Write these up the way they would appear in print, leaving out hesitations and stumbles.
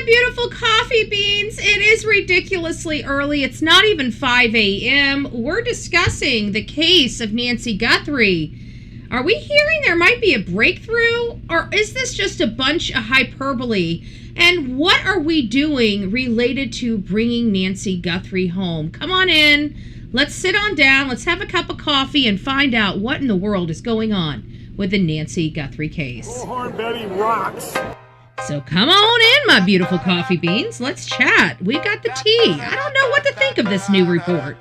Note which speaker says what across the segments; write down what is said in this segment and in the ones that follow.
Speaker 1: beautiful coffee beans. It is ridiculously early. It's not even 5 a.m. We're discussing the case of Nancy Guthrie. Are we hearing there might be a breakthrough? Or is this just a bunch of hyperbole? And what are we doing related to bringing Nancy Guthrie home? Come on in. Let's sit on down. Let's have a cup of coffee and find out what in the world is going on with the Nancy Guthrie case.
Speaker 2: Bullhorn Betty rocks.
Speaker 1: So come on in, my beautiful coffee beans. Let's chat. We got the tea. I don't know what to think of this new report.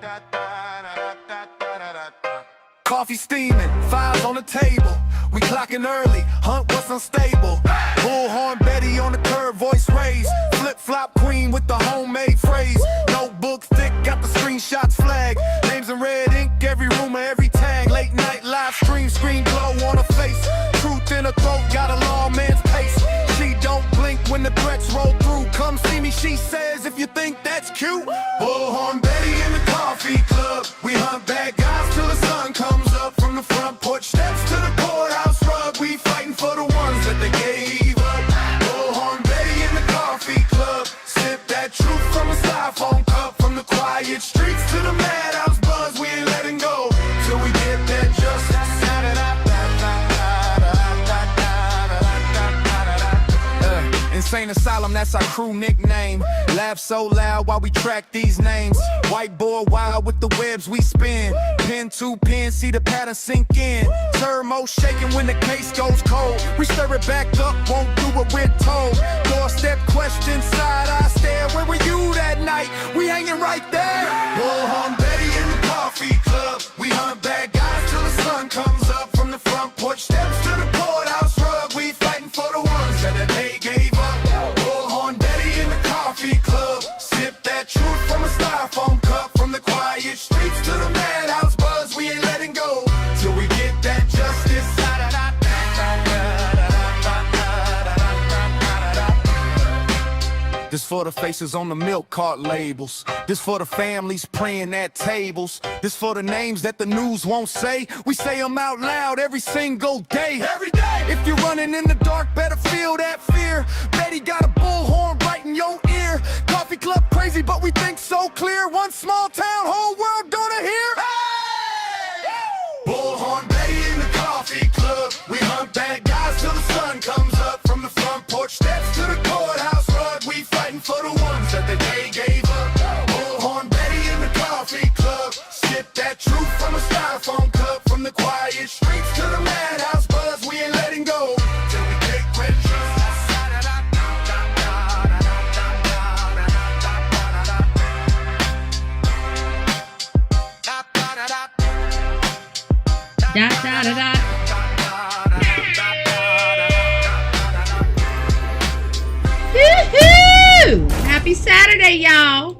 Speaker 3: Coffee steaming, files on the table. We clocking early, hunt what's unstable. Bullhorn Betty on the curb, voice raised. Flip-flop queen with the homemade phrase. Notebook thick, got the screenshots flag. Names in red ink, every rumor, every tag. Late night live stream, screen glow on her face. Truth in her throat, got a lawman's pace. She don't blink when the threats roll through. Come see me, she says, if you think that's cute. Bullhorn Betty in the coffee club. We hunt bad guys till the sun comes up. From the front porch steps to the courthouse rug. We fighting for the ones that they gave up. Bullhorn Betty in the coffee club. Sip that truth from a styrofoam cup. From the quiet streets to the madhouse buzz. We ain't letting go till we get that justice. Insane Asylum, that's our crew nickname. Laugh so loud while we track these names. Whiteboard wild with the webs we spin. Pen to pen, see the pattern sink in. Turmo shaking when the case goes cold. We stir it back up, won't do what we're told. Doorstep question, side eye stare. Where were you that night? We hanging right there. Bullhorn Betty in the coffee club. We hunt bad guys till the sun comes up. From the front porch steps to the courthouse rug. We fighting for the ones that they gave up. Bullhorn Betty in the coffee club. Sip that truth from a styrofoam cup. From the quiet streets to the madhouse buzz. We ain't letting go till we get that justice. This for the faces on the milk cart labels. This for the families praying at tables. This for the names that the news won't say. We say them out loud every single day. Every day. If you're running in the dark, better feel that fear. Betty got a bullhorn right in your ear. Coffee club crazy, but we think so clear. One small town, whole world gonna hear. Hey! Bullhorn Betty in the coffee club. We hunt bad guys till the sun comes up. From the front porch steps to the courthouse rug. We fighting for the ones that the day gave up. Bullhorn Betty in the coffee club. Sip that truth from a styrofoam cup. From the quiet streets to the madhouse buzz. We ain't letting go till we get vengeance.
Speaker 1: Da da da da. Woohoo! Happy Saturday, y'all.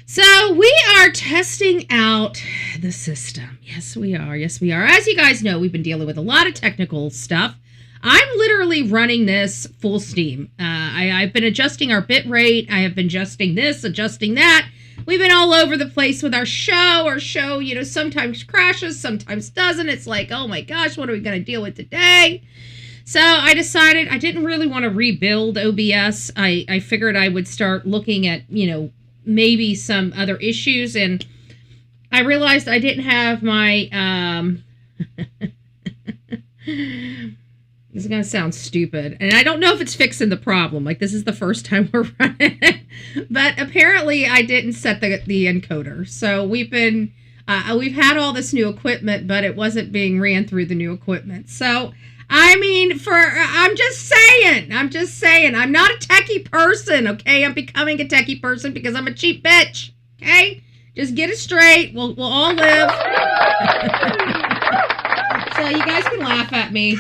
Speaker 1: So we are testing out the system. Yes, we are. Yes, we are. As you guys know, we've been dealing with a lot of technical stuff. I'm literally running this full steam. I've been adjusting our bit rate. I have been adjusting this, adjusting that. We've been all over the place with our show. Our show, you know, sometimes crashes, sometimes doesn't. It's like, oh my gosh, what are we going to deal with today? So I decided I didn't really want to rebuild OBS. I figured I would start looking at, you know, maybe some other issues. And I realized I didn't have my... This is going to sound stupid. And I don't know if it's fixing the problem. Like, this is the first time we're running it. But apparently I didn't set the encoder. So we've been, we've had all this new equipment, but it wasn't being ran through the new equipment. So, I mean, I'm just saying. I'm not a techie person, okay? I'm becoming a techie person because I'm a cheap bitch, okay? Just get it straight. We'll all live. So you guys can laugh at me.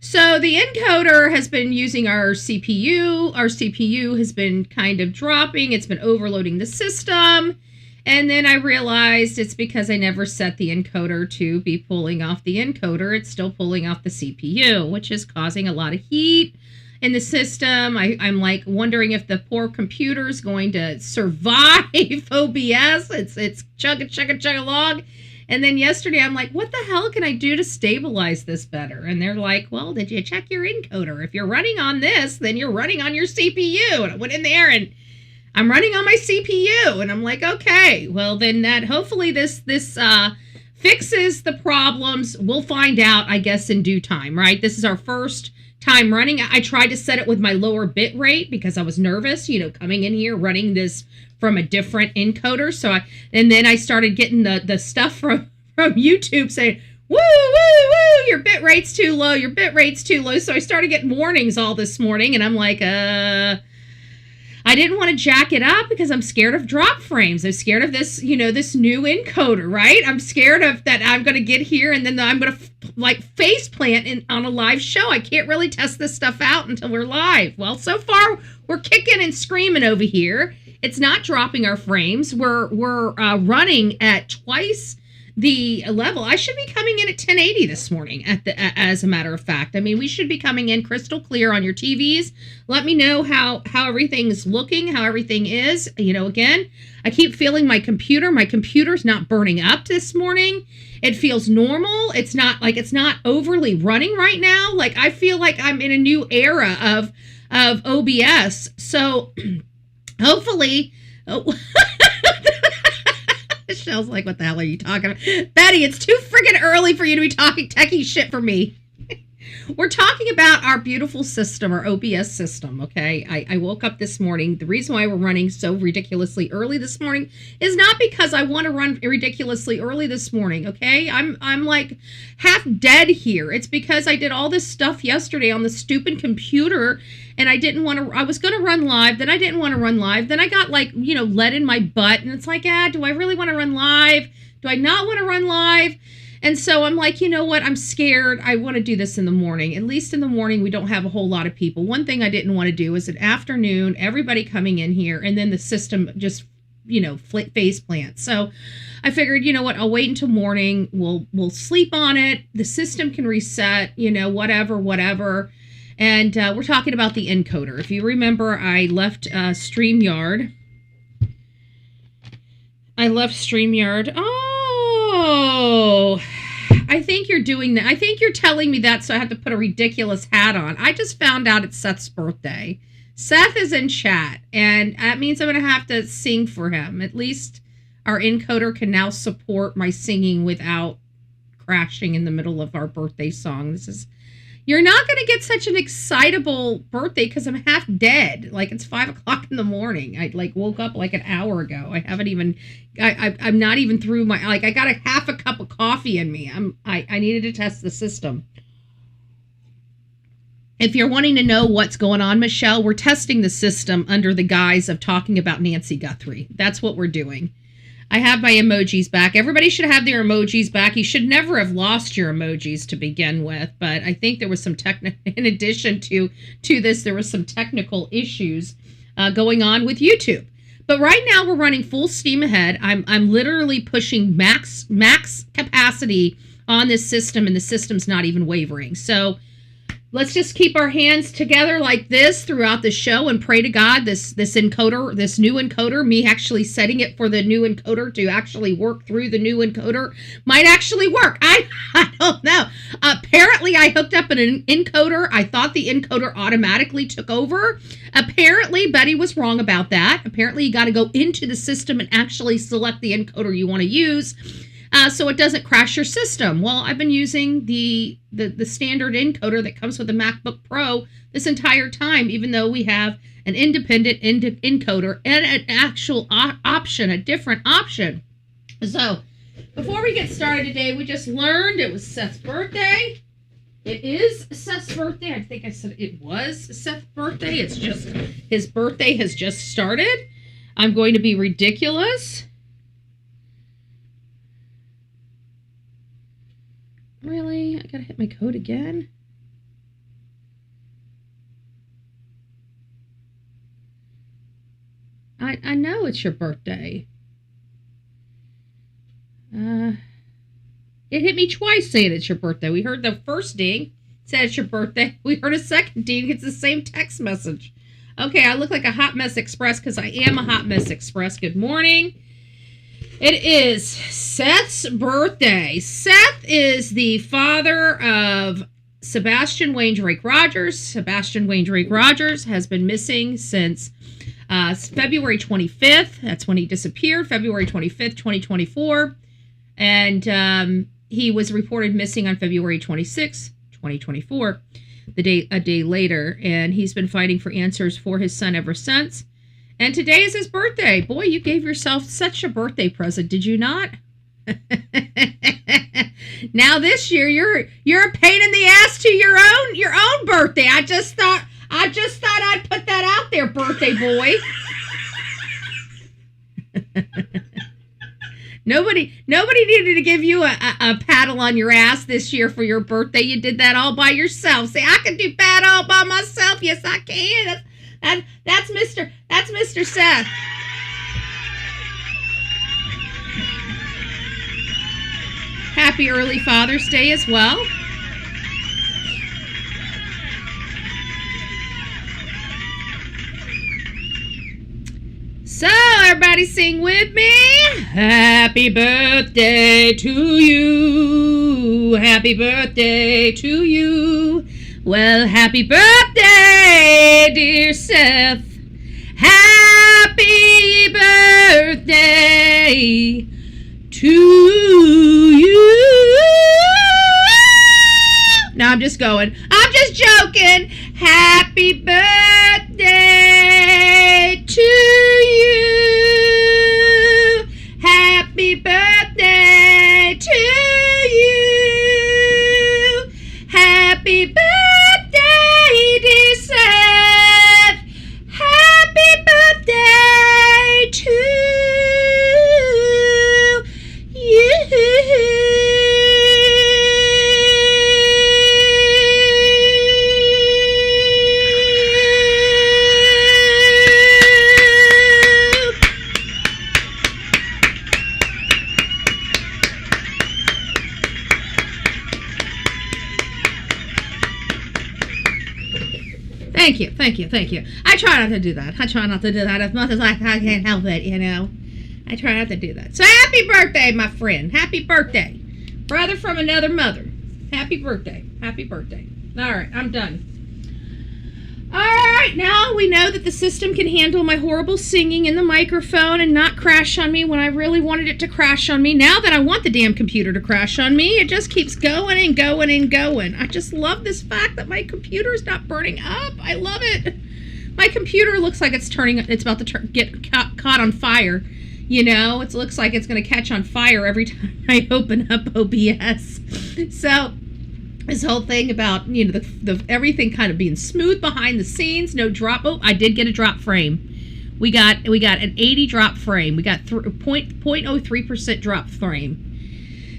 Speaker 1: So the encoder has been using our CPU. Our CPU has been kind of dropping. It's been overloading the system. And then I realized it's because I never set the encoder to be pulling off the encoder. It's still pulling off the CPU, which is causing a lot of heat in the system. I'm like wondering if the poor computer is going to survive OBS. It's chug along. And then yesterday I'm like, what the hell can I do to stabilize this better? And they're like, well, did you check your encoder? If you're running on this, then you're running on your CPU. And I went in there and I'm running on my CPU. And I'm like, okay, well then that hopefully this fixes the problems. We'll find out, I guess, in due time, right? This is our first time running. I tried to set it with my lower bit rate because I was nervous, coming in here running this from a different encoder. And then I started getting the stuff from YouTube saying, woo, your bit rate's too low, your bit rate's too low. So I started getting warnings all this morning, and I'm like, I didn't want to jack it up because I'm scared of drop frames. I'm scared of this, this new encoder, right? I'm scared of that I'm going to get here and then I'm going to face plant on a live show. I can't really test this stuff out until we're live. Well, so far we're kicking and screaming over here. It's not dropping our frames. We're running at twice the level. I should be coming in at 1080 this morning as a matter of fact. I mean, we should be coming in crystal clear on your TVs. Let me know how everything's looking, how everything is. Again, I keep feeling my computer's not burning up this morning. It feels normal. It's not overly running right now. Like I feel like I'm in a new era of OBS. So hopefully Michelle's like, what the hell are you talking about? Betty, it's too friggin' early for you to be talking techie shit for me. We're talking about our beautiful system, our OBS system, okay? I woke up this morning. The reason why we're running so ridiculously early this morning is not because I want to run ridiculously early this morning, okay? I'm like half dead here. It's because I did all this stuff yesterday on the stupid computer, and I was going to run live, then I didn't want to run live, then I got lead in my butt, and it's like, do I really want to run live? Do I not want to run live? And so I'm like, you know what? I'm scared. I want to do this in the morning. At least in the morning, we don't have a whole lot of people. One thing I didn't want to do is an afternoon, everybody coming in here, and then the system just, face plant. So I figured, you know what? I'll wait until morning. We'll sleep on it. The system can reset, whatever. And we're talking about the encoder. If you remember, I left StreamYard. Oh, I think you're doing that. I think you're telling me that, so I have to put a ridiculous hat on. I just found out it's Seth's birthday. Seth is in chat, and that means I'm going to have to sing for him. At least our encoder can now support my singing without crashing in the middle of our birthday song. You're not going to get such an excitable birthday because I'm half dead. Like, it's 5 o'clock in the morning. I woke up an hour ago. I'm not even through I got half a cup of coffee in me. I needed to test the system. If you're wanting to know what's going on, Michelle, we're testing the system under the guise of talking about Nancy Guthrie. That's what we're doing. I have my emojis back. Everybody should have their emojis back. You should never have lost your emojis to begin with, but I think there was some in addition to this, there was some technical issues going on with YouTube. But right now we're running full steam ahead. I'm literally pushing max capacity on this system, and the system's not even wavering. So let's just keep our hands together like this throughout the show and pray to God this encoder, this new encoder, me actually setting it for the new encoder to actually work through the new encoder might actually work. I don't know. Apparently I hooked up an encoder. I thought the encoder automatically took over. Apparently Betty was wrong about that. Apparently you got to go into the system and actually select the encoder you want to use. So it doesn't crash your system. Well, I've been using the standard encoder that comes with the MacBook Pro this entire time, even though we have an independent encoder and an actual option, a different option. So before we get started today, we just learned it was Seth's birthday. It is Seth's birthday. I think I said it was Seth's birthday. It's just his birthday has just started. I'm going to be ridiculous. Really? I gotta hit my code again? I know it's your birthday. It hit me twice saying it's your birthday. We heard the first ding said it's your birthday. We heard a second, Dean. It's the same text message. Okay, I look like a Hot Mess Express because I am a Hot Mess Express. Good morning. It is Seth's birthday. Seth is the father of Sebastian Wayne Drake Rogers. Sebastian Wayne Drake Rogers has been missing since February 25th. That's when he disappeared, February 25th, 2024. And he was reported missing on February 26th, 2024, a day later. And he's been fighting for answers for his son ever since. And today is his birthday. Boy, you gave yourself such a birthday present, did you not? Now this year you're a pain in the ass to your own birthday. I just thought I'd put that out there, birthday boy. Nobody needed to give you a paddle on your ass this year for your birthday. You did that all by yourself. Say, I can do bad all by myself. Yes, I can. That's Mr. Seth. Happy early Father's Day as well. So, everybody sing with me. Happy birthday to you. Happy birthday to you. Well, happy birthday, dear Seth. Happy birthday to you. No, I'm just joking. Happy birthday to you. Happy birthday to you. Happy birthday, dear Seth. Happy birthday to you. Thank you. I try not to do that. As much as I can't help it, you know. I try not to do that. So happy birthday, my friend. Happy birthday. Brother from another mother. Happy birthday. Happy birthday. All right, I'm done. All right, now we know that the system can handle my horrible singing in the microphone and not crash on me when I really wanted it to crash on me. Now that I want the damn computer to crash on me, it just keeps going and going and going. I just love this fact that my computer is not burning up. I love it. My computer looks like it's about to get caught on fire. You know, it looks like it's going to catch on fire every time I open up OBS. So this whole thing about, you know, the everything kind of being smooth behind the scenes, no drop. Oh, I did get a drop frame. We got an 80 drop frame. We got 0.03% drop frame.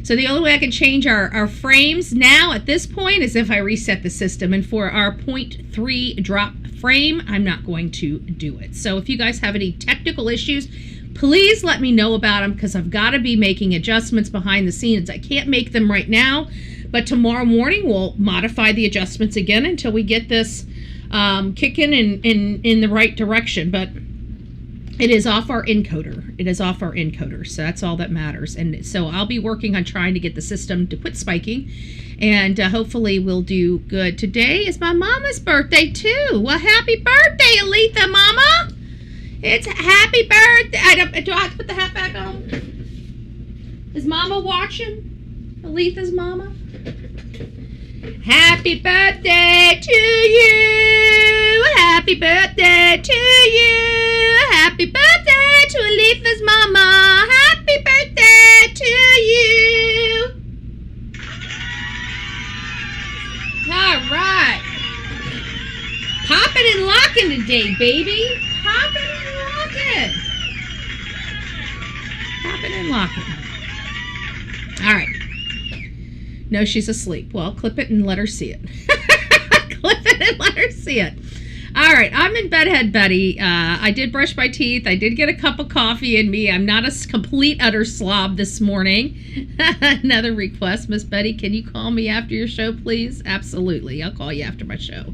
Speaker 1: So the only way I can change our frames now at this point is if I reset the system. And for our 0.3 drop frame, I'm not going to do it. So if you guys have any technical issues, please let me know about them, because I've got to be making adjustments behind the scenes. I can't make them right now, but tomorrow morning we'll modify the adjustments again until we get this kicking in the right direction. But it is off our encoder. So that's all that matters. And so I'll be working on trying to get the system to quit spiking, and hopefully we'll do good. Today is my mama's birthday too. Well, happy birthday, Aletha, mama. It's happy birthday. Do I have to put the hat back on? Is mama watching? Aletha's mama? Happy birthday to you. Happy birthday to you. Happy birthday to Aletha's mama. Happy birthday to you. All right. Popping and locking today, baby. Popping and locking. Popping and locking. All right. No, she's asleep. Well, clip it and let her see it. Clip it and let her see it. All All right, I'm in bedhead Betty. I did brush my teeth. I did get a cup of coffee in me. I'm not a complete utter slob this morning. Another request, Miss Betty. Can you call me after your show, please? Absolutely. I'll call you after my show.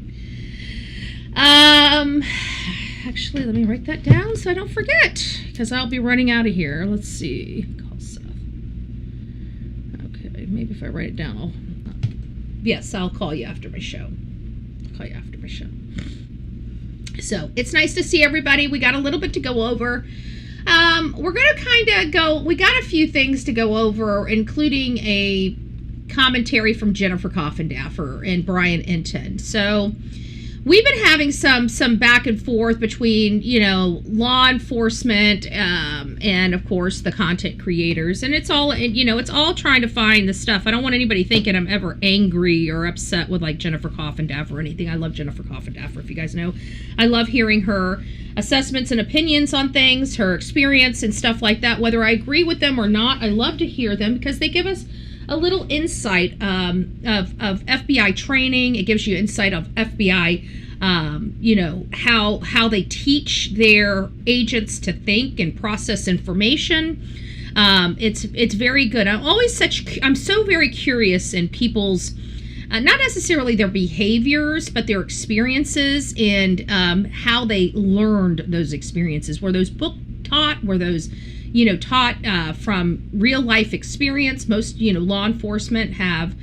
Speaker 1: Actually, let me write that down so I don't forget, because I'll be running out of here. Let's see. Call Seth. Okay, maybe if I write it down, yes, I'll call you after my show. So it's nice to see everybody. We got a little bit to go over. We're going to we got a few things to go over, including a commentary from Jennifer Coffindaffer and Brian Enton. So we've been having some back and forth between, law enforcement and, of course, the content creators. And it's all, it's all trying to find the stuff. I don't want anybody thinking I'm ever angry or upset with, Jennifer Coffindaffer or anything. I love Jennifer Coffindaffer, if you guys know. I love hearing her assessments and opinions on things, her experience and stuff like that. Whether I agree with them or not, I love to hear them because they give us a little insight of FBI training. It gives you insight of FBI, how they teach their agents to think and process information. It's very good. I'm so very curious in people's, not necessarily their behaviors, but their experiences and how they learned those experiences. Were those book taught? Were those taught from real life experience? Most, law enforcement have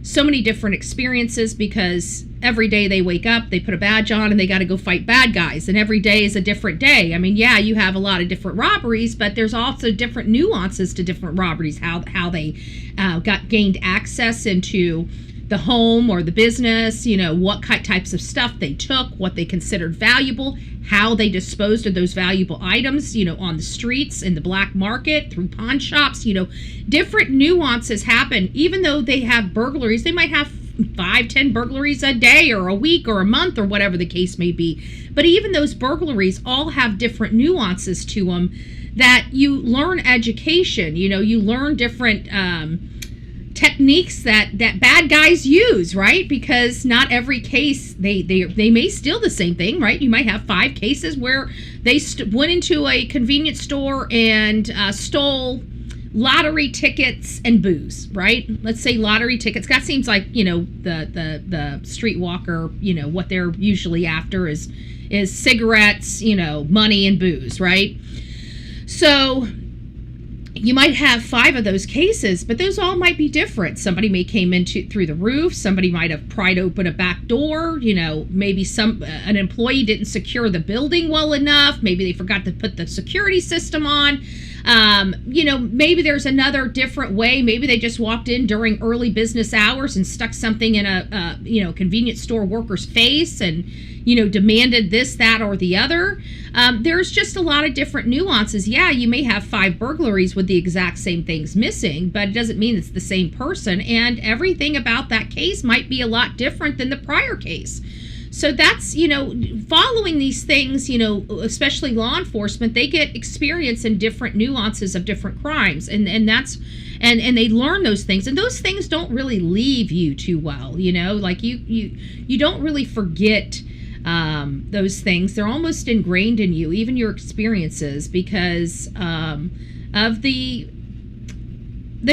Speaker 1: so many different experiences because every day they wake up, they put a badge on and they got to go fight bad guys. And every day is a different day. I mean, yeah, you have a lot of different robberies, but there's also different nuances to different robberies, how they gained access into the home or the business, what types of stuff they took, what they considered valuable, how they disposed of those valuable items, on the streets, in the black market, through pawn shops, different nuances happen. Even though they have burglaries, they might have 5-10 burglaries a day or a week or a month or whatever the case may be. But even those burglaries all have different nuances to them that you learn education, you learn different techniques that bad guys use, right? Because not every case they may steal the same thing, right? You might have 5 cases where they went into a convenience store and stole lottery tickets and booze, right? Let's say lottery tickets. That seems like the streetwalker, what they're usually after is cigarettes, money and booze, right? So you might have 5 of those cases, but those all might be different. Somebody may came through the roof. Somebody might have pried open a back door. Maybe an employee didn't secure the building well enough. Maybe they forgot to put the security system on. Maybe there's another different way. Maybe they just walked in during early business hours and stuck something in a convenience store worker's face and, demanded this, that, or the other. There's just a lot of different nuances. Yeah, you may have 5 burglaries with the exact same things missing, but it doesn't mean it's the same person. And everything about that case might be a lot different than the prior case. So that's, following these things, especially law enforcement, they get experience in different nuances of different crimes. And they learn those things. And those things don't really leave you too well, like you don't really forget those things. They're almost ingrained in you, even your experiences, because of the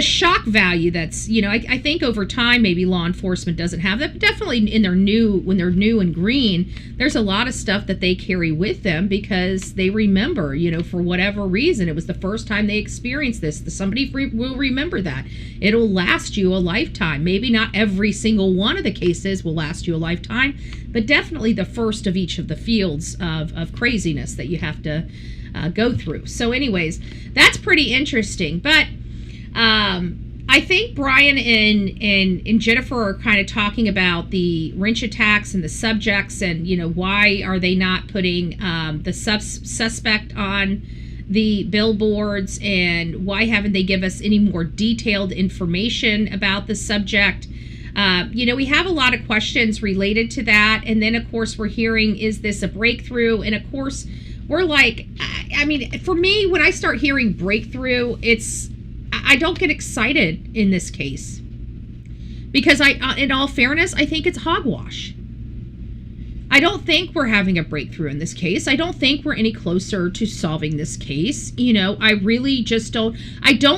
Speaker 1: shock value that's, I think over time maybe law enforcement doesn't have that, but definitely when they're new and green, there's a lot of stuff that they carry with them because they remember, for whatever reason, it was the first time they experienced this. Somebody will remember that. It'll last you a lifetime. Maybe not every single one of the cases will last you a lifetime, but definitely the first of each of the fields of craziness that you have to go through. So anyways, that's pretty interesting. But I think Brian and Jennifer are kind of talking about the wrench attacks and the subjects and, why are they not putting the suspect on the billboards and why haven't they give us any more detailed information about the subject? We have a lot of questions related to that. And then, of course, we're hearing, is this a breakthrough? And, of course, we're like, for me, when I start hearing breakthrough, I don't get excited in this case because in all fairness, I think it's hogwash. I don't think we're having a breakthrough in this case. I don't think we're any closer to solving this case. You know, I really just don't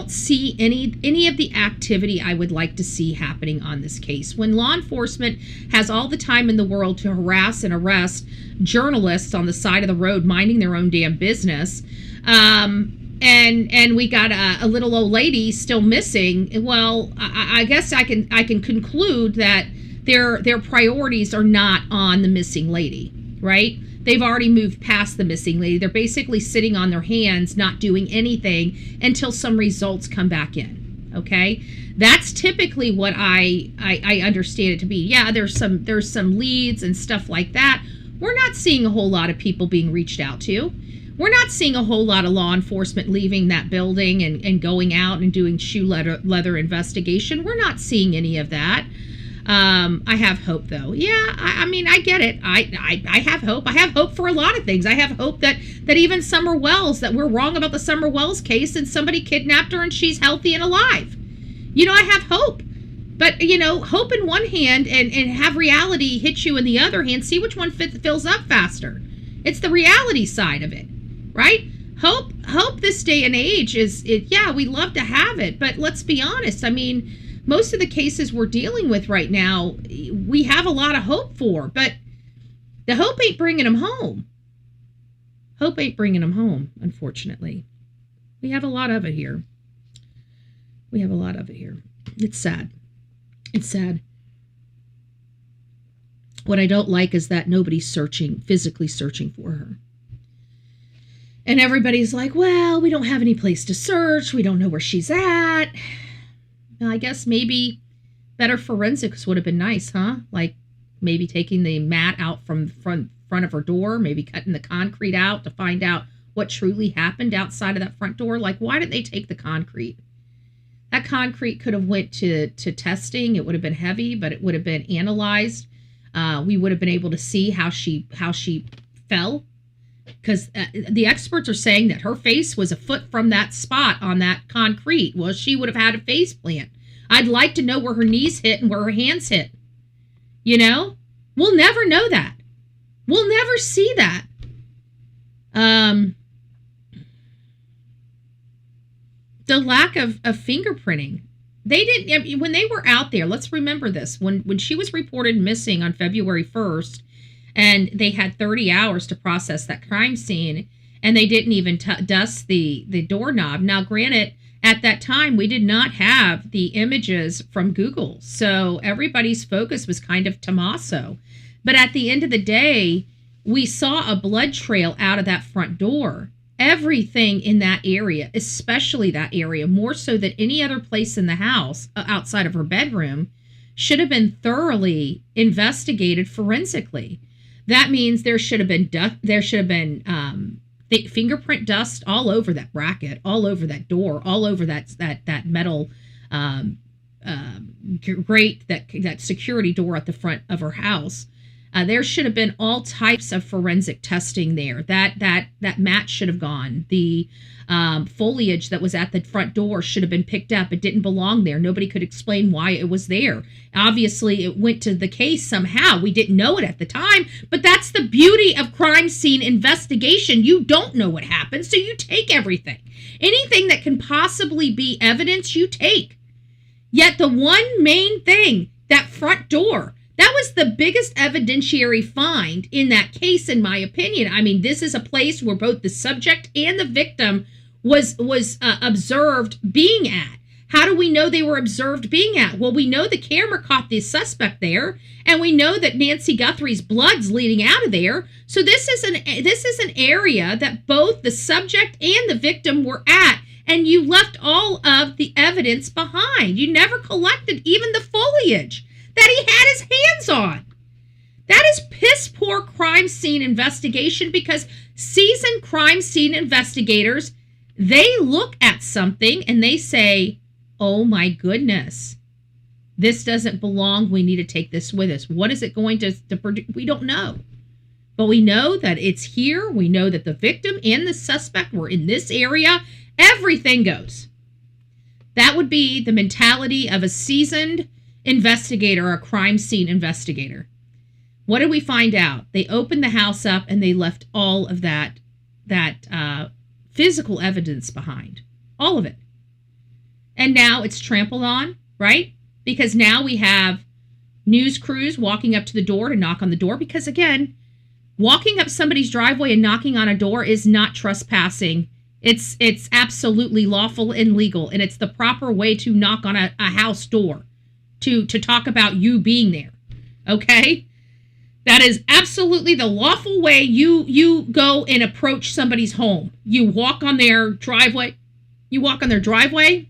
Speaker 1: see any of the activity I would like to see happening on this case. When law enforcement has all the time in the world to harass and arrest journalists on the side of the road minding their own damn business, and we got a little old lady still missing, well, I guess I can conclude that their priorities are not on the missing lady, right? They've already moved past the missing lady. They're basically sitting on their hands, not doing anything until some results come back in, okay? That's typically what I understand it to be. Yeah, there's some leads and stuff like that. We're not seeing a whole lot of people being reached out to. We're not seeing a whole lot of law enforcement leaving that building and going out and doing shoe leather investigation. We're not seeing any of that. I have hope, though. Yeah, I mean, I get it. I have hope. I have hope for a lot of things. I have hope that even Summer Wells, that we're wrong about the Summer Wells case and somebody kidnapped her and she's healthy and alive. You know, I have hope. But, you know, hope in one hand and have reality hit you in the other hand. See which one fills up faster. It's the reality side of it, right? Hope this day and age yeah, we love to have it. But let's be honest. I mean, most of the cases we're dealing with right now, we have a lot of hope for, but the hope ain't bringing them home. Hope ain't bringing them home, unfortunately. We have a lot of it here. It's sad. It's sad. What I don't like is that nobody's physically searching for her. And everybody's like, well, we don't have any place to search. We don't know where she's at. I guess maybe better forensics would have been nice, huh? Like maybe taking the mat out from front of her door, maybe cutting the concrete out to find out what truly happened outside of that front door. Like, why didn't they take the concrete? That concrete could have went to testing. It would have been heavy, but it would have been analyzed. We would have been able to see how she fell. Because the experts are saying that her face was a foot from that spot on that concrete. Well, she would have had a face plant. I'd like to know where her knees hit and where her hands hit. You know? We'll never know that. We'll never see that. The lack of fingerprinting. They didn't, when they were out there, let's remember this. When she was reported missing on February 1st, and they had 30 hours to process that crime scene, and they didn't even dust the doorknob. Now, granted, at that time, we did not have the images from Google, so everybody's focus was kind of Tommaso. But at the end of the day, we saw a blood trail out of that front door. Everything in that area, especially that area, more so than any other place in the house outside of her bedroom, should have been thoroughly investigated forensically. That means there should have been fingerprint dust all over that bracket, all over that door, all over that metal grate, that security door at the front of her house. There should have been all types of forensic testing there. That mat should have gone. The foliage that was at the front door should have been picked up. It didn't belong there. Nobody could explain why it was there. Obviously, it went to the case somehow. We didn't know it at the time, but that's the beauty of crime scene investigation. You don't know what happened, so you take everything. Anything that can possibly be evidence, you take. Yet the one main thing, that front door, that was the biggest evidentiary find in that case, in my opinion. I mean, this is a place where both the subject and the victim was observed being at. How do we know they were observed being at? Well, we know the camera caught the suspect there, and we know that Nancy Guthrie's blood's leading out of there. So this is an area that both the subject and the victim were at, and you left all of the evidence behind. You never collected even the foliage that he had his hands on. That is piss poor crime scene investigation, because seasoned crime scene investigators, they look at something and they say, oh my goodness, this doesn't belong. We need to take this with us. What is it going to produce? We don't know. But we know that it's here. We know that the victim and the suspect were in this area. Everything goes. That would be the mentality of a seasoned investigator, a crime scene investigator. What did we find out? They opened the house up and they left all of that physical evidence behind. All of it. And now it's trampled on, right? Because now we have news crews walking up to the door to knock on the door. Because again, walking up somebody's driveway and knocking on a door is not trespassing. It's absolutely lawful and legal. And it's the proper way to knock on a house door to talk about you being there. Okay? That is absolutely the lawful way you go and approach somebody's home. You walk on their driveway. You walk on their driveway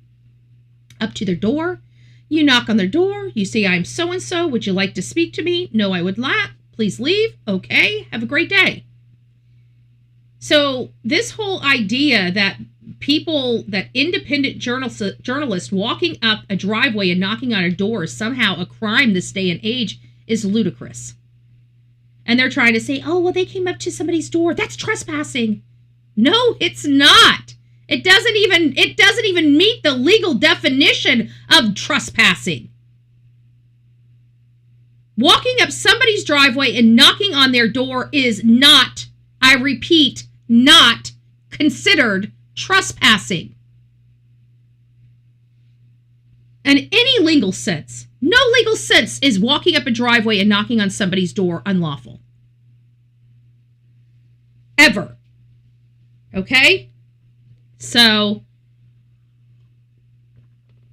Speaker 1: up to their door. You knock on their door. You say, I'm so-and-so. Would you like to speak to me? No, I would not. Please leave. Okay. Have a great day. So this whole idea that independent journalists walking up a driveway and knocking on a door is somehow a crime this day and age is ludicrous. And they're trying to say, oh, well, they came up to somebody's door. That's trespassing. No, it's not. It doesn't even meet the legal definition of trespassing. Walking up somebody's driveway and knocking on their door is not, I repeat, not considered trespassing. In any legal sense, no legal sense is walking up a driveway and knocking on somebody's door unlawful. Ever. Okay? So,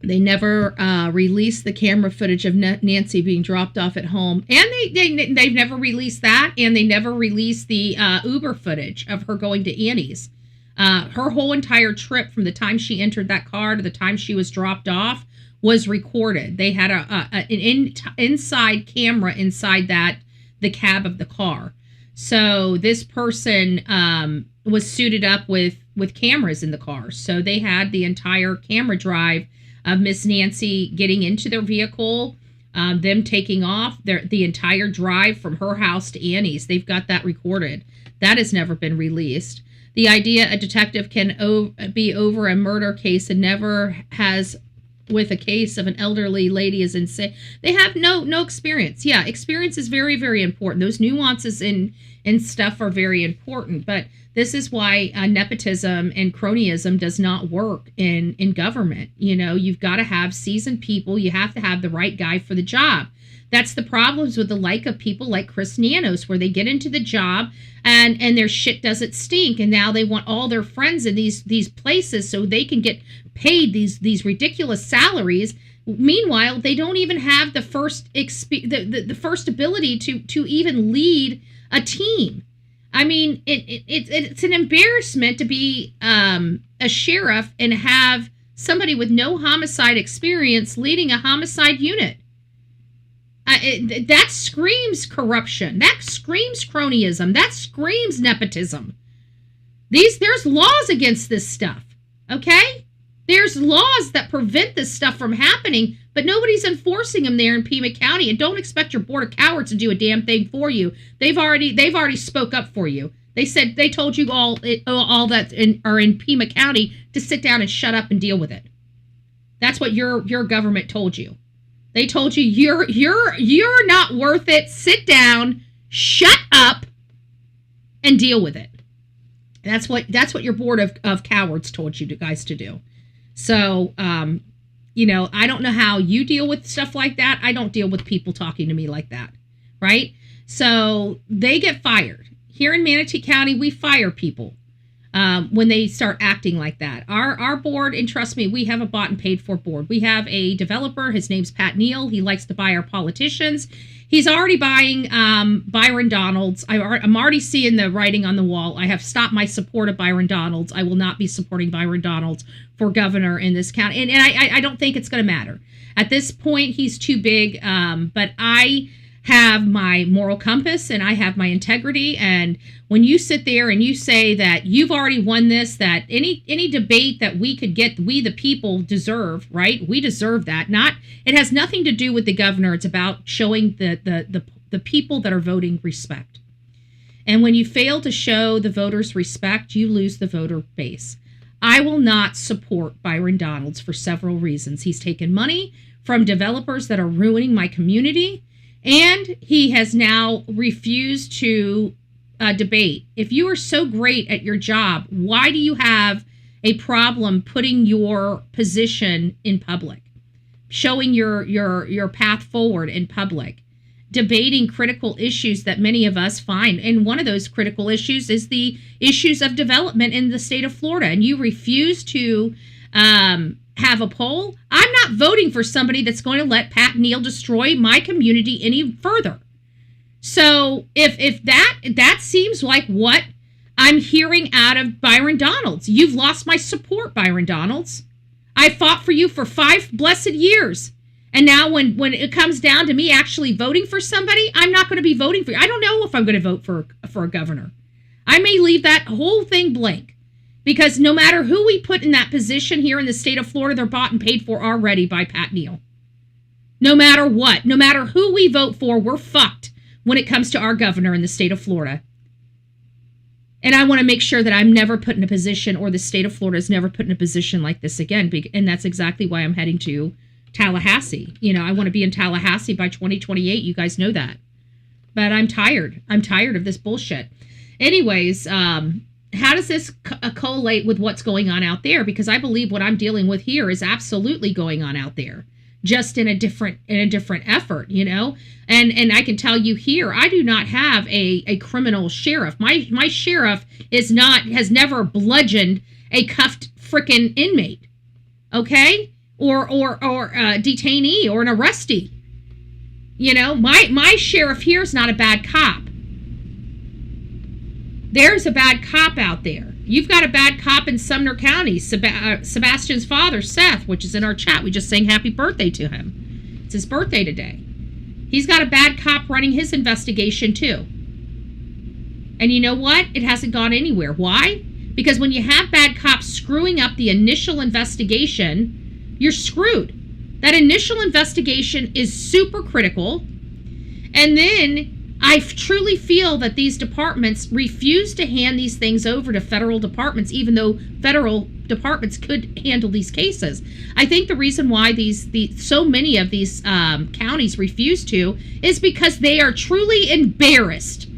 Speaker 1: they never released the camera footage of Nancy being dropped off at home. And they've never released that. And they never released the Uber footage of her going to Annie's. Her whole entire trip from the time she entered that car to the time she was dropped off was recorded. They had an inside camera inside the cab of the car. So this person was suited up with cameras in the car. So they had the entire camera drive of Miss Nancy getting into their vehicle, them taking off, the entire drive from her house to Annie's. They've got that recorded. That has never been released. The idea a detective can be over a murder case and never has with a case of an elderly lady is insane. They have no experience. Yeah, experience is very, very important. Those nuances in stuff are very important. But this is why nepotism and cronyism does not work in government. You know, you've got to have seasoned people. You have to have the right guy for the job. That's the problems with the like of people like Chris Nanos, where they get into the job and their shit doesn't stink. And now they want all their friends in these places so they can get paid these ridiculous salaries. Meanwhile, they don't even have the first ability to even lead a team. I mean, it's an embarrassment to be a sheriff and have somebody with no homicide experience leading a homicide unit. That screams corruption. That screams cronyism. That screams nepotism. There's laws against this stuff, okay? There's laws that prevent this stuff from happening, but nobody's enforcing them there in Pima County. And don't expect your board of cowards to do a damn thing for you. They've already spoke up for you. They told you all that are in Pima County to sit down and shut up and deal with it. That's what your government told you. They told you you're not worth it. Sit down, shut up, and deal with it. That's what your board of cowards told you guys to do. So, I don't know how you deal with stuff like that. I don't deal with people talking to me like that, right? So they get fired. Here in Manatee County, we fire people when they start acting like that. Our board, and trust me, we have a bought and paid for board. We have a developer. His name's Pat Neal. He likes to buy our politicians. He's already buying Byron Donalds. I'm already seeing the writing on the wall. I have stopped my support of Byron Donalds. I will not be supporting Byron Donalds for governor in this county. And I don't think it's going to matter. At this point, he's too big. But I have my moral compass and I have my integrity. And when you sit there and you say that you've already won this, that any debate that we could get, we the people deserve, right? We deserve that. It has nothing to do with the governor. It's about showing the people that are voting respect. And when you fail to show the voters respect, you lose the voter base. I will not support Byron Donalds for several reasons. He's taken money from developers that are ruining my community. And he has now refused to debate. If you are so great at your job, why do you have a problem putting your position in public, showing your path forward in public, debating critical issues that many of us find? And one of those critical issues is the issues of development in the state of Florida. And you refuse to have a poll. I'm not voting for somebody that's going to let Pat Neal destroy my community any further. So if that seems like what I'm hearing out of Byron Donalds. You've lost my support, Byron Donalds. I fought for you for 5 blessed years. And now when it comes down to me actually voting for somebody, I'm not going to be voting for you. I don't know if I'm going to vote for a governor. I may leave that whole thing blank. Because no matter who we put in that position here in the state of Florida, they're bought and paid for already by Pat Neal. No matter what, no matter who we vote for, we're fucked when it comes to our governor in the state of Florida. And I want to make sure that I'm never put in a position, or the state of Florida is never put in a position like this again. And that's exactly why I'm heading to Tallahassee. You know, I want to be in Tallahassee by 2028. You guys know that. But I'm tired. I'm tired of this bullshit. Anyways, how does this collate with what's going on out there? Because I believe what I'm dealing with here is absolutely going on out there, just in a different effort, you know. And I can tell you here, I do not have a criminal sheriff. My sheriff has never bludgeoned a cuffed frickin' inmate, okay, or a detainee or an arrestee. You know, my sheriff here is not a bad cop. There's a bad cop out there. You've got a bad cop in Sumner County, Sebastian's father, Seth, which is in our chat. We just sang happy birthday to him. It's his birthday today. He's got a bad cop running his investigation too. And you know what? It hasn't gone anywhere. Why? Because when you have bad cops screwing up the initial investigation, you're screwed. That initial investigation is super critical. And then I truly feel that these departments refuse to hand these things over to federal departments, even though federal departments could handle these cases. I think the reason why so many of these counties refuse to is because they are truly embarrassed.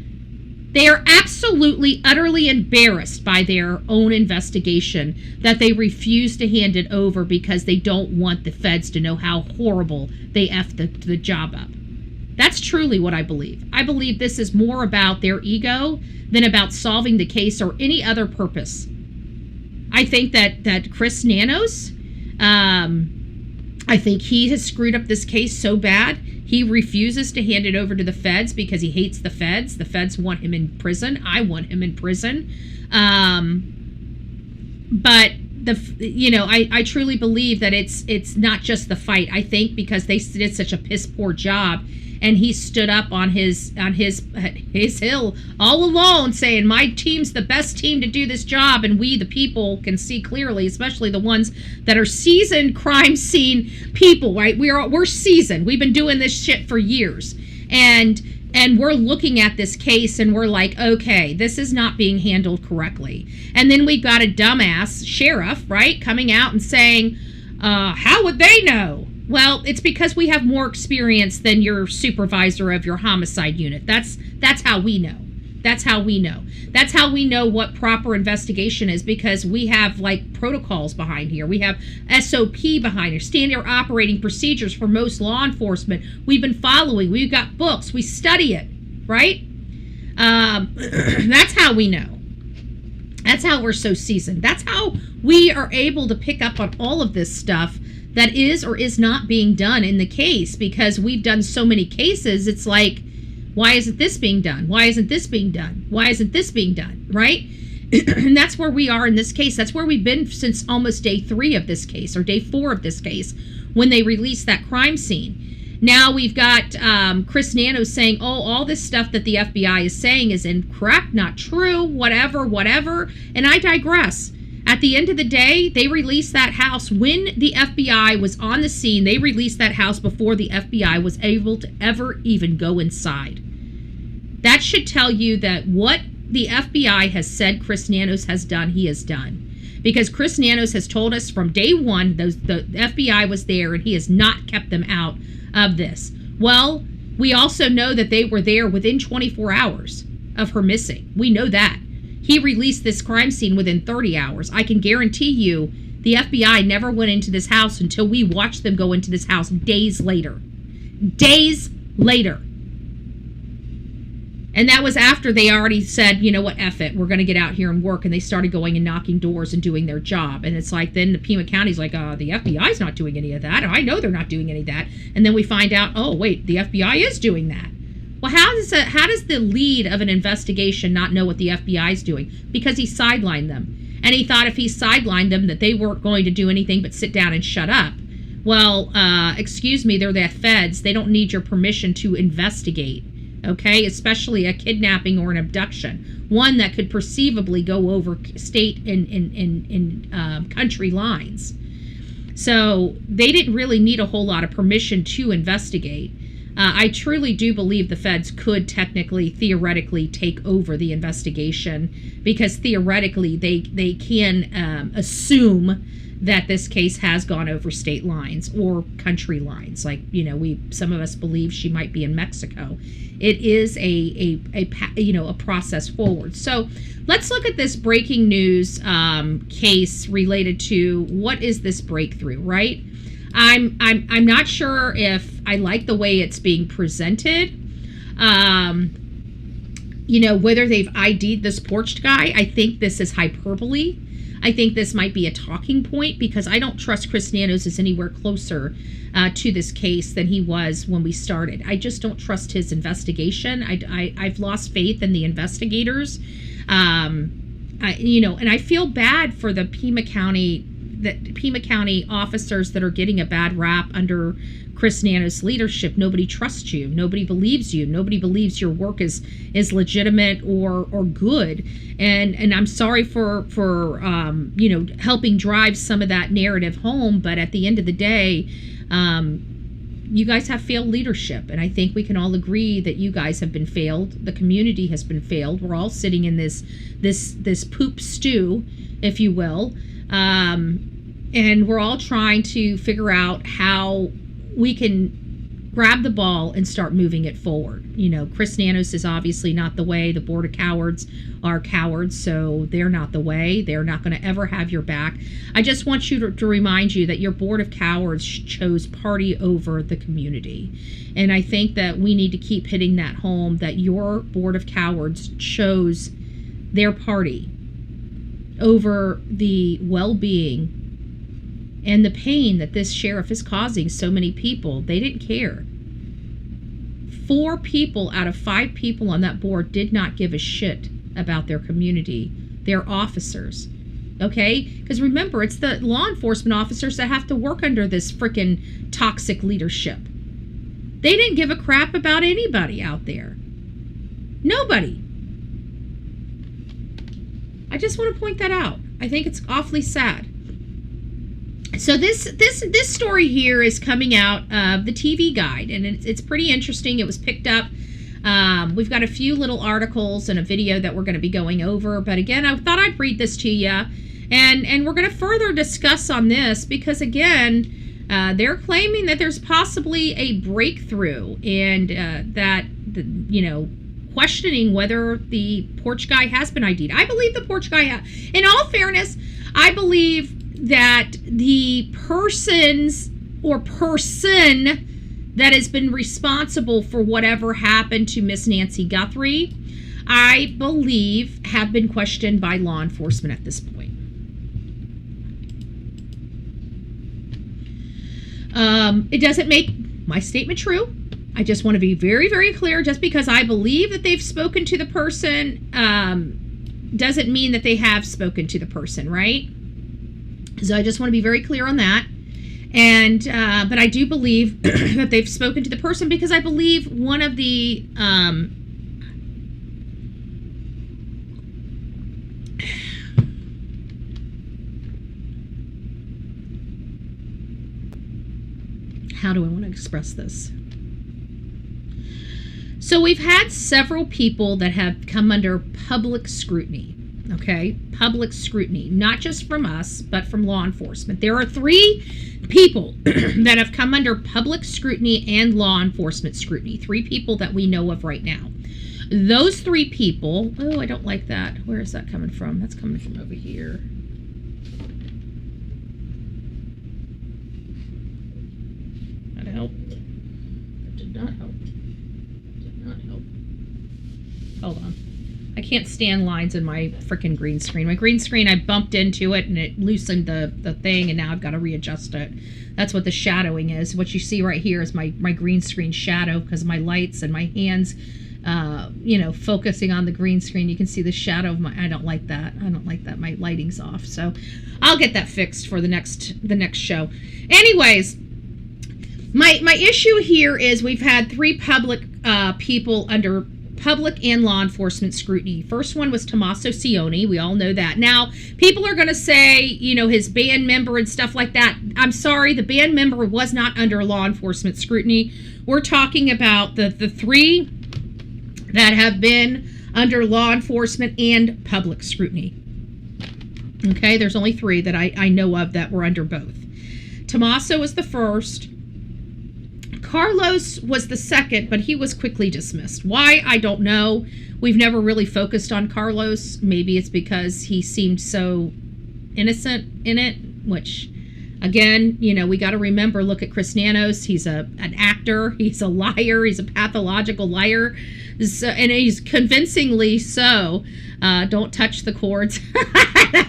Speaker 1: They are absolutely, utterly embarrassed by their own investigation, that they refuse to hand it over because they don't want the feds to know how horrible they effed the job up. That's truly what I believe. I believe this is more about their ego than about solving the case or any other purpose. I think that Chris Nanos, I think he has screwed up this case so bad, he refuses to hand it over to the feds because he hates the feds. The feds want him in prison. I want him in prison. But I truly believe that it's not just the fight. I think because they did such a piss poor job, and he stood up on his hill all alone saying, my team's the best team to do this job, and we the people can see clearly, especially the ones that are seasoned crime scene people, right? We're seasoned. We've been doing this shit for years. And we're looking at this case and we're like, okay, this is not being handled correctly. And then we've got a dumbass sheriff, right, coming out and saying, how would they know? Well, it's because we have more experience than your supervisor of your homicide unit. That's how we know. That's how we know. That's how we know what proper investigation is, because we have like protocols behind here. We have SOP behind here, standard operating procedures for most law enforcement. We've been following. We've got books. We study it, right? That's how we know. That's how we're so seasoned. That's how we are able to pick up on all of this stuff that is or is not being done in the case, because we've done so many cases. It's like, why isn't this being done? Why isn't this being done? Why isn't this being done? Right? And that's where we are in this case. That's where we've been since almost day 3 of this case, or day 4 of this case, when they released that crime scene. Now we've got Chris Nanos saying, oh, all this stuff that the FBI is saying is incorrect, not true, whatever. And I digress. At the end of the day, they released that house when the FBI was on the scene. They released that house before the FBI was able to ever even go inside. That should tell you that what the FBI has said Chris Nanos has done, he has done. Because Chris Nanos has told us from day 1, the FBI was there and he has not kept them out of this. Well, We also know that they were there within 24 hours of her missing. We know that. He released this crime scene within 30 hours. I can guarantee you the FBI never went into this house until we watched them go into this house days later. Days later. And that was after they already said, you know what, F it, we're going to get out here and work. And they started going and knocking doors and doing their job. And it's like, then the Pima County's like, the FBI's not doing any of that. I know they're not doing any of that. And then we find out, oh, wait, the FBI is doing that. Well, how does the lead of an investigation not know what the FBI is doing? Because he sidelined them. And he thought if he sidelined them that they weren't going to do anything but sit down and shut up. Well, excuse me, they're the feds. They don't need your permission to investigate. Okay, especially a kidnapping or an abduction, one that could perceivably go over state and country lines. So they didn't really need a whole lot of permission to investigate. I truly do believe the feds could theoretically take over the investigation, because theoretically they can assume that this case has gone over state lines or country lines. Like, you know, some of us believe she might be in Mexico. It is a process forward. So let's look at this breaking news case related to what is this breakthrough, right? I'm not sure if I like the way it's being presented. Whether they've ID'd this porched guy. I think this is hyperbole. I think this might be a talking point, because I don't trust Chris Nanos is anywhere closer to this case than he was when we started. I just don't trust his investigation. I've lost faith in the investigators. And I feel bad for the Pima County officers that are getting a bad rap under Chris Nanos' leadership. Nobody trusts you. Nobody believes you. Nobody believes your work is legitimate or good. And I'm sorry for helping drive some of that narrative home. But at the end of the day, you guys have failed leadership, and I think we can all agree that you guys have been failed. The community has been failed. We're all sitting in this poop stew, if you will, and we're all trying to figure out how we can grab the ball and start moving it forward. Chris Nanos is obviously not the way. The Board of Cowards are cowards, so they're not the way. They're not going to ever have your back. I just want you to remind you that your Board of Cowards chose party over the community. And I think that we need to keep hitting that home, that your Board of Cowards chose their party over the well-being and the pain that this sheriff is causing so many people. They didn't care. 4 people out of 5 people on that board did not give a shit about their community, their officers. Okay? Because remember, it's the law enforcement officers that have to work under this freaking toxic leadership. They didn't give a crap about anybody out there. Nobody. I just want to point that out. I think it's awfully sad. So this story here is coming out of the TV Guide, and it's pretty interesting. It was picked up. We've got a few little articles and a video that we're going to be going over. But again, I thought I'd read this to you, and we're going to further discuss on this, because again, they're claiming that there's possibly a breakthrough, and questioning whether the porch guy has been ID'd. I believe the porch guy in all fairness, I believe that the person that has been responsible for whatever happened to Miss Nancy Guthrie, I believe have been questioned by law enforcement at this point. It doesn't make my statement true. I just want to be very, very clear. Just because I believe that they've spoken to the person doesn't mean that they have spoken to the person, right? So I just want to be very clear on that. And but I do believe that they've spoken to the person, because I believe one of the how do I want to express this? So we've had several people that have come under public scrutiny. Okay, public scrutiny, not just from us, but from law enforcement. There are 3 people that have come under public scrutiny and law enforcement scrutiny. 3 people that we know of right now. Those 3 people, oh, I don't like that. Where is that coming from? That's coming from over here. That helped. That did not help. Did not help. Hold on. I can't stand lines in my freaking green screen. My green screen, I bumped into it and it loosened the thing, and now I've got to readjust it. That's what the shadowing is. What you see right here is my green screen shadow because of my lights and my hands, focusing on the green screen. You can see the shadow of my, I don't like that. I don't like that. My lighting's off. So I'll get that fixed for the next show. Anyways, my issue here is we've had 3 public people under public and law enforcement scrutiny. First one was Tommaso Cioni. We all know that. Now, people are going to say, his band member and stuff like that. I'm sorry, the band member was not under law enforcement scrutiny. We're talking about the 3 that have been under law enforcement and public scrutiny. Okay, there's only 3 that I know of that were under both. Tommaso was the first. Carlos was the second, but he was quickly dismissed. Why? I don't know. We've never really focused on Carlos. Maybe it's because he seemed so innocent in it, which, again, we got to remember, look at Chris Nanos. He's an actor. He's a liar. He's a pathological liar. So, and he's convincingly so. Don't touch the cords.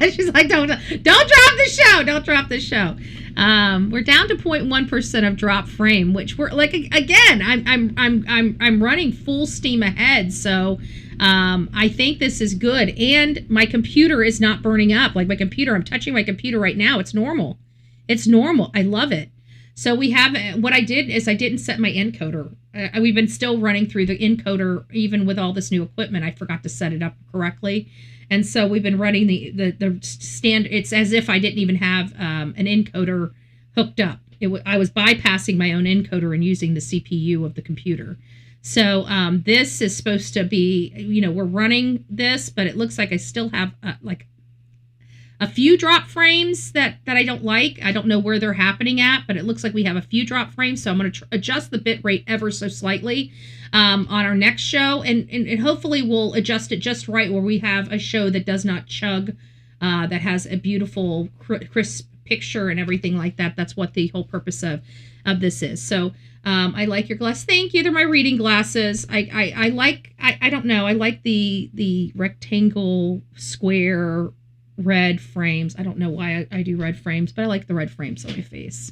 Speaker 1: She's like, don't drop the show. Don't drop the show. We're down to 0.1% of drop frame, which we're like, again, I'm running full steam ahead. So, I think this is good. And my computer is not burning up. Like I'm touching my computer right now. It's normal. It's normal. I love it. So what I did is I didn't set my encoder. We've been still running through the encoder, even with all this new equipment. I forgot to set it up correctly. And so we've been running the stand. It's as if I didn't even have an encoder hooked up. I was bypassing my own encoder and using the CPU of the computer. So this is supposed to be, we're running this, but it looks like I still have a few drop frames that I don't like. I don't know where they're happening at, but it looks like we have a few drop frames. So I'm going to adjust the bit rate ever so slightly on our next show. And hopefully we'll adjust it just right where we have a show that does not chug, that has a beautiful crisp picture and everything like that. That's what the whole purpose of this is. So I like your glasses. Thank you. They're my reading glasses. I don't know. I like the rectangle square red frames. I don't know why I do red frames, but I like the red frames on my face.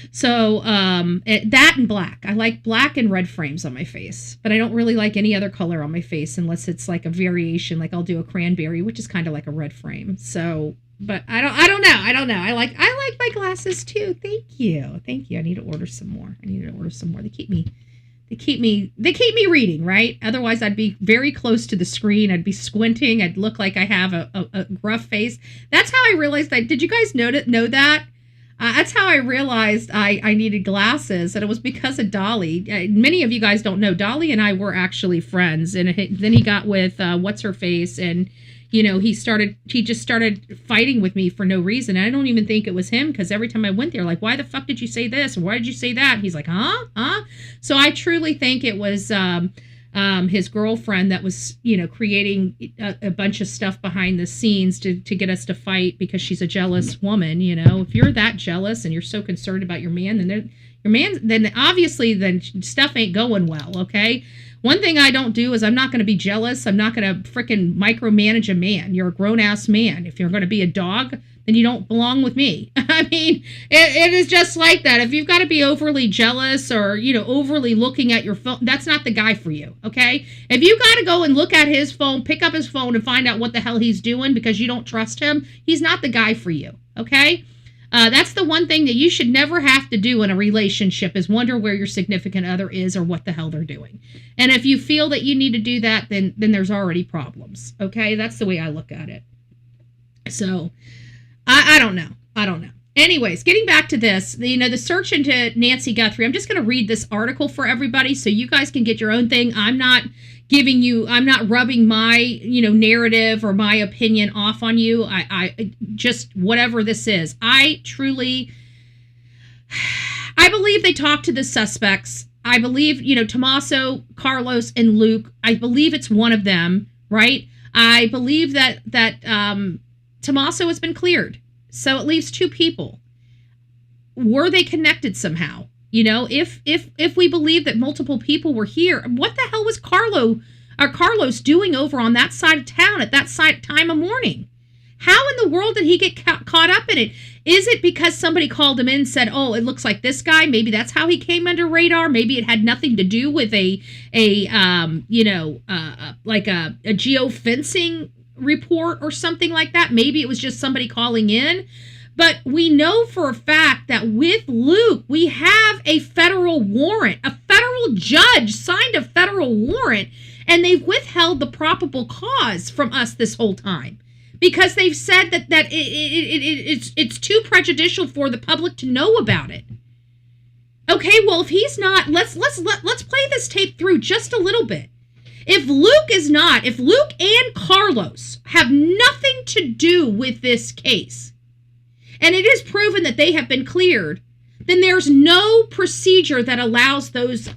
Speaker 1: So that and black. I like black and red frames on my face, but I don't really like any other color on my face unless it's like a variation. Like I'll do a cranberry, which is kind of like a red frame. So, but I don't know. I like my glasses too. Thank you. I need to order some more. They keep me reading, right? Otherwise, I'd be very close to the screen. I'd be squinting. I'd look like I have a gruff face. That's how I realized did you guys know that? That's how I realized I needed glasses, and it was because of Dolly. Many of you guys don't know, Dolly and I were actually friends, and then he got with what's her face, and he just started fighting with me for no reason. I don't even think it was him, because every time I went there, like, why the fuck did you say this? Why did you say that? He's like, huh? So I truly think it was his girlfriend that was, creating a bunch of stuff behind the scenes to get us to fight because she's a jealous woman. If you're that jealous and you're so concerned about your man, then obviously stuff ain't going well. Okay. One thing I don't do is I'm not going to be jealous. I'm not going to freaking micromanage a man. You're a grown ass man. If you're going to be a dog, then you don't belong with me. I mean, it is just like that. If you've got to be overly jealous or, overly looking at your phone, that's not the guy for you. Okay. If you got to go and look at his phone, pick up his phone and find out what the hell he's doing because you don't trust him, he's not the guy for you. Okay. That's the one thing that you should never have to do in a relationship is wonder where your significant other is or what the hell they're doing. And if you feel that you need to do that, then there's already problems. Okay. That's the way I look at it. So I don't know. Anyways, getting back to this, the search into Nancy Guthrie, I'm just going to read this article for everybody so you guys can get your own thing. I'm not rubbing my, narrative or my opinion off on you. I just, whatever this is, I believe they talked to the suspects. I believe, Tommaso, Carlos, and Luke. I believe it's one of them, right? I believe that Tommaso has been cleared. So it leaves two people. Were they connected somehow? If we believe that multiple people were here, what the hell was Carlos doing over on that side of town at that time of morning? How in the world did he get caught up in it? Is it because somebody called him in and said, "Oh, it looks like this guy"? Maybe that's how he came under radar. Maybe it had nothing to do with a geofencing report or something like that. Maybe it was just somebody calling in. But we know for a fact that with Luke, we have a federal warrant. A federal judge signed a federal warrant, and they've withheld the probable cause from us this whole time because they've said that it's too prejudicial for the public to know about it. Okay, well, if he's not, let's play this tape through just a little bit. If Luke and Carlos have nothing to do with this case, and it is proven that they have been cleared, then there's no procedure that allows those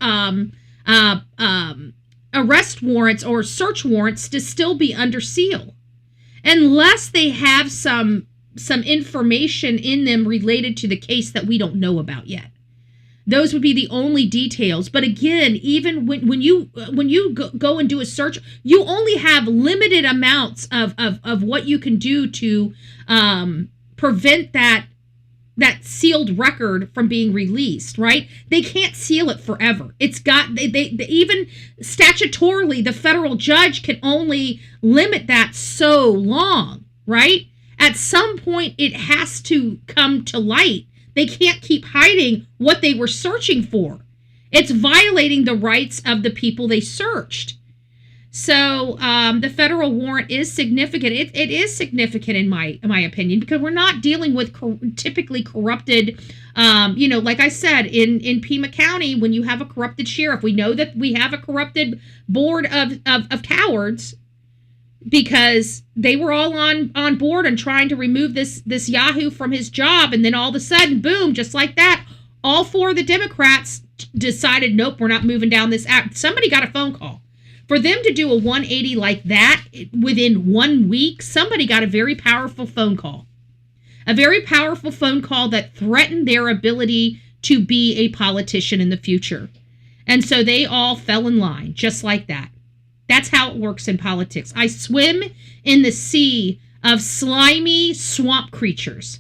Speaker 1: arrest warrants or search warrants to still be under seal, unless they have some information in them related to the case that we don't know about yet. Those would be the only details. But again, even when you go and do a search, you only have limited amounts of what you can do to prevent that sealed record from being released, right? They can't seal it forever. It's got, they even statutorily, the federal judge can only limit that so long, right? At some point, it has to come to light. They can't keep hiding what they were searching for. It's violating the rights of the people they searched. So the federal warrant is significant. It is significant in my opinion, because we're not dealing with typically corrupted, like I said, in Pima County, when you have a corrupted sheriff, we know that we have a corrupted board of cowards, because they were all on board and trying to remove this Yahoo from his job. And then all of a sudden, boom, just like that, all four of the Democrats decided, nope, we're not moving down this app. Somebody got a phone call. For them to do a 180 like that within 1 week, somebody got a very powerful phone call. A very powerful phone call that threatened their ability to be a politician in the future. And so they all fell in line, just like that. That's how it works in politics. I swim in the sea of slimy swamp creatures.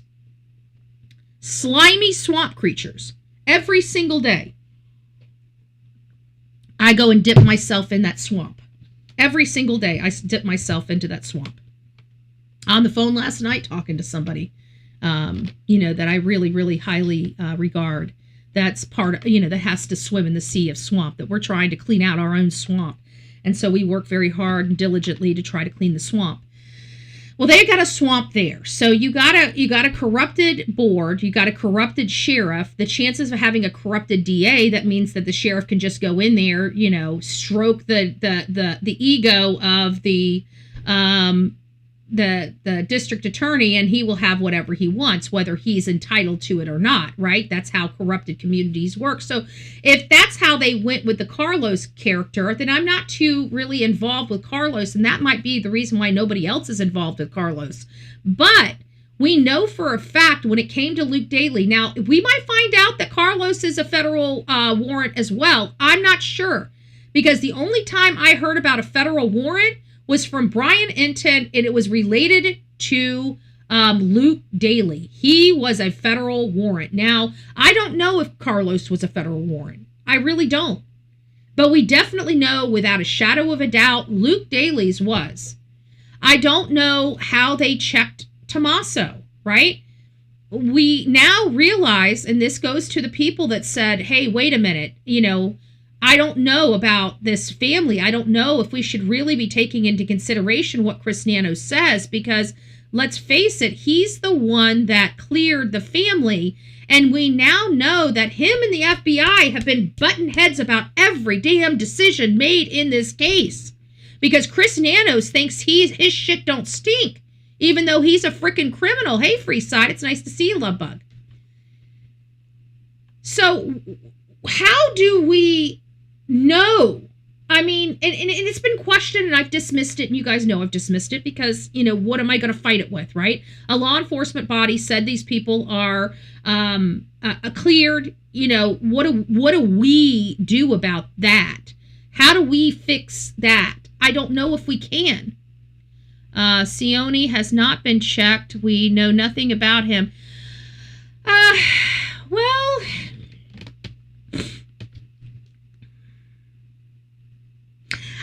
Speaker 1: Slimy swamp creatures. Every single day, I go and dip myself in that swamp. Every single day, I dip myself into that swamp. On the phone last night, talking to somebody, that I really, really highly regard. That's part of, that has to swim in the sea of swamp, that we're trying to clean out our own swamp. And so we work very hard and diligently to try to clean the swamp. Well, they got a swamp there. So you got a corrupted board, you got a corrupted sheriff. The chances of having a corrupted DA, that means that the sheriff can just go in there, stroke the ego of the district attorney, and he will have whatever he wants, whether he's entitled to it or not, right? That's how corrupted communities work. So if that's how they went with the Carlos character, then I'm not too really involved with Carlos, and that might be the reason why nobody else is involved with Carlos. But we know for a fact when it came to Luke Daly, now we might find out that Carlos is a federal warrant as well. I'm not sure, because the only time I heard about a federal warrant was from Brian Inton, and it was related to Luke Daly. He was a federal warrant. Now, I don't know if Carlos was a federal warrant. I really don't. But we definitely know, without a shadow of a doubt, Luke Daly's was. I don't know how they checked Tommaso, right? We now realize, and this goes to the people that said, hey, wait a minute, I don't know about this family. I don't know if we should really be taking into consideration what Chris Nano says, because let's face it, he's the one that cleared the family. And we now know that him and the FBI have been butting heads about every damn decision made in this case. Because Chris Nanos thinks his shit don't stink, even though he's a freaking criminal. Hey, Free Side, it's nice to see you, Love Bug. So how do we know? I mean, and it's been questioned, and I've dismissed it, and you guys know I've dismissed it because, what am I going to fight it with, right? A law enforcement body said these people are cleared. What do we do about that? How do we fix that? I don't know if we can. Sione has not been checked. We know nothing about him. Well,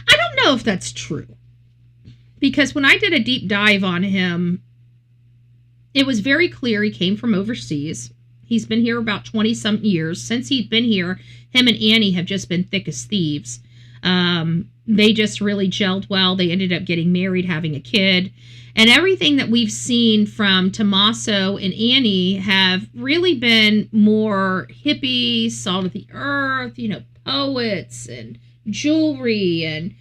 Speaker 1: I don't know if that's true. Because when I did a deep dive on him, it was very clear he came from overseas. He's been here about 20-some years. Since he'd been here, him and Annie have just been thick as thieves. They just really gelled well. They ended up getting married, having a kid. And everything that we've seen from Tommaso and Annie have really been more hippie, salt of the earth, poets and jewelry. And,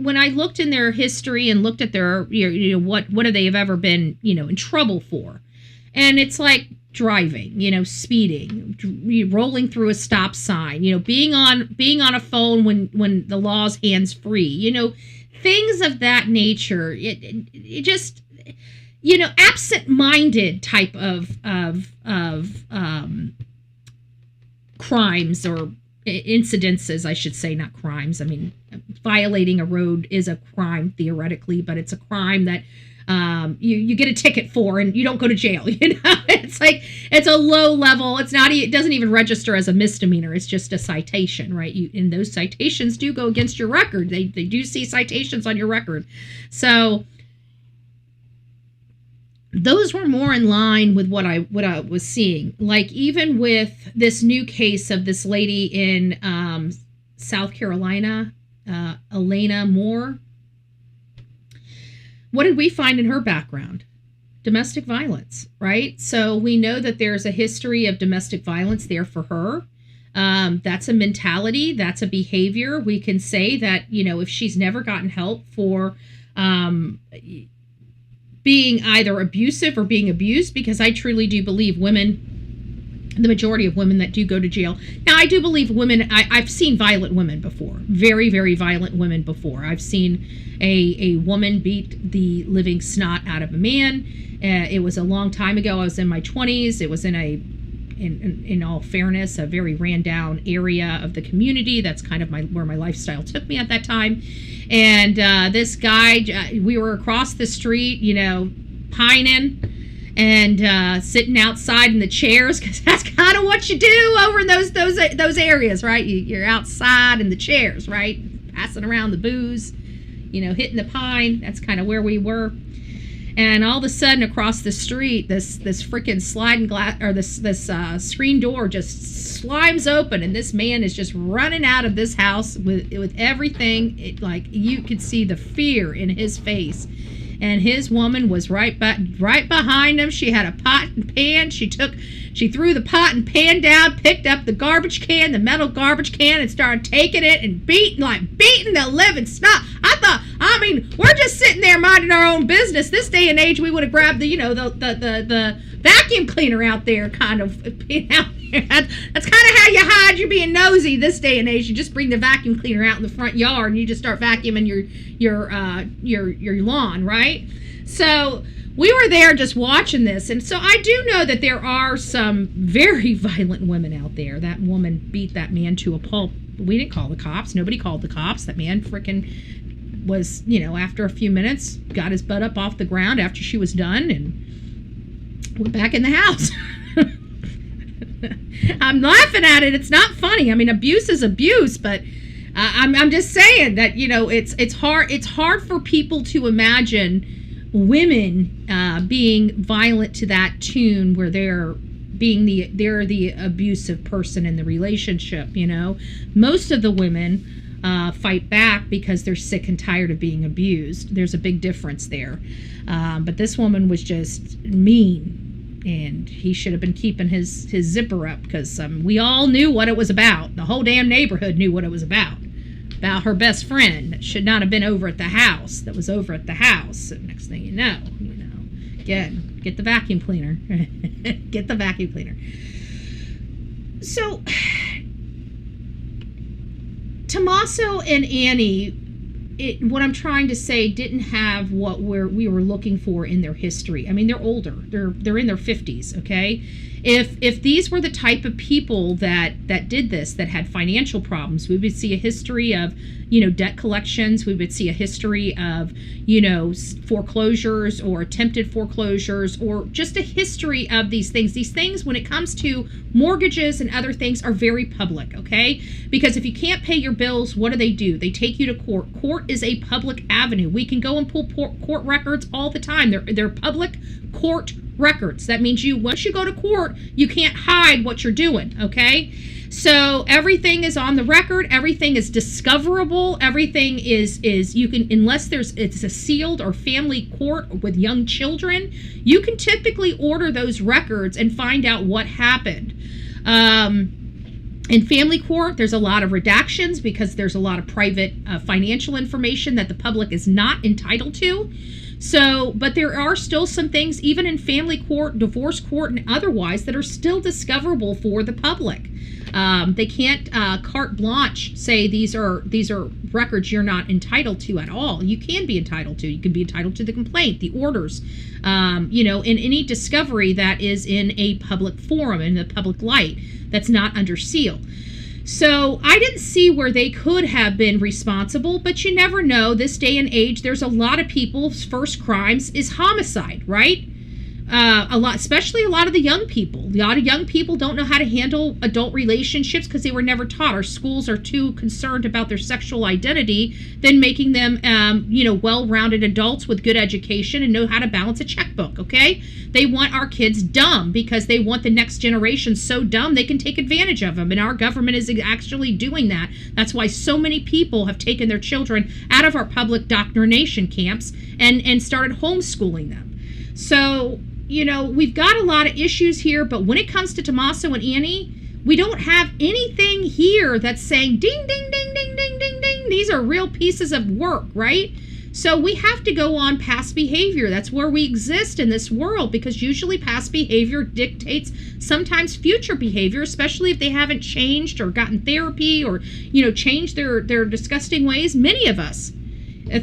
Speaker 1: when I looked in their history and looked at their, what have they ever been, in trouble for? And it's like driving, speeding, rolling through a stop sign, being on a phone when the law's hands free, things of that nature. It just, absent-minded type of crimes or incidences, I should say, not crimes. I mean, violating a road is a crime theoretically, but it's a crime that you get a ticket for and you don't go to jail. It's like, it's a low level. It doesn't even register as a misdemeanor. It's just a citation, right? And those citations do go against your record. They do see citations on your record. So those were more in line with what I was seeing. Like even with this new case of this lady in South Carolina, Elena Moore. What did we find in her background? Domestic violence, right? So we know that there's a history of domestic violence there for her. That's a mentality. That's a behavior. We can say that, if she's never gotten help for being either abusive or being abused, because I truly do believe the majority of women that do go to jail. Now, I do believe women, I've seen violent women before, very, very violent women before. I've seen a woman beat the living snot out of a man. It was a long time ago. I was in my 20s. It was in all fairness, a very ran down area of the community. That's kind of where my lifestyle took me at that time. And this guy, we were across the street, pining and sitting outside in the chairs, because that's kind of what you do over in those areas, right? You're outside in the chairs, right? Passing around the booze, hitting the pine. That's kind of where we were. And all of a sudden, across the street, this freaking sliding glass, or this screen door just slimes open, and this man is just running out of this house with everything. You could see the fear in his face. And his woman was right behind him. She had a pot and pan. She threw the pot and pan down, picked up the garbage can, the metal garbage can, and started taking it and beating the living snot. We're just sitting there minding our own business. This day and age, we would have grabbed the vacuum cleaner out there, kind of. That's kind of how you hide you being nosy this day and age. You just bring the vacuum cleaner out in the front yard and you just start vacuuming your lawn, right? So we were there just watching this, and so I do know that there are some very violent women out there. That woman beat that man to a pulp. We didn't call the cops. Nobody called the cops. That man freaking was, after a few minutes, got his butt up off the ground after she was done and went back in the house. I'm laughing at it. It's not funny. Abuse is abuse, but I'm just saying that, it's hard for people to imagine women being violent to that tune where they're the abusive person in the relationship. Most of the women fight back because they're sick and tired of being abused. There's a big difference there. But this woman was just mean, and he should have been keeping his zipper up, because we all knew what it was about. The whole damn neighborhood knew what it was about her best friend that should not have been over at the house, that was over at the house. And next thing you know, again, get the vacuum cleaner. Get the vacuum cleaner. So Tommaso and Annie, what I'm trying to say, didn't have what we were looking for in their history. I mean, they're older. They're in their 50s, okay? If these were the type of people that did this, that had financial problems, we would see a history of, debt collections. We would see a history of, foreclosures or attempted foreclosures, or just a history of these things. These things, when it comes to mortgages and other things, are very public, okay? Because if you can't pay your bills, what do? They take you to court. Court is a public avenue. We can go and pull court records all the time. They're public court records. That means once you go to court, you can't hide what you're doing, okay? So everything is on the record. Everything is discoverable. Everything is you can, unless it's a sealed or family court with young children, you can typically order those records and find out what happened. In family court, there's a lot of redactions because there's a lot of private financial information that the public is not entitled to. So, but there are still some things, even in family court, divorce court, and otherwise, that are still discoverable for the public. They can't carte blanche say these are records you're not entitled to at all. You can be entitled to. You can be entitled to the complaint, the orders, in any discovery that is in a public forum, in the public light, that's not under seal. So I didn't see where they could have been responsible, but you never know. This day and age, there's a lot of people's first crimes is homicide, right? Especially a lot of the young people. A lot of young people don't know how to handle adult relationships because they were never taught. Our schools are too concerned about their sexual identity than making them, well-rounded adults with good education and know how to balance a checkbook, okay? They want our kids dumb because they want the next generation so dumb they can take advantage of them. And our government is actually doing that. That's why so many people have taken their children out of our public indoctrination camps and started homeschooling them. So, we've got a lot of issues here, but when it comes to Tommaso and Annie, we don't have anything here that's saying ding, ding, ding, ding, ding, ding, ding. These are real pieces of work, right? So we have to go on past behavior. That's where we exist in this world, because usually past behavior dictates sometimes future behavior, especially if they haven't changed or gotten therapy or, changed their disgusting ways. Many of us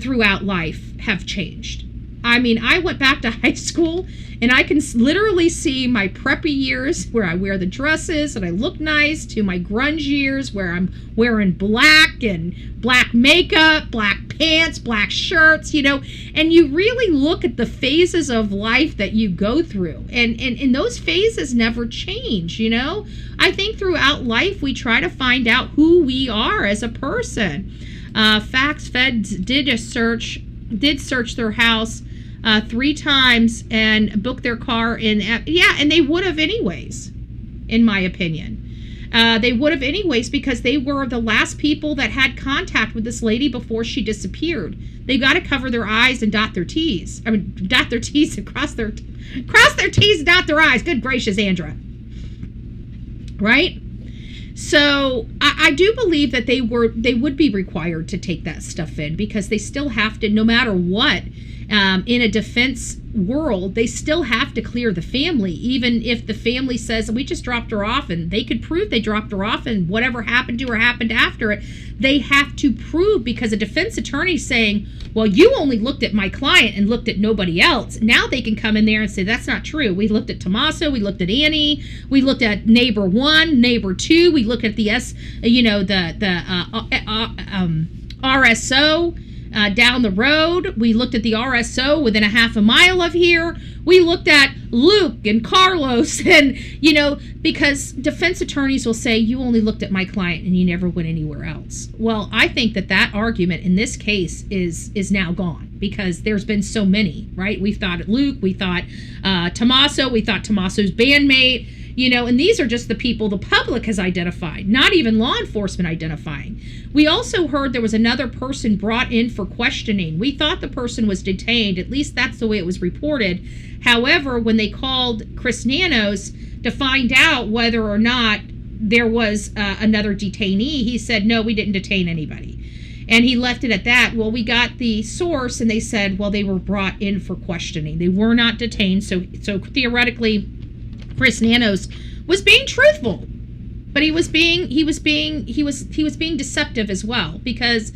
Speaker 1: throughout life have changed. I mean, I went back to high school and I can literally see my preppy years where I wear the dresses and I look nice, to my grunge years where I'm wearing black and black makeup, black pants, black shirts, and you really look at the phases of life that you go through. And those phases never change, I think throughout life we try to find out who we are as a person. Facts Feds did search their house 3 times and booked their car and they would have anyways, in my opinion. They would have anyways, because they were the last people that had contact with this lady before she disappeared. They got to cover their I's and dot their T's. Dot their T's and cross their T's and dot their I's. Good gracious, Andra. Right? So I do believe that they would be required to take that stuff in, because they still have to, no matter what, in a defense world, they still have to clear the family, even if the family says we just dropped her off, and they could prove they dropped her off, and whatever happened to her happened after it. They have to prove, because a defense attorney saying, well, you only looked at my client and looked at nobody else. Now they can come in there and say, that's not true. We looked at Tommaso, we looked at Annie, we looked at neighbor 1, neighbor 2, we looked at the RSO down the road. We looked at the RSO within a half a mile of here. We looked at Luke and Carlos, and, because defense attorneys will say, you only looked at my client and you never went anywhere else. Well, I think that argument in this case is now gone, because there's been so many, right? We thought Luke, we thought Tommaso, we thought Tommaso's bandmate, And these are just the people the public has identified, not even law enforcement identifying. We also heard there was another person brought in for questioning. We thought the person was detained, at least that's the way it was reported. However, when they called Chris Nanos to find out whether or not there was another detainee, he said, no, we didn't detain anybody. And he left it at that. Well, we got the source, and they said, well, they were brought in for questioning. They were not detained. So theoretically, Chris Nanos was being truthful, but he was being deceptive as well, because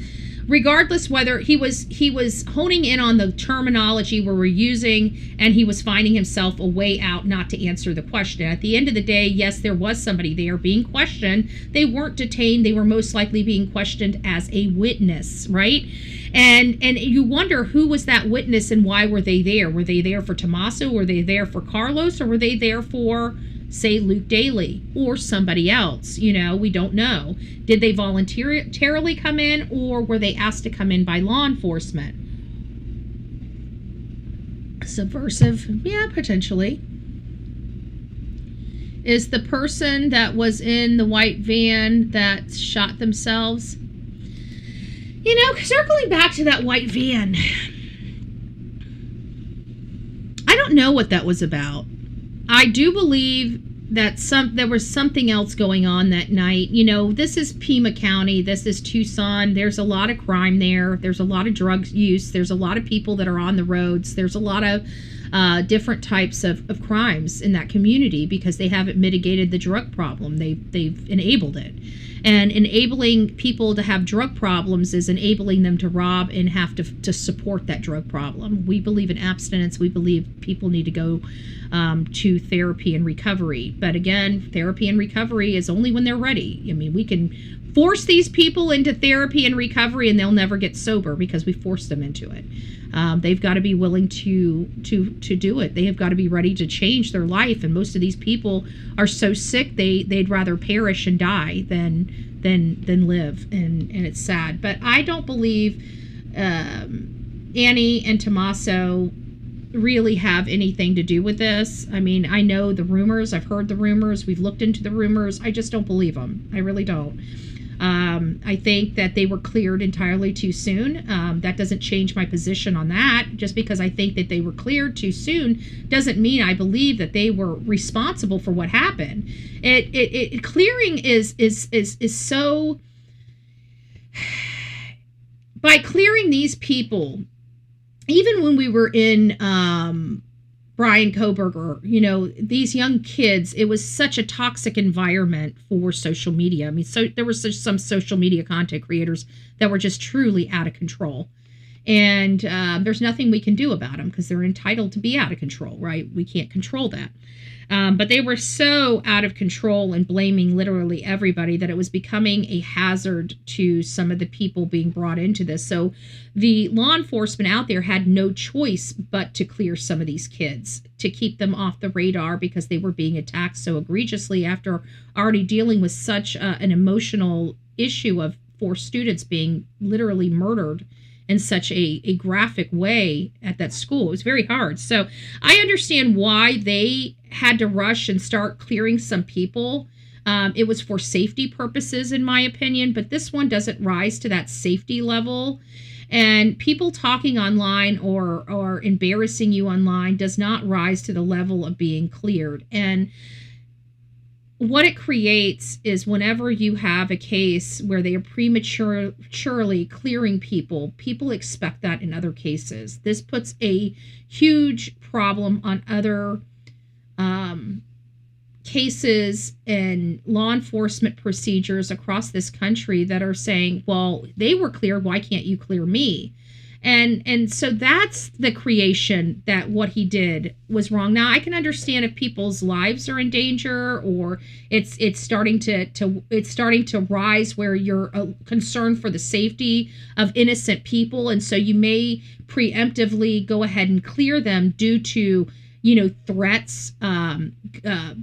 Speaker 1: regardless whether he was honing in on the terminology we were using, and he was finding himself a way out not to answer the question. At the end of the day, yes, there was somebody there being questioned. They weren't detained. They were most likely being questioned as a witness, right? And you wonder, who was that witness and why were they there? Were they there for Tommaso? Were they there for Carlos? Or were they there for, say, Luke Daly or somebody else? We don't know. Did they voluntarily come in, or were they asked to come in by law enforcement? Subversive? Yeah, potentially. Is the person that was in the white van that shot themselves? Circling back to that white van, I don't know what that was about. I do believe that there was something else going on that night. This is Pima County. This is Tucson. There's a lot of crime there. There's a lot of drug use. There's a lot of people that are on the roads. There's a lot of different types of crimes in that community because they haven't mitigated the drug problem. They've enabled it. And enabling people to have drug problems is enabling them to rob and have to support that drug problem. We believe in abstinence. We believe people need to go to therapy and recovery. But again, therapy and recovery is only when they're ready. We can force these people into therapy and recovery and they'll never get sober because we forced them into it. They've got to be willing to do it. They have got to be ready to change their life. And most of these people are so sick they'd rather perish and die than live. And it's sad. But I don't believe Annie and Tommaso really have anything to do with this. I know the rumors. I've heard the rumors. We've looked into the rumors. I just don't believe them. I really don't. I think that they were cleared entirely too soon. That doesn't change my position on that. Just because I think that they were cleared too soon doesn't mean I believe that they were responsible for what happened. Clearing is so. By clearing these people, even when we were in Brian Koberger, these young kids, it was such a toxic environment for social media. So there were some social media content creators that were just truly out of control. And there's nothing we can do about them because they're entitled to be out of control, right? We can't control that. But they were so out of control and blaming literally everybody that it was becoming a hazard to some of the people being brought into this. So the law enforcement out there had no choice but to clear some of these kids, to keep them off the radar because they were being attacked so egregiously after already dealing with such an emotional issue of 4 students being literally murdered in such a graphic way at that school. It was very hard. So I understand why they had to rush and start clearing some people. It was for safety purposes, in my opinion, but this one doesn't rise to that safety level. And people talking online or embarrassing you online does not rise to the level of being cleared. And what it creates is whenever you have a case where they are prematurely clearing people expect that in other cases. This puts a huge problem on other cases and law enforcement procedures across this country that are saying, well, they were cleared, why can't you clear me? And so that's the creation that what he did was wrong. Now I can understand if people's lives are in danger or it's starting to rise where you're concerned for the safety of innocent people, and so you may preemptively go ahead and clear them due to threats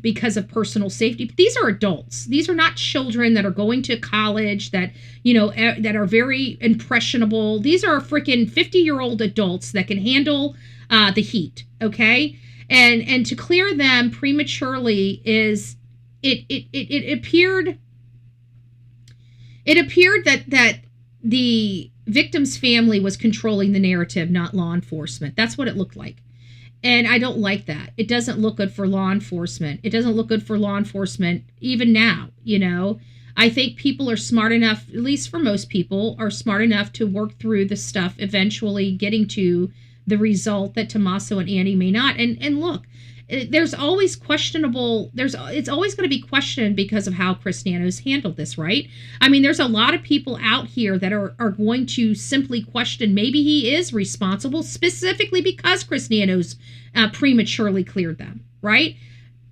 Speaker 1: because of personal safety. But these are adults. These are not children that are going to college that are very impressionable. These are freaking 50-year-old adults that can handle the heat. Okay. And to clear them prematurely is it appeared that the victim's family was controlling the narrative, not law enforcement. That's what it looked like. And I don't like that. It doesn't look good for law enforcement. It doesn't look good for law enforcement even now, you know. I think people are smart enough, at least for most people, are smart enough to work through the stuff, eventually getting to the result that Tommaso and Annie may not. And look, there's always questionable, it's always going to be questioned because of how Chris Nanos handled this, right? I mean, there's a lot of people out here that are going to simply question maybe he is responsible, specifically because Chris Nanos prematurely cleared them, right?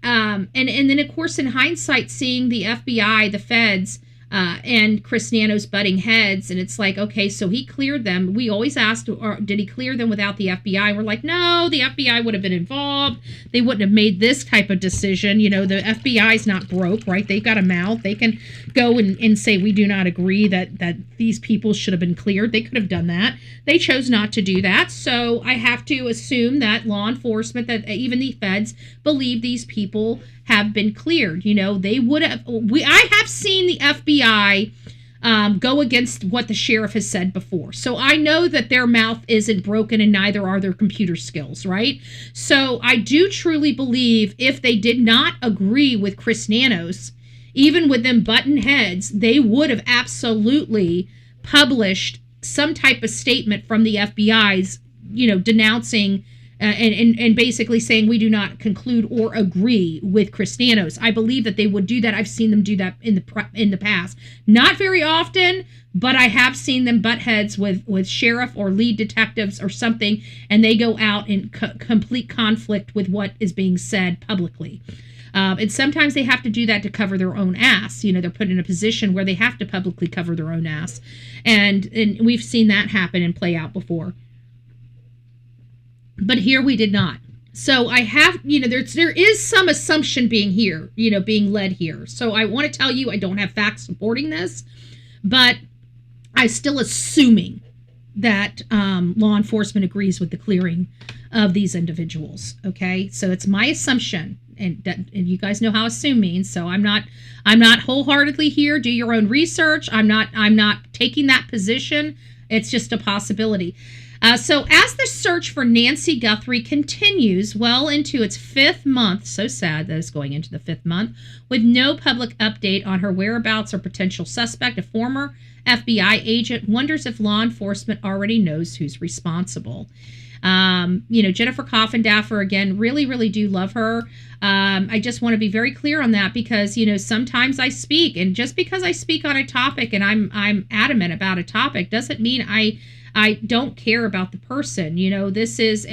Speaker 1: And then, of course, in hindsight, seeing the FBI, the feds, and Chris Nanos butting heads, and it's like, okay, so he cleared them. We always asked, or did he clear them without the FBI? We're like, no, the FBI would have been involved. They wouldn't have made this type of decision. You know, the FBI's not broke, right? They've got a mouth. They can go and say, we do not agree that these people should have been cleared. They could have done that. They chose not to do that. So I have to assume that law enforcement, that even the feds, believe these people have been cleared. You know, they would have. I have seen the FBI go against what the sheriff has said before. So I know that their mouth isn't broken, and neither are their computer skills, right? So I do truly believe if they did not agree with Chris Nanos, even with them button heads, they would have absolutely published some type of statement from the FBI's, you know, denouncing and basically saying we do not conclude or agree with Chris Nanos. I believe that they would do that. I've seen them do that in the past. Not very often, but I have seen them butt heads with sheriff or lead detectives or something, and they go out in complete conflict with what is being said publicly. And sometimes they have to do that to cover their own ass. You know, they're put in a position where they have to publicly cover their own ass. And we've seen that happen and play out before. But here we did not. So I have, you know, there is some assumption being led here. So I want to tell you, I don't have facts supporting this, but I'm still assuming that law enforcement agrees with the clearing of these individuals. Okay, so it's my assumption, and you guys know how assume means. So I'm not wholeheartedly here. Do your own research. I'm not taking that position. It's just a possibility. So as the search for Nancy Guthrie continues well into its 5th month, so sad that it's going into the 5th month, with no public update on her whereabouts or potential suspect, a former FBI agent wonders if law enforcement already knows who's responsible. You know, Jennifer Coffindaffer, again, really, really do love her. I just want to be very clear on that because, you know, sometimes I speak, and just because I speak on a topic and I'm adamant about a topic doesn't mean I don't care about the person. You know, this is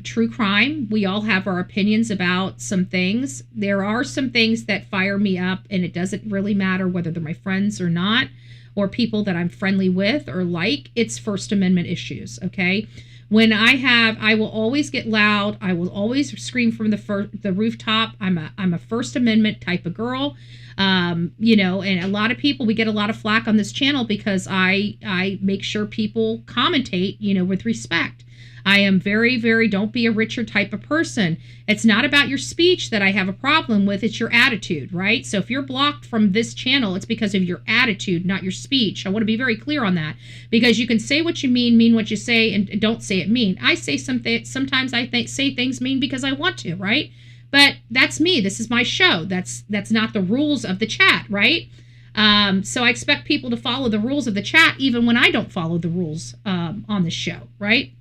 Speaker 1: true crime. We all have our opinions about some things. There are some things that fire me up, and it doesn't really matter whether they're my friends or not, or people that I'm friendly with or like. It's First Amendment issues, okay? When I will always get loud. I will always scream from the rooftop. I'm a First Amendment type of girl. You know, and a lot of people, we get a lot of flack on this channel because I make sure people commentate, you know, with respect. I am very, very don't be a Richard type of person. It's not about your speech that I have a problem with. It's your attitude, right? So if you're blocked from this channel, it's because of your attitude, not your speech. I want to be very clear on that because you can say what you mean what you say, and don't say it mean. I say something, sometimes I say things mean because I want to, right? But that's me. This is my show. That's not the rules of the chat, right? So I expect people to follow the rules of the chat even when I don't follow the rules on the show, right?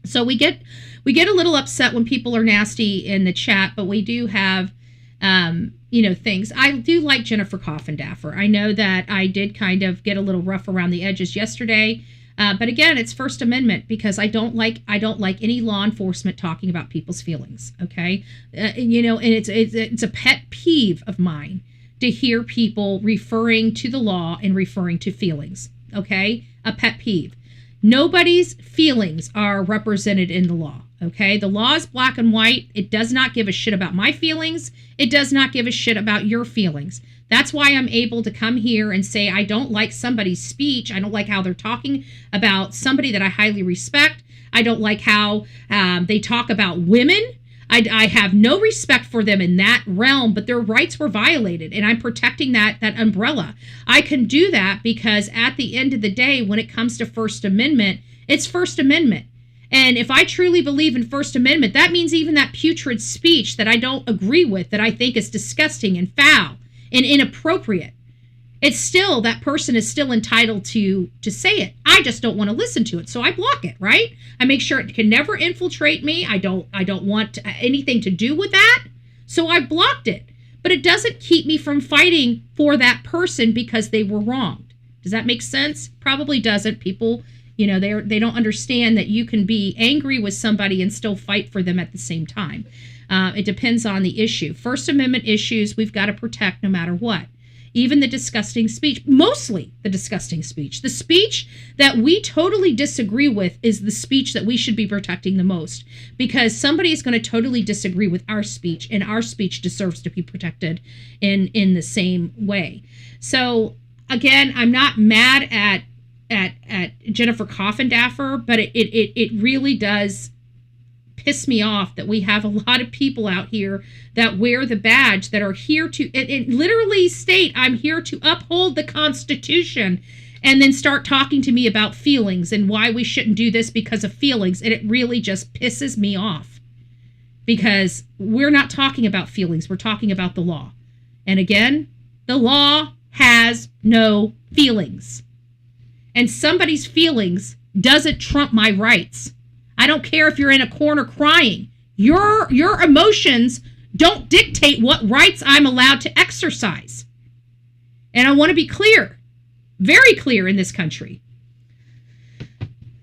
Speaker 1: So we get a little upset when people are nasty in the chat, but we do have you know, things. I do like Jennifer Coffindaffer. I know that I did kind of get a little rough around the edges yesterday. But again, it's First Amendment because I don't like any law enforcement talking about people's feelings. Okay, you know, and it's a pet peeve of mine to hear people referring to the law and referring to feelings. Okay, a pet peeve. Nobody's feelings are represented in the law. Okay, the law is black and white. It does not give a shit about my feelings. It does not give a shit about your feelings. That's why I'm able to come here and say I don't like somebody's speech. I don't like how they're talking about somebody that I highly respect. I don't like how they talk about women. I have no respect for them in that realm, but their rights were violated, and I'm protecting that umbrella. I can do that because at the end of the day, when it comes to First Amendment, it's First Amendment. And if I truly believe in First Amendment, that means even that putrid speech that I don't agree with, that I think is disgusting and foul and inappropriate, it's still, that person is still entitled to say it. I just don't want to listen to it, so I block it, right? I make sure it can never infiltrate me. I don't want anything to do with that, so I blocked it. But it doesn't keep me from fighting for that person because they were wronged. Does that make sense? Probably doesn't. People, they don't understand that you can be angry with somebody and still fight for them at the same time. It depends on the issue. First Amendment issues we've got to protect no matter what. Even the disgusting speech, mostly the disgusting speech. The speech that we totally disagree with is the speech that we should be protecting the most, because somebody is going to totally disagree with our speech, and our speech deserves to be protected in the same way. So again, I'm not mad at Jennifer Coffindaffer, but it really does piss me off that we have a lot of people out here that wear the badge, that are here to it literally state, I'm here to uphold the Constitution, and then start talking to me about feelings and why we shouldn't do this because of feelings. And it really just pisses me off, because we're not talking about feelings. We're talking about the law. And again, the law has no feelings, and somebody's feelings doesn't trump my rights. I don't care if you're in a corner crying. Your emotions don't dictate what rights I'm allowed to exercise. And I want to be clear, very clear in this country.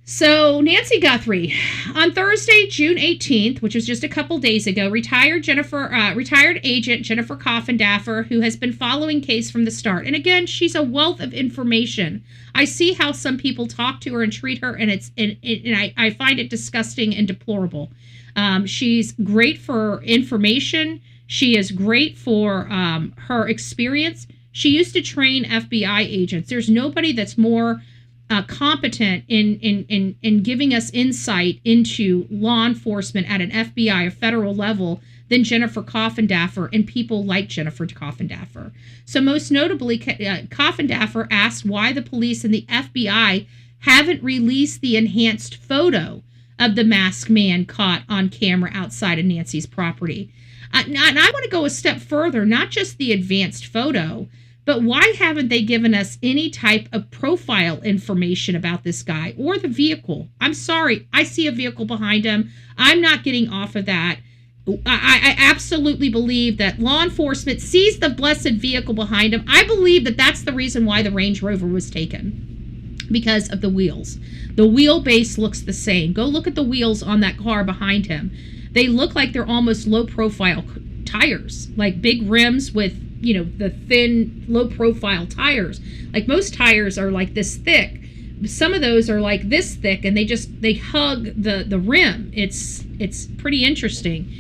Speaker 1: So Nancy Guthrie, on Thursday, June 18th, which was just a couple days ago, retired agent Jennifer Coffindaffer, who has been following case from the start. And again, she's a wealth of information. I see how some people talk to her and treat her, and I find it disgusting and deplorable. She's great for information. She is great for her experience. She used to train FBI agents. There's nobody that's more competent in giving us insight into law enforcement at an FBI or federal level than Jennifer Coffindaffer and people like Jennifer Coffindaffer. So most notably, Coffindaffer asked why the police and the FBI haven't released the enhanced photo of the masked man caught on camera outside of Nancy's property. And I want to go a step further, not just the advanced photo, but why haven't they given us any type of profile information about this guy or the vehicle? I'm sorry, I see a vehicle behind him. I'm not getting off of that. I absolutely believe that law enforcement sees the blessed vehicle behind him. I believe that that's the reason why the Range Rover was taken, because of the wheels. The wheelbase looks the same. Go look at the wheels on that car behind him. They look like they're almost low-profile tires, like big rims with, the thin, low-profile tires. Like most tires are like this thick. Some of those are like this thick, and they hug the rim. It's pretty interesting.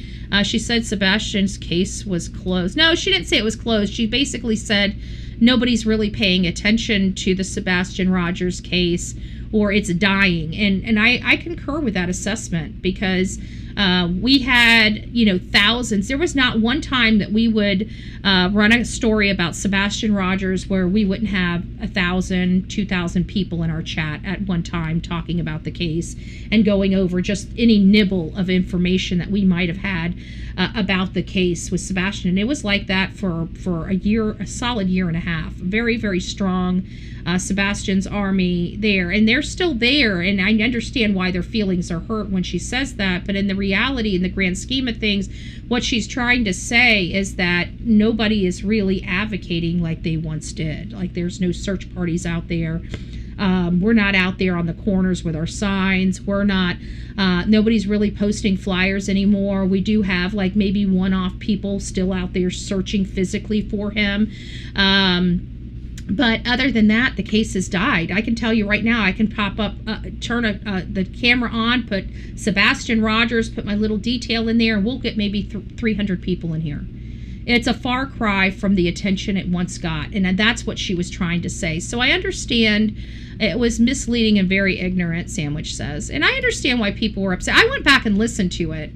Speaker 1: She said Sebastian's case was closed. No, she didn't say it was closed. She basically said nobody's really paying attention to the Sebastian Rogers case, or it's dying. And I concur with that assessment, because we had, thousands. There was not one time that we would run a story about Sebastian Rogers where we wouldn't have 1,000, 2,000 people in our chat at one time talking about the case and going over just any nibble of information that we might have had about the case with Sebastian. And it was like that for a solid year and a half. Very, very strong. Sebastian's army there, and they're still there, and I understand why their feelings are hurt when she says that, but in the reality, in the grand scheme of things, what she's trying to say is that nobody is really advocating like they once did. Like, there's no search parties out there. We're not out there on the corners with our signs. We're not, nobody's really posting flyers anymore. We do have like maybe one-off people still out there searching physically for him. But other than that, the case has died. I can tell you right now, I can pop up, turn the camera on, put Sebastian Rogers, put my little detail in there, and we'll get maybe 300 people in here. it's a far cry from the attention it once got. And that's what she was trying to say. So I understand it was misleading and very ignorant, Sandwich says. And I understand why people were upset. I went back and listened to it.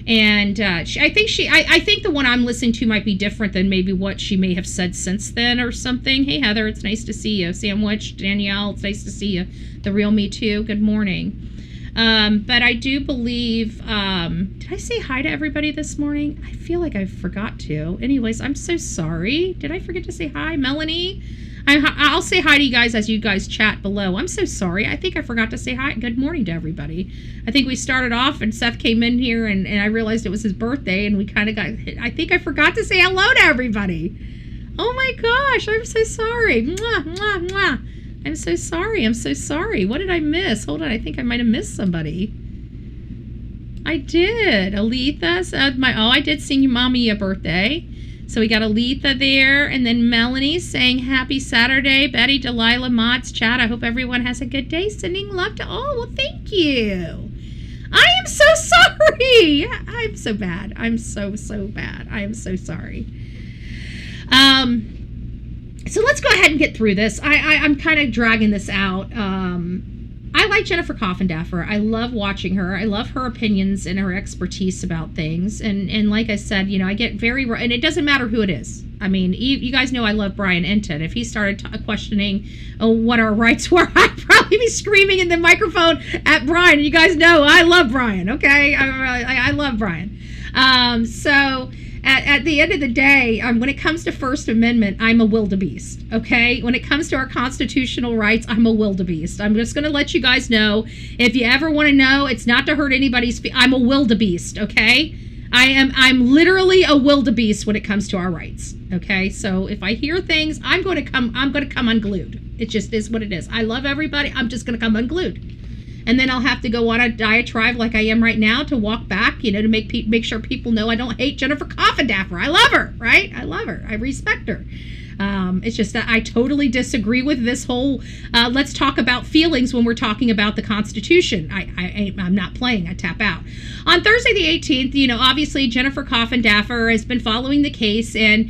Speaker 1: And I think the one I'm listening to might be different than maybe what she may have said since then or something. Hey, Heather, it's nice to see you. Sandwich, Danielle, it's nice to see you. The Real Me Too, good morning. But I do believe, did I say hi to everybody this morning? I feel like I forgot to. Anyways, I'm so sorry. Did I forget to say hi? Melanie? I'll say hi to you guys as you guys chat below. I'm so sorry. I think I forgot to say hi. Good morning to everybody. I think we started off and Seth came in here and I realized it was his birthday and we kind of got, I think I forgot to say hello to everybody. Oh my gosh, I'm so sorry. Mwah, mwah, mwah. I'm so sorry. I'm so sorry. What did I miss? Hold on. I think I might have missed somebody. I did. Aletha said I did sing your mommy a birthday. So we got Aletha there, and then Melanie saying happy Saturday. Betty, Delilah, Mods, chat. I hope everyone has a good day. Sending love to all. Well, thank you. I am so sorry. I'm so bad. I'm so bad. I am so sorry. So let's go ahead and get through this. I'm kind of dragging this out. I like Jennifer Coffindaffer. I love watching her. I love her opinions and her expertise about things. And like I said, I get very... And it doesn't matter who it is. I mean, you guys know I love Brian Enton. If he started questioning what our rights were, I'd probably be screaming in the microphone at Brian. You guys know I love Brian, okay? I love Brian. So... At the end of the day, when it comes to First Amendment, I'm a wildebeest, okay? When it comes to our constitutional rights, I'm a wildebeest. I'm just going to let you guys know. If you ever want to know, it's not to hurt anybody's I'm a wildebeest, okay? I'm literally a wildebeest when it comes to our rights, okay? So if I hear things, I'm going to come unglued. It just is what it is. I love everybody. I'm just going to come unglued. And then I'll have to go on a diatribe like I am right now to walk back, to make sure people know I don't hate Jennifer Coffindaffer. I love her, right? I love her. I respect her. It's just that I totally disagree with this whole, let's talk about feelings when we're talking about the Constitution. I'm not playing. I tap out. On Thursday the 18th, obviously Jennifer Coffindaffer has been following the case, and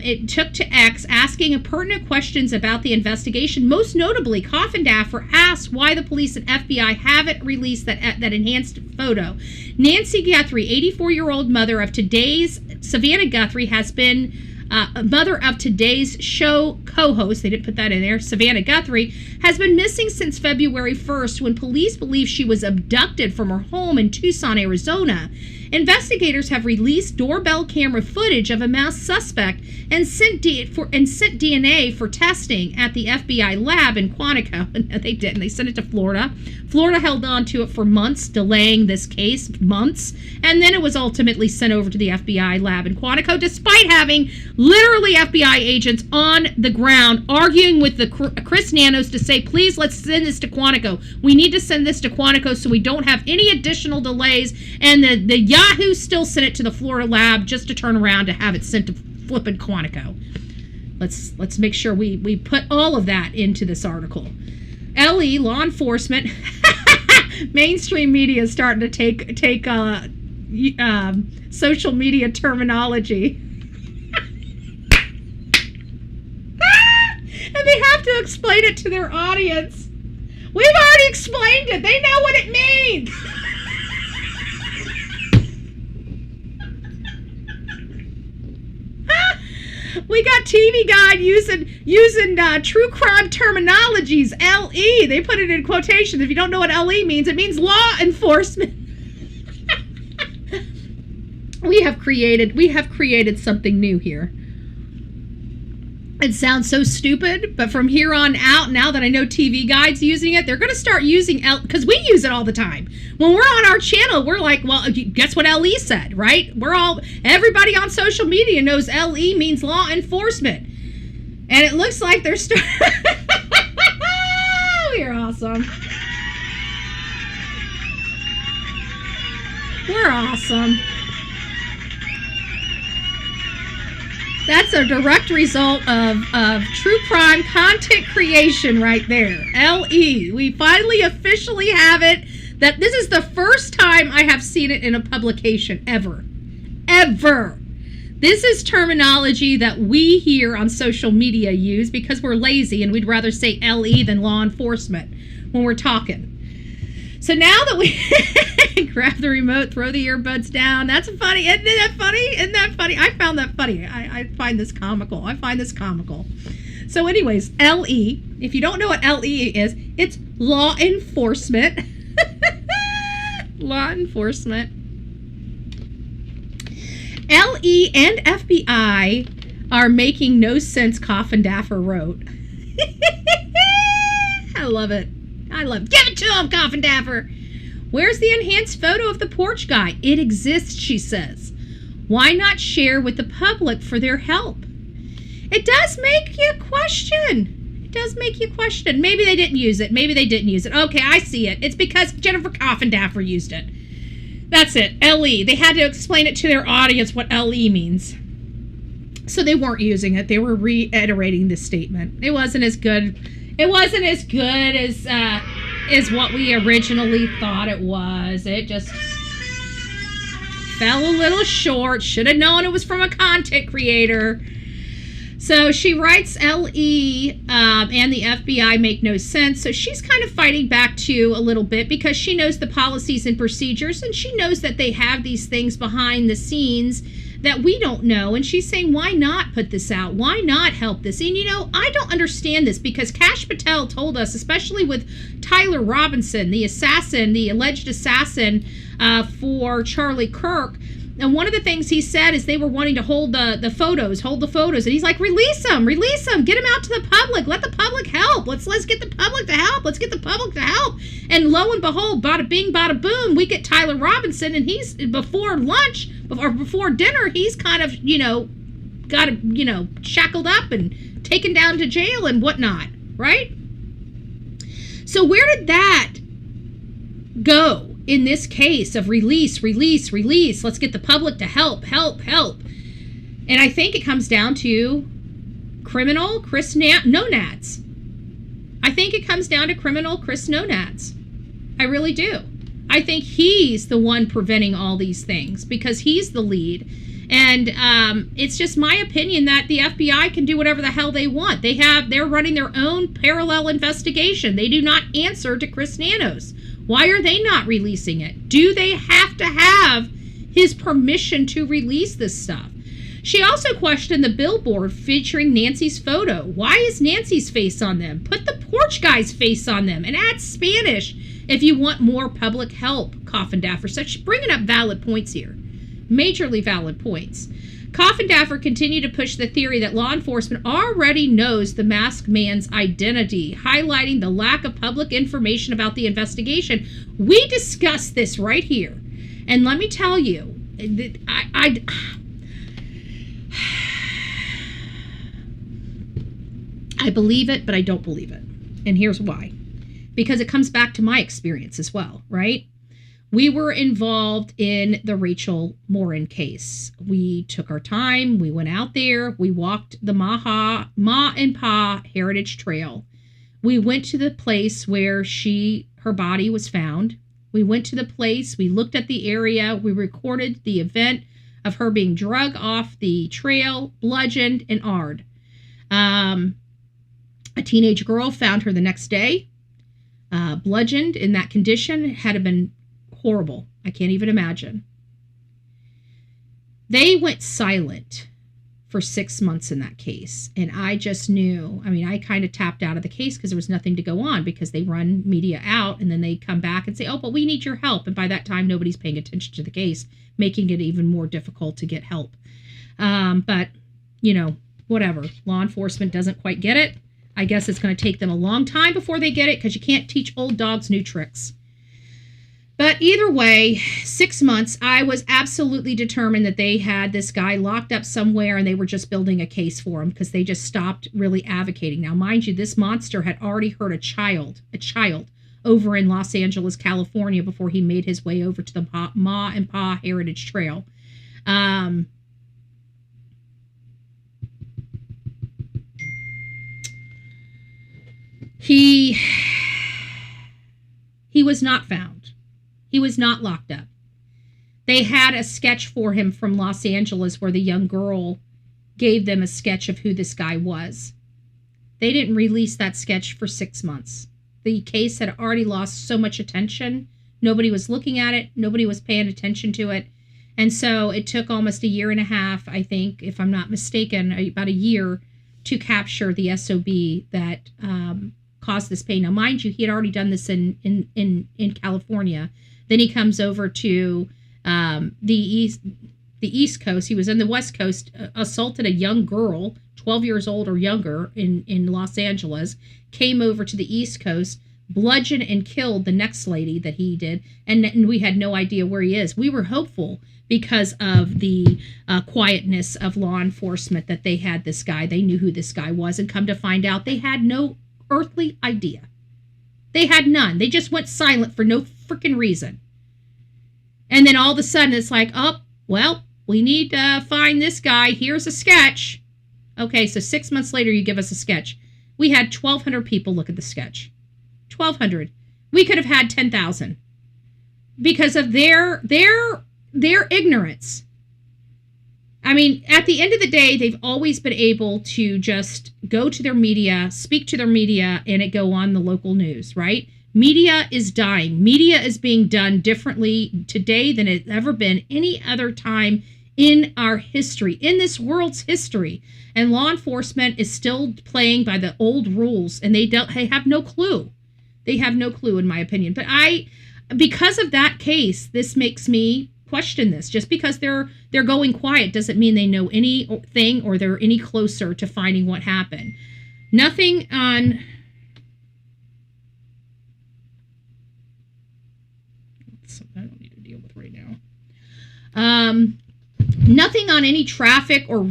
Speaker 1: it took to X asking pertinent questions about the investigation. Most notably, Coffindaffer asked why the police and FBI haven't released that enhanced photo. Nancy Guthrie, 84-year-old mother of today's Savannah Guthrie, has been mother of today's show co-host, they didn't put that in there, Savannah Guthrie, has been missing since February 1st when police believe she was abducted from her home in Tucson, Arizona. Investigators have released doorbell camera footage of a masked suspect and sent DNA for testing at the FBI lab in Quantico. No, they didn't. They sent it to Florida. Florida held on to it for months, delaying this case months, and then it was ultimately sent over to the FBI lab in Quantico, despite having literally FBI agents on the ground arguing with the Chris Nanos to say, please, let's send this to Quantico. We need to send this to Quantico so we don't have any additional delays. And the Yahoo still sent it to the Florida lab just to turn around to have it sent to flippin' Quantico. Let's make sure we put all of that into this article. LE, law enforcement, mainstream media is starting to take social media terminology. And they have to explain it to their audience. We've already explained it. They know what it means. We got TV Guide using true crime terminologies. LE. They put it in quotations. If you don't know what LE means, it means law enforcement. We have created something new here. It sounds so stupid, but from here on out, now that I know TV Guide's using it, they're going to start using because we use it all the time. When we're on our channel, we're like, well, guess what LE said, right? Everybody on social media knows LE means law enforcement. And it looks like they're We're awesome. We're awesome. That's a direct result of true crime content creation right there. LE. We finally officially have it. That this is the first time I have seen it in a publication ever. Ever. This is terminology that we here on social media use because we're lazy and we'd rather say LE than law enforcement when we're talking. So now that we grab the remote, throw the earbuds down, that's funny. Isn't that funny? Isn't that funny? I found that funny. I find this comical. So anyways, LE, if you don't know what LE is, it's law enforcement. Law enforcement. LE and FBI are making no sense, Coffin Daffer wrote. I love it. Give it to him, Coffin Daffer. Where's the enhanced photo of the porch guy? It exists, she says. Why not share with the public for their help? It does make you question. Maybe they didn't use it. Okay, I see it. It's because Jennifer Coffin Daffer used it. That's it. LE. They had to explain it to their audience what LE means. So they weren't using it. They were reiterating this statement. It wasn't as good as what we originally thought it was. It just fell a little short. Should have known it was from a content creator. So she writes LE and the FBI make no sense. So she's kind of fighting back too a little bit because she knows the policies and procedures and she knows that they have these things behind the scenes that we don't know. And she's saying, why not put this out? Why not help this? And I don't understand this because Kash Patel told us, especially with Tyler Robinson, the alleged assassin for Charlie Kirk. And one of the things he said is they were wanting to hold the photos. And he's like, release them, get them out to the public. Let the public help. Let's get the public to help. And lo and behold, bada bing, bada boom, we get Tyler Robinson, and he's before lunch or before dinner, he's kind of, got, shackled up and taken down to jail and whatnot, right? So where did that go? In this case of release, let's get the public to help. And I think it comes down to criminal Chris Nonads. I think it comes down to criminal Chris Nonads. I really do. I think he's the one preventing all these things because he's the lead. And it's just my opinion that the FBI can do whatever the hell they want. They're running their own parallel investigation. They do not answer to Chris Nanos. Why are they not releasing it? Do they have to have his permission to release this stuff? She also questioned the billboard featuring Nancy's photo. Why is Nancy's face on them? Put the porch guy's face on them and add Spanish if you want more public help, Coffin Daffer said. She's bringing up valid points here. Majorly valid points. Coffin Daffer continued to push the theory that law enforcement already knows the masked man's identity, highlighting the lack of public information about the investigation. We discussed this right here. And let me tell you, I believe it, but I don't believe it. And here's why. Because it comes back to my experience as well, right? We were involved in the Rachel Morin case. We took our time. We went out there. We walked the Ma and Pa Heritage Trail. We went to the place where her body was found. We went to the place. We looked at the area. We recorded the event of her being dragged off the trail, bludgeoned, and AR'd. A teenage girl found her the next day, bludgeoned in that condition. Had been horrible. I can't even imagine. They went silent for 6 months in that case. And I just knew, I kind of tapped out of the case because there was nothing to go on because they run media out and then they come back and say, oh, but we need your help. And by that time, nobody's paying attention to the case, making it even more difficult to get help. But, whatever. Law enforcement doesn't quite get it. I guess it's going to take them a long time before they get it because you can't teach old dogs new tricks. But either way, 6 months, I was absolutely determined that they had this guy locked up somewhere and they were just building a case for him because they just stopped really advocating. Now, mind you, this monster had already hurt a child over in Los Angeles, California before he made his way over to the Ma and Pa Heritage Trail. He was not found. He was not locked up. They had a sketch for him from Los Angeles where the young girl gave them a sketch of who this guy was. They didn't release that sketch for 6 months. The case had already lost so much attention. Nobody was looking at it. Nobody was paying attention to it. And so it took almost a year and a half, I think, if I'm not mistaken, about a year to capture the SOB that caused this pain. Now, mind you, he had already done this in California. Then he comes over to the East Coast. He was in the West Coast, assaulted a young girl, 12 years old or younger, in Los Angeles, came over to the East Coast, bludgeoned and killed the next lady that he did, and we had no idea where he is. We were hopeful because of the quietness of law enforcement that they had this guy. They knew who this guy was, and come to find out they had no earthly idea. They had none. They just went silent for no freaking reason. And then all of a sudden it's like, oh, well, we need to find this guy. Here's a sketch. Okay, so 6 months later you give us a sketch. We had 1,200 people look at the sketch. 1,200. We could have had 10,000 because of their ignorance. I mean, at the end of the day, they've always been able to just go to their media, speak to their media, and it go on the local news, right? Media is dying. Media is being done differently today than it's ever been any other time in our history, in this world's history. And law enforcement is still playing by the old rules, and they have no clue. They have no clue, in my opinion. But because of that case, this makes me question this. Just because they're going quiet doesn't mean they know anything or they're any closer to finding what happened. Nothing on... I don't need to deal with right now. Nothing on any traffic or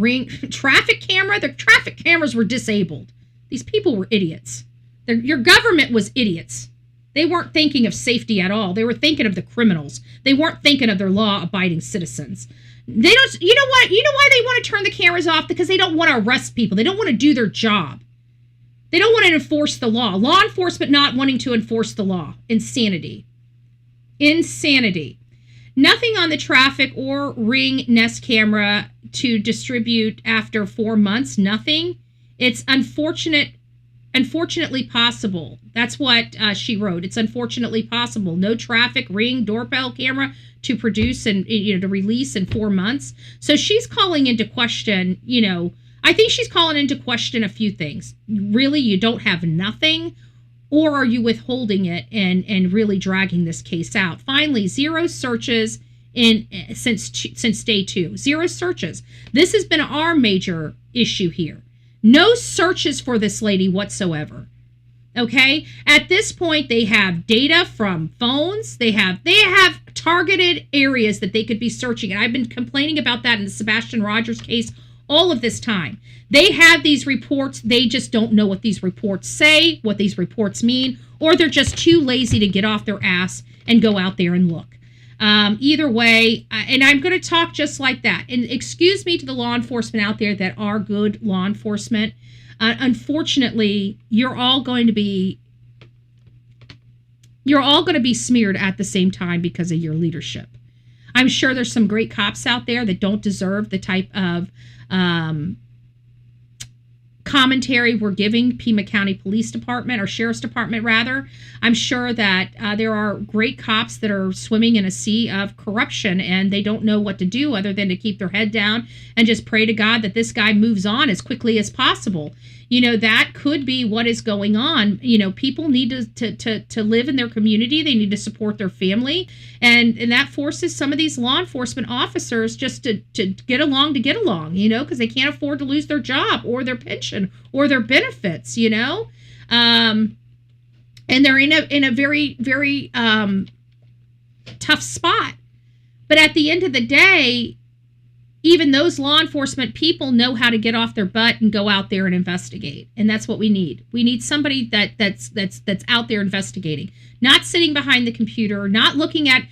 Speaker 1: traffic camera. The traffic cameras were disabled. These people were idiots. Your government was idiots. They weren't thinking of safety at all. They were thinking of the criminals. They weren't thinking of their law-abiding citizens. They don't. You know what? You know why they want to turn the cameras off? Because they don't want to arrest people. They don't want to do their job. They don't want to enforce the law. Law enforcement not wanting to enforce the law. Insanity. Insanity. Nothing on the traffic or Ring Nest camera to distribute after 4 months. Nothing. It's unfortunately possible. That's what she wrote. It's unfortunately possible. No traffic Ring doorbell camera to produce and to release in 4 months. So she's calling into question. I think she's calling into question a few things. Really, you don't have nothing. Or are you withholding it and really dragging this case out? Finally, 0 searches since day 2. 0 searches. This has been our major issue here. No searches for this lady whatsoever. Okay? At this point, they have data from phones. They have targeted areas that they could be searching. And I've been complaining about that in the Sebastian Rogers case all of this time. They have these reports. They just don't know what these reports say, what these reports mean, or they're just too lazy to get off their ass and go out there and look. Either way, and I'm going to talk just like that. And excuse me to the law enforcement out there that are good law enforcement. Unfortunately, you're all going to be smeared at the same time because of your leadership. I'm sure there's some great cops out there that don't deserve the type of commentary we're giving Pima County Police Department, or Sheriff's Department rather. I'm sure that there are great cops that are swimming in a sea of corruption and they don't know what to do other than to keep their head down and just pray to God that this guy moves on as quickly as possible. That could be what is going on. People need to live in their community. They need to support their family. And that forces some of these law enforcement officers just to get along, because they can't afford to lose their job or their pension or their benefits, and they're in a very, very tough spot. But at the end of the day, even those law enforcement people know how to get off their butt and go out there and investigate. And that's what we need. We need somebody that's out there investigating, not sitting behind the computer, not looking at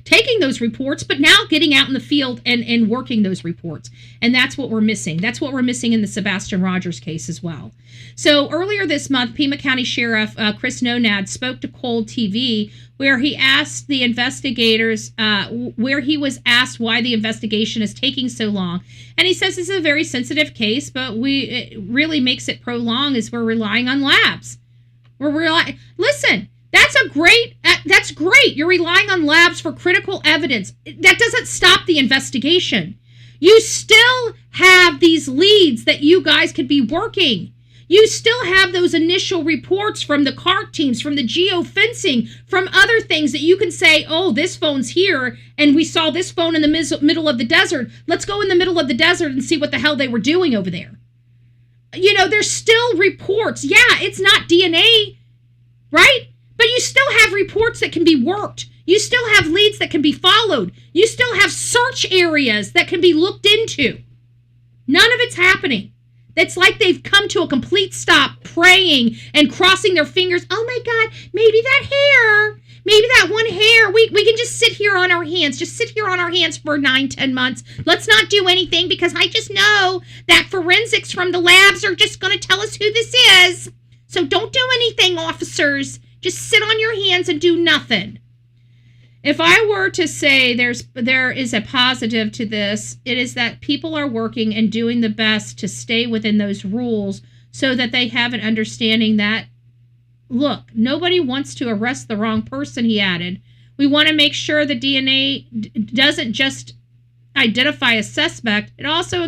Speaker 1: taking those reports, but now getting out in the field and working those reports. And that's what we're missing. That's what we're missing in the Sebastian Rogers case as well. So earlier this month, Pima County Sheriff Chris Nonad spoke to Cold TV, where he asked the investigators, where he was asked why the investigation is taking so long. And he says this is a very sensitive case, but it really makes it prolonged is we're relying on labs. Listen, that's great. You're relying on labs for critical evidence. That doesn't stop the investigation. You still have these leads that you guys could be working. You still have those initial reports from the CART teams, from the geofencing, from other things that you can say, oh, this phone's here, and we saw this phone in the middle of the desert. Let's go in the middle of the desert and see what the hell they were doing over there. You know, there's still reports. Yeah, it's not DNA, right? But you still have reports that can be worked. You still have leads that can be followed. You still have search areas that can be looked into. None of it's happening. It's like they've come to a complete stop, praying and crossing their fingers. Oh my God, maybe that hair, maybe that one hair. We can just sit here on our hands. Just sit here on our hands for 9-10 months. Let's not do anything because I just know that forensics from the labs are just going to tell us who this is. So don't do anything, officers. Just sit on your hands and do nothing. If I were to say there is a positive to this, it is that people are working and doing the best to stay within those rules so that they have an understanding that, look, nobody wants to arrest the wrong person, he added. We want to make sure the DNA doesn't just identify a suspect, it also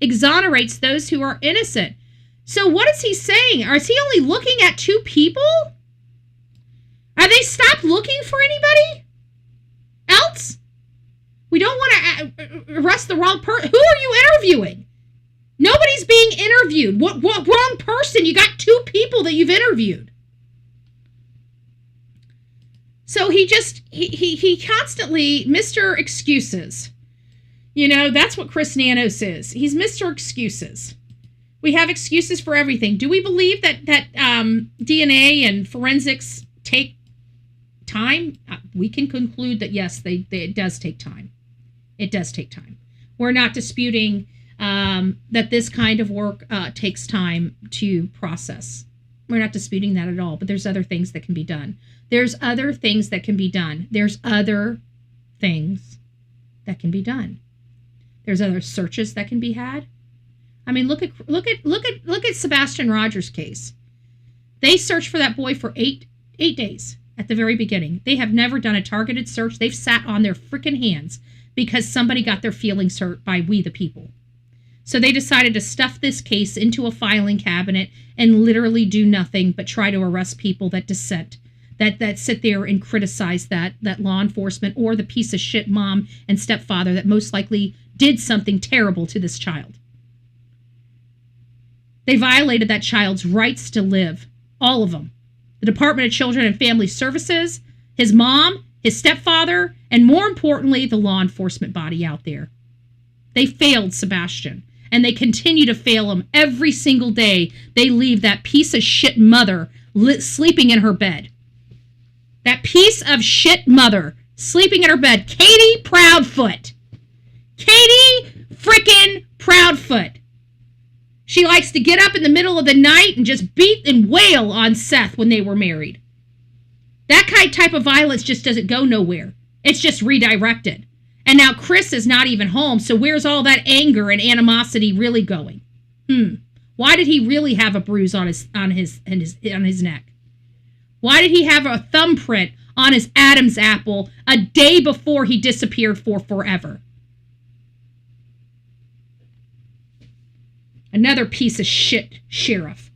Speaker 1: exonerates those who are innocent. So what is he saying? Is he only looking at 2 people? Are they stopped looking for anybody else? We don't want to arrest the wrong person. Who are you interviewing? Nobody's being interviewed. What wrong person? You got 2 people that you've interviewed. So he constantly, Mr. Excuses. You know, that's what Chris Nanos is. He's Mr. Excuses. We have excuses for everything. Do we believe that DNA and forensics take time? We can conclude that yes, it does take time. It does take time. We're not disputing that this kind of work takes time to process. We're not disputing that at all, but there's other things that can be done. There's other things that can be done. There's other things that can be done. There's other searches that can be had. I mean, look at Sebastian Rogers' case. They searched for that boy for eight days at the very beginning. They have never done a targeted search. They've sat on their freaking hands because somebody got their feelings hurt by we the people. So they decided to stuff this case into a filing cabinet and literally do nothing but try to arrest people that dissent, that sit there and criticize that law enforcement or the piece of shit mom and stepfather that most likely did something terrible to this child. They violated that child's rights to live. All of them. The Department of Children and Family Services, his mom, his stepfather, and more importantly, the law enforcement body out there. They failed Sebastian, and they continue to fail him every single day. They leave that piece of shit mother sleeping in her bed. That piece of shit mother sleeping in her bed. Katie Proudfoot. Katie frickin' Proudfoot. She likes to get up in the middle of the night and just beat and wail on Seth when they were married. That type of violence just doesn't go nowhere. It's just redirected. And now Chris is not even home, so where's all that anger and animosity really going? Why did he really have a bruise on his neck? Why did he have a thumbprint on his Adam's apple a day before he disappeared for forever? Another piece of shit sheriff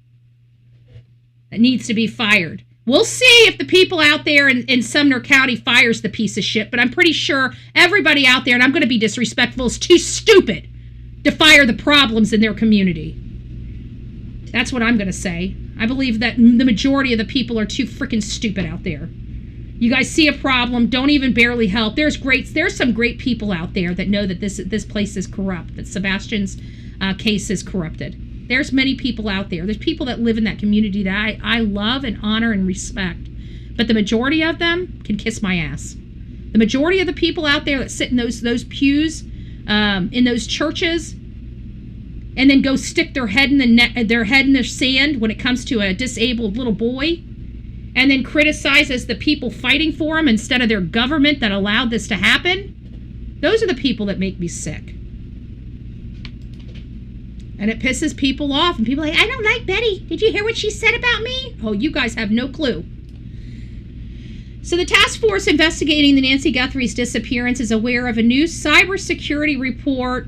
Speaker 1: that needs to be fired. We'll see if the people out there in Sumner County fires the piece of shit, but I'm pretty sure everybody out there, and I'm going to be disrespectful, is too stupid to fire the problems in their community. That's what I'm going to say. I believe that the majority of the people are too freaking stupid out there. You guys see a problem, don't even barely help. There's some great people out there that know that this place is corrupt, that Sebastian's case is corrupted. There's many people out there. There's people that live in that community that I love and honor and respect. But the majority of them can kiss my ass. The majority of the people out there that sit in those pews, in those churches, and then go stick their head in the sand when it comes to a disabled little boy, and then criticizes the people fighting for them instead of their government that allowed this to happen. Those are the people that make me sick. And it pisses people off, and people are like, I don't like Betty. Did you hear what she said about me? Oh, you guys have no clue. So the task force investigating the Nancy Guthrie's disappearance is aware of a new cybersecurity report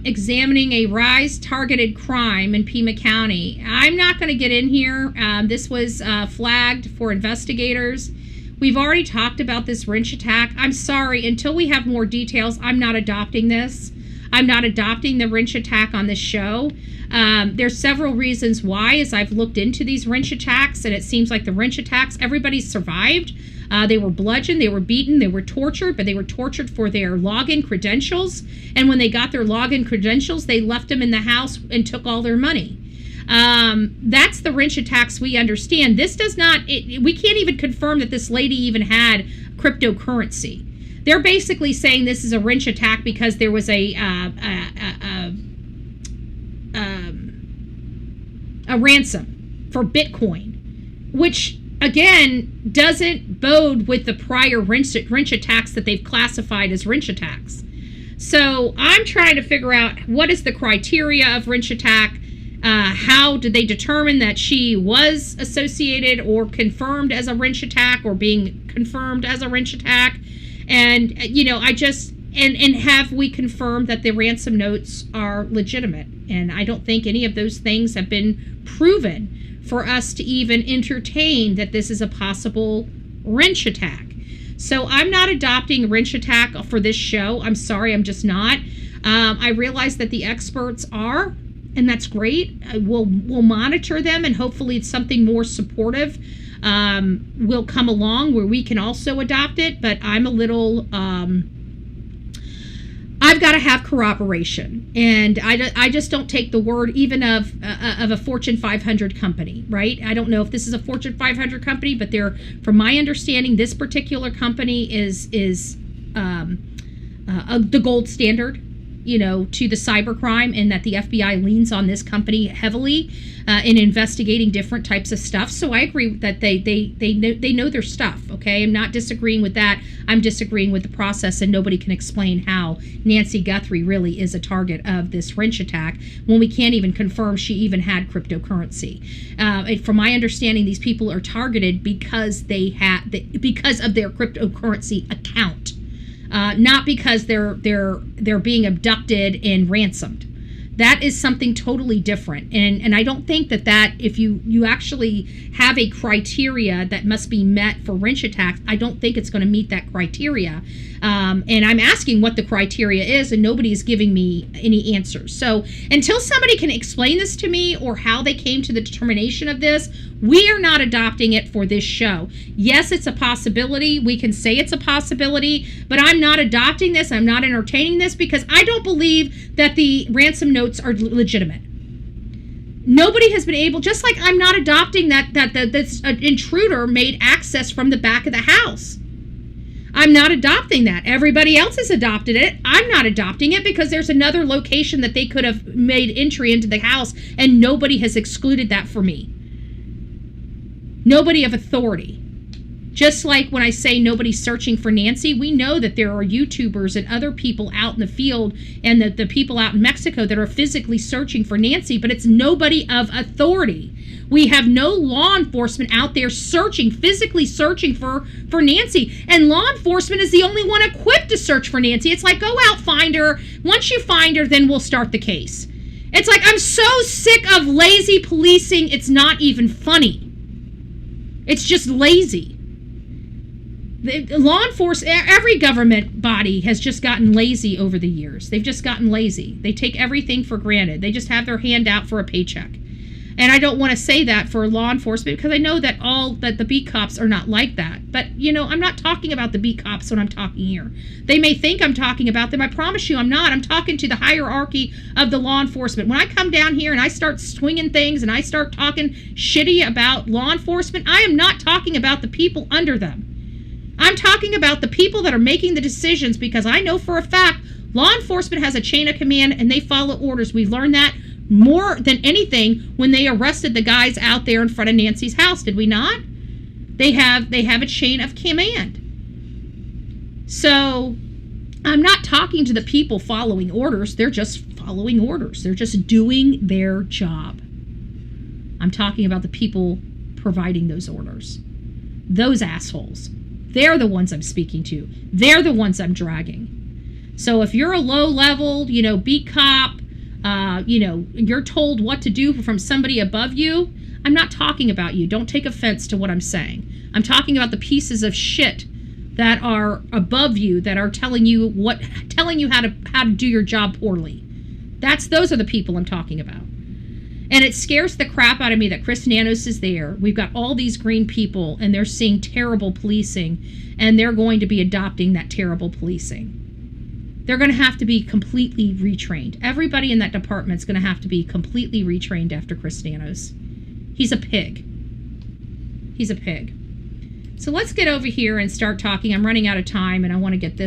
Speaker 1: examining a Ariz targeted crime in Pima County. I'm not going to get in here. This was flagged for investigators. We've already talked about this wrench attack. I'm sorry, until we have more details, I'm not adopting this. I'm not adopting the wrench attack on this show. There's several reasons why, as I've looked into these wrench attacks, and it seems like the wrench attacks, everybody survived. They were bludgeoned, they were beaten, they were tortured, but they were tortured for their login credentials. And when they got their login credentials, they left them in the house and took all their money. That's the wrench attacks we understand. This does not, we can't even confirm that this lady even had cryptocurrency. They're basically saying this is a wrench attack because there was a ransom for Bitcoin, which again doesn't bode with the prior wrench attacks that they've classified as wrench attacks. So I'm trying to figure out what is the criteria of wrench attack. How did they determine that she was associated or confirmed as a wrench attack, or being confirmed as a wrench attack? And, you know, and have we confirmed that the ransom notes are legitimate? And I don't think any of those things have been proven for us to even entertain that this is a possible wrench attack. So I'm not adopting a wrench attack for this show. I'm sorry, I'm just not. I realize that the experts are, and that's great. We'll monitor them, and hopefully it's something more supportive will come along where we can also adopt it. But I'm a little, I've got to have corroboration, and I just don't take the word even of a Fortune 500 company, right? I don't know if this is a Fortune 500 company, but from my understanding, this particular company is the gold standard, you know, to the cybercrime, and that the FBI leans on this company heavily in investigating different types of stuff. So I agree that they know their stuff. Okay, I'm not disagreeing with that. I'm disagreeing with the process, and nobody can explain how Nancy Guthrie really is a target of this wrench attack when we can't even confirm she even had cryptocurrency. From my understanding, these people are targeted because because of their cryptocurrency account. Not because they're being abducted and ransomed. That is something totally different. And I don't think that if you actually have a criteria that must be met for wrench attacks, I don't think it's going to meet that criteria. And I'm asking what the criteria is, and nobody's giving me any answers. So until somebody can explain this to me, or how they came to the determination of this, we are not adopting it for this show. Yes, it's a possibility. We can say it's a possibility, but I'm not adopting this. I'm not entertaining this, because I don't believe that the ransom notes are legitimate. Nobody has been able, just like I'm not adopting that this intruder made access from the back of the house. I'm not adopting that. Everybody else has adopted it. I'm not adopting it because there's another location that they could have made entry into the house, and nobody has excluded that for me. Nobody of authority. Just like when I say nobody's searching for Nancy, we know that there are YouTubers and other people out in the field, and the people out in Mexico that are physically searching for Nancy, but it's nobody of authority. We have no law enforcement out there physically searching for Nancy. And law enforcement is the only one equipped to search for Nancy. It's like, go out, find her. Once you find her, then we'll start the case. It's like, I'm so sick of lazy policing, it's not even funny. It's just lazy. Law enforcement, every government body has just gotten lazy over the years. They've just gotten lazy. They take everything for granted. They just have their hand out for a paycheck. And I don't want to say that for law enforcement because I know that the beat cops are not like that. But, I'm not talking about the beat cops when I'm talking here. They may think I'm talking about them. I promise you I'm not. I'm talking to the hierarchy of the law enforcement. When I come down here and I start swinging things and I start talking shitty about law enforcement, I am not talking about the people under them. I'm talking about the people that are making the decisions, because I know for a fact law enforcement has a chain of command and they follow orders. We learned that more than anything when they arrested the guys out there in front of Nancy's house, did we not? They have a chain of command. So I'm not talking to the people following orders. They're just following orders. They're just doing their job. I'm talking about the people providing those orders. Those assholes. They're the ones I'm speaking to. They're the ones I'm dragging. So if you're a low-level, beat cop, you're told what to do from somebody above you, I'm not talking about you. Don't take offense to what I'm saying. I'm talking about the pieces of shit that are above you, that are telling you how to do your job poorly. Those are the people I'm talking about. And it scares the crap out of me that Chris Nanos is there. We've got all these green people, and they're seeing terrible policing, and they're going to be adopting that terrible policing. They're going to have to be completely retrained. Everybody in that department's going to have to be completely retrained after Chris Nanos. He's a pig. He's a pig. So let's get over here and start talking. I'm running out of time, and I want to get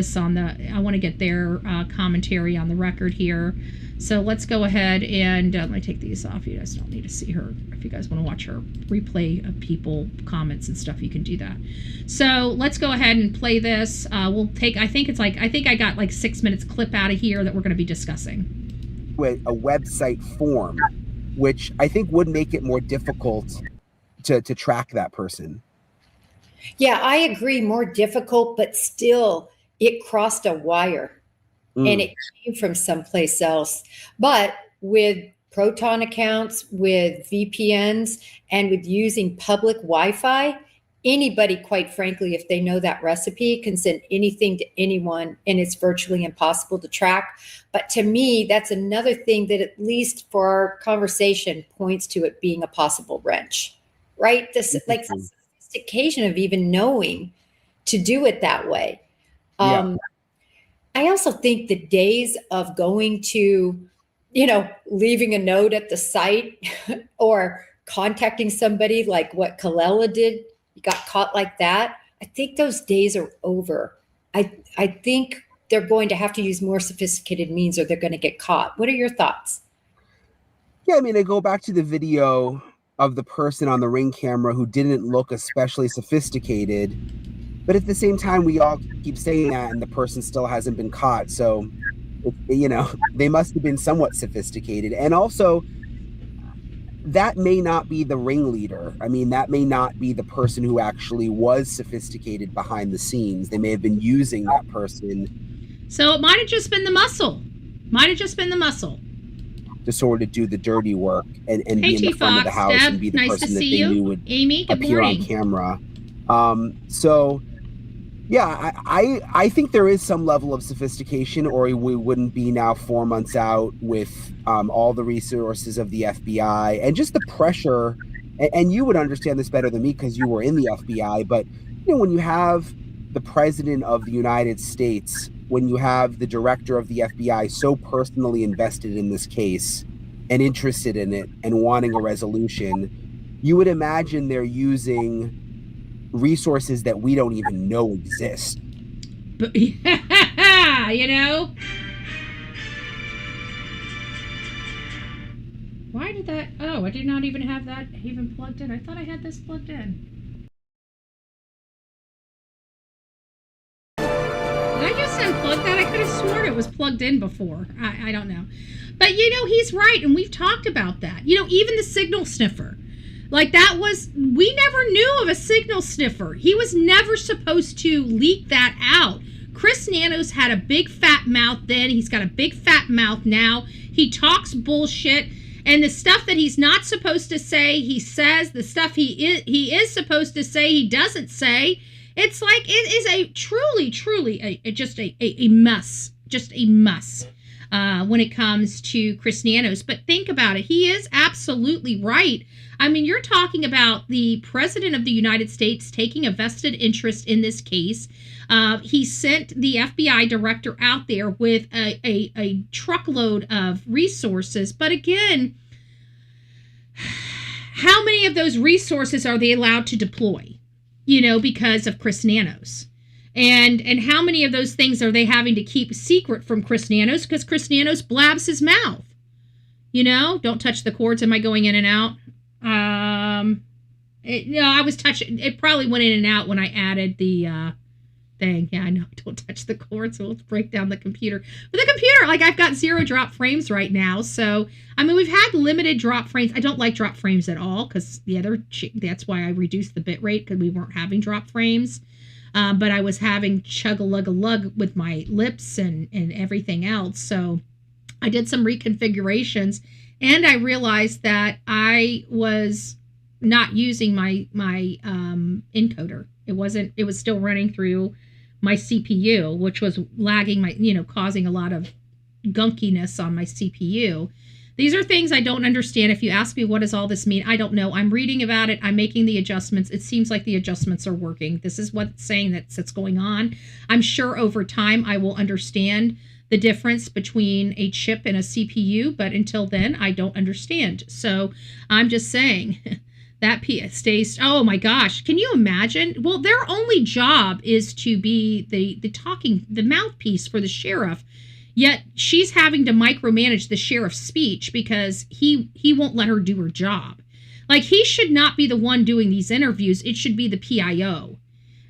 Speaker 1: their commentary on the record here. So let's go ahead and let me take these off. You guys don't need to see her. If you guys want to watch her replay of people comments and stuff, you can do that. So let's go ahead and play this. We'll take, I think I got like 6 minutes clip out of here that we're going to be discussing.
Speaker 4: With a website form, which I think would make it more difficult to track that person.
Speaker 5: Yeah, I agree. More difficult, but still it crossed a wire. And it came from someplace else. But with Proton accounts, with VPNs, and with using public Wi-Fi, anybody, quite frankly, if they know that recipe, can send anything to anyone, and it's virtually impossible to track. But to me, that's another thing that, at least for our conversation, points to it being a possible wrench, right? This like sophistication of even knowing to do it that way. I also think the days of going to, leaving a note at the site or contacting somebody like what Kalela did, you got caught like that. I think those days are over. I think they're going to have to use more sophisticated means or they're going to get caught. What are your thoughts?
Speaker 4: Yeah, I mean, I go back to the video of the person on the Ring camera who didn't look especially sophisticated. But at the same time, we all keep saying that, and the person still hasn't been caught. So, they must have been somewhat sophisticated. And also, that may not be the ringleader. I mean, that may not be the person who actually was sophisticated behind the scenes. They may have been using that person.
Speaker 1: So it might have just been the muscle.
Speaker 4: To sort of do the dirty work and be in the front of the house and be the person that they knew would appear on camera. Yeah, I think there is some level of sophistication, or we wouldn't be now 4 months out with all the resources of the FBI and just the pressure. And you would understand this better than me because you were in the FBI. But when you have the president of the United States, when you have the director of the FBI so personally invested in this case and interested in it and wanting a resolution, you would imagine they're using resources that we don't even know exist.
Speaker 1: But, Why did that? Oh, I did not even have that even plugged in. I thought I had this plugged in. Did I just unplug that? I could have sworn it was plugged in before. I don't know. But, he's right, and we've talked about that. Even the signal sniffer. Like we never knew of a signal sniffer. He was never supposed to leak that out. Chris Nanos had a big fat mouth then. He's got a big fat mouth now. He talks bullshit. And the stuff that he's not supposed to say, he says. The stuff he is supposed to say, he doesn't say. It's like it is a truly, just a mess. Just a mess. when it comes to Chris Nanos. But think about it. He is absolutely right. I mean, you're talking about the President of the United States taking a vested interest in this case. He sent the FBI director out there with a truckload of resources. But again, how many of those resources are they allowed to deploy? Because of Chris Nanos. And how many of those things are they having to keep secret from Chris Nanos? Because Chris Nanos blabs his mouth. Don't touch the cords. Am I going in and out? I was touching. It probably went in and out when I added the thing. Yeah, I know. Don't touch the cords. So let's break down the computer. But the computer, I've got 0 drop frames right now. So, we've had limited drop frames. I don't like drop frames at all because that's why I reduced the bit rate because we weren't having drop frames. But I was having chug-a-lug-a-lug with my lips and everything else. So I did some reconfigurations, and I realized that I was not using my encoder. It was still running through my CPU, which was lagging causing a lot of gunkiness on my CPU. These are things I don't understand. If you ask me, what does all this mean? I don't know. I'm reading about it. I'm making the adjustments. It seems like the adjustments are working. This is what it's saying that's going on. I'm sure over time I will understand the difference between a chip and a CPU, but until then, I don't understand. So I'm just saying that stays. Oh my gosh. Can you imagine? Well, their only job is to be the mouthpiece for the sheriff. Yet she's having to micromanage the sheriff's speech because he won't let her do her job. He should not be the one doing these interviews. It should be the PIO.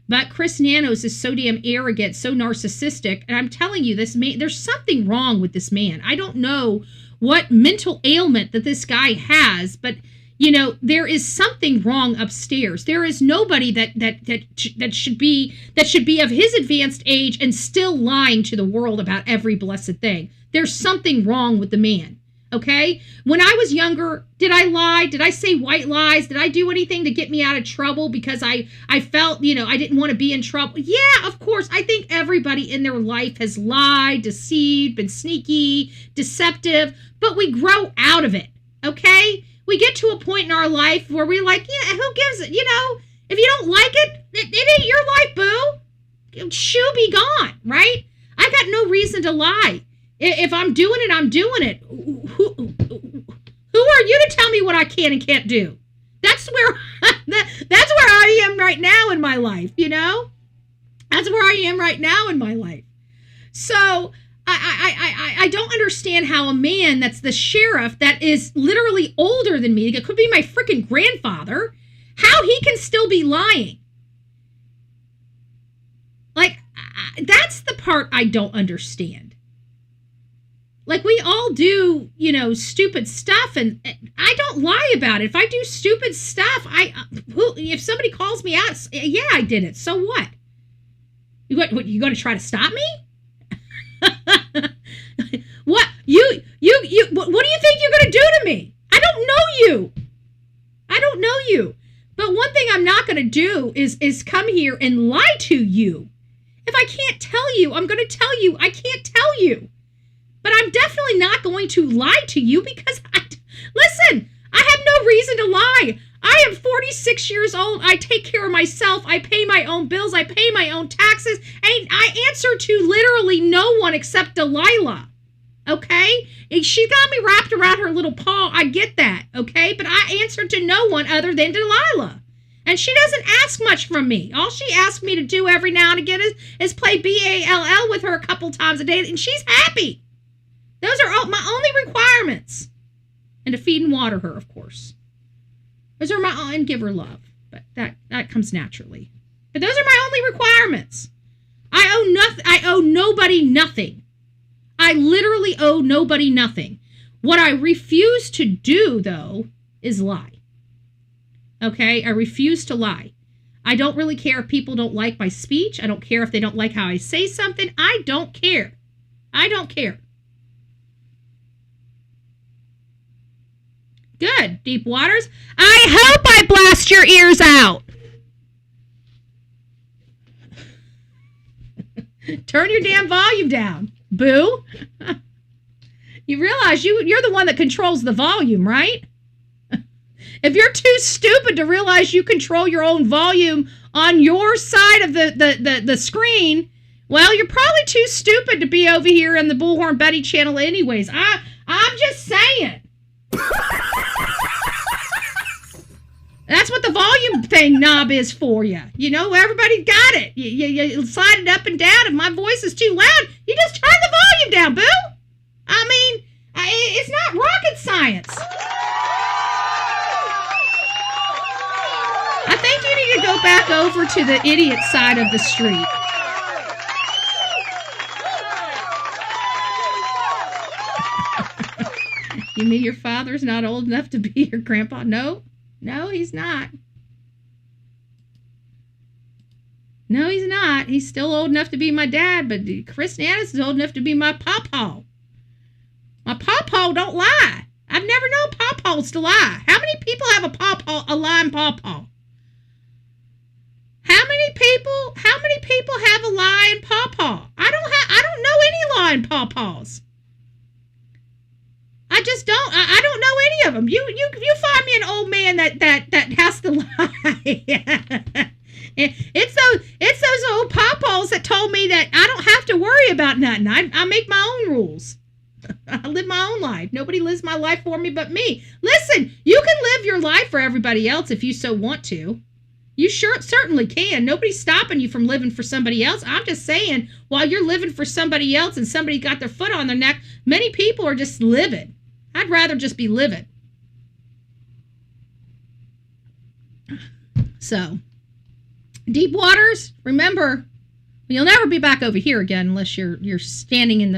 Speaker 1: But Chris Nanos is so damn arrogant, so narcissistic. And I'm telling you, this man, there's something wrong with this man. I don't know what mental ailment that this guy has, but there is something wrong upstairs. There is nobody that should be of his advanced age and still lying to the world about every blessed thing. There's something wrong with the man. Okay? When I was younger, did I lie? Did I say white lies? Did I do anything to get me out of trouble because I felt, I didn't want to be in trouble? Yeah, of course. I think everybody in their life has lied, deceived, been sneaky, deceptive, but we grow out of it. Okay? We get to a point in our life where we're like, yeah, who gives it? If you don't like it, it ain't your life, boo. Shoo, be gone, right? I got no reason to lie. If I'm doing it, I'm doing it. Who are you to tell me what I can and can't do? That's where I am right now in my life, That's where I am right now in my life. So I don't understand how a man that's the sheriff that is literally older than me, it could be my freaking grandfather, how he can still be lying. That's the part I don't understand. We all do, stupid stuff, and I don't lie about it. If I do stupid stuff, if somebody calls me out, yeah, I did it. So what? You going to try to stop me? What what do you think you're going to do to me? I don't know you. But one thing I'm not going to do is come here and lie to you. If I can't tell you, I'm going to tell you I can't tell you. But I'm definitely not going to lie to you because listen, I have no reason to lie. I am 46 years old. I take care of myself. I pay my own bills. I pay my own taxes. And I answer to literally no one except Delilah. Okay? She got me wrapped around her little paw. I get that. Okay? But I answer to no one other than Delilah. And she doesn't ask much from me. All she asks me to do every now and again is play BALL with her a couple times a day. And she's happy. Those are all my only requirements. And to feed and water her, of course. Those are and give her love. But that comes naturally. But those are my only requirements. I owe nobody nothing. I literally owe nobody nothing. What I refuse to do, though, is lie. Okay? I refuse to lie. I don't really care if people don't like my speech. I don't care if they don't like how I say something. I don't care. I don't care. Good, Deep Waters. I hope I blast your ears out. Turn your damn volume down, boo. You realize you're the one that controls the volume, right? If you're too stupid to realize you control your own volume on your side of the screen, well, you're probably too stupid to be over here in the Bullhorn Betty channel anyways. I'm just saying. That's what the volume thing knob is for you. You know, everybody got it. You slide it up and down. If my voice is too loud, you just turn the volume down, boo. I mean, it's not rocket science. I think you need to go back over to the idiot side of the street. You mean your father's not old enough to be your grandpa? No, he's not. No, he's not. He's still old enough to be my dad, but Chris Nannis is old enough to be my pawpaw. My pawpaw don't lie. I've never known pawpaws to lie. How many people have a lying pawpaw? How many people have a lying pawpaw? I don't know any lying pawpaws. I just don't. I don't know any of them. You find me an old man that has to lie. It's those old pawpaws that told me that I don't have to worry about nothing. I make my own rules. I live my own life. Nobody lives my life for me but me. Listen, you can live your life for everybody else if you so want to. You certainly can. Nobody's stopping you from living for somebody else. I'm just saying, while you're living for somebody else and somebody got their foot on their neck, many people are just living. I'd rather just be living. So, deep waters, remember, you'll never be back over here again unless you're standing in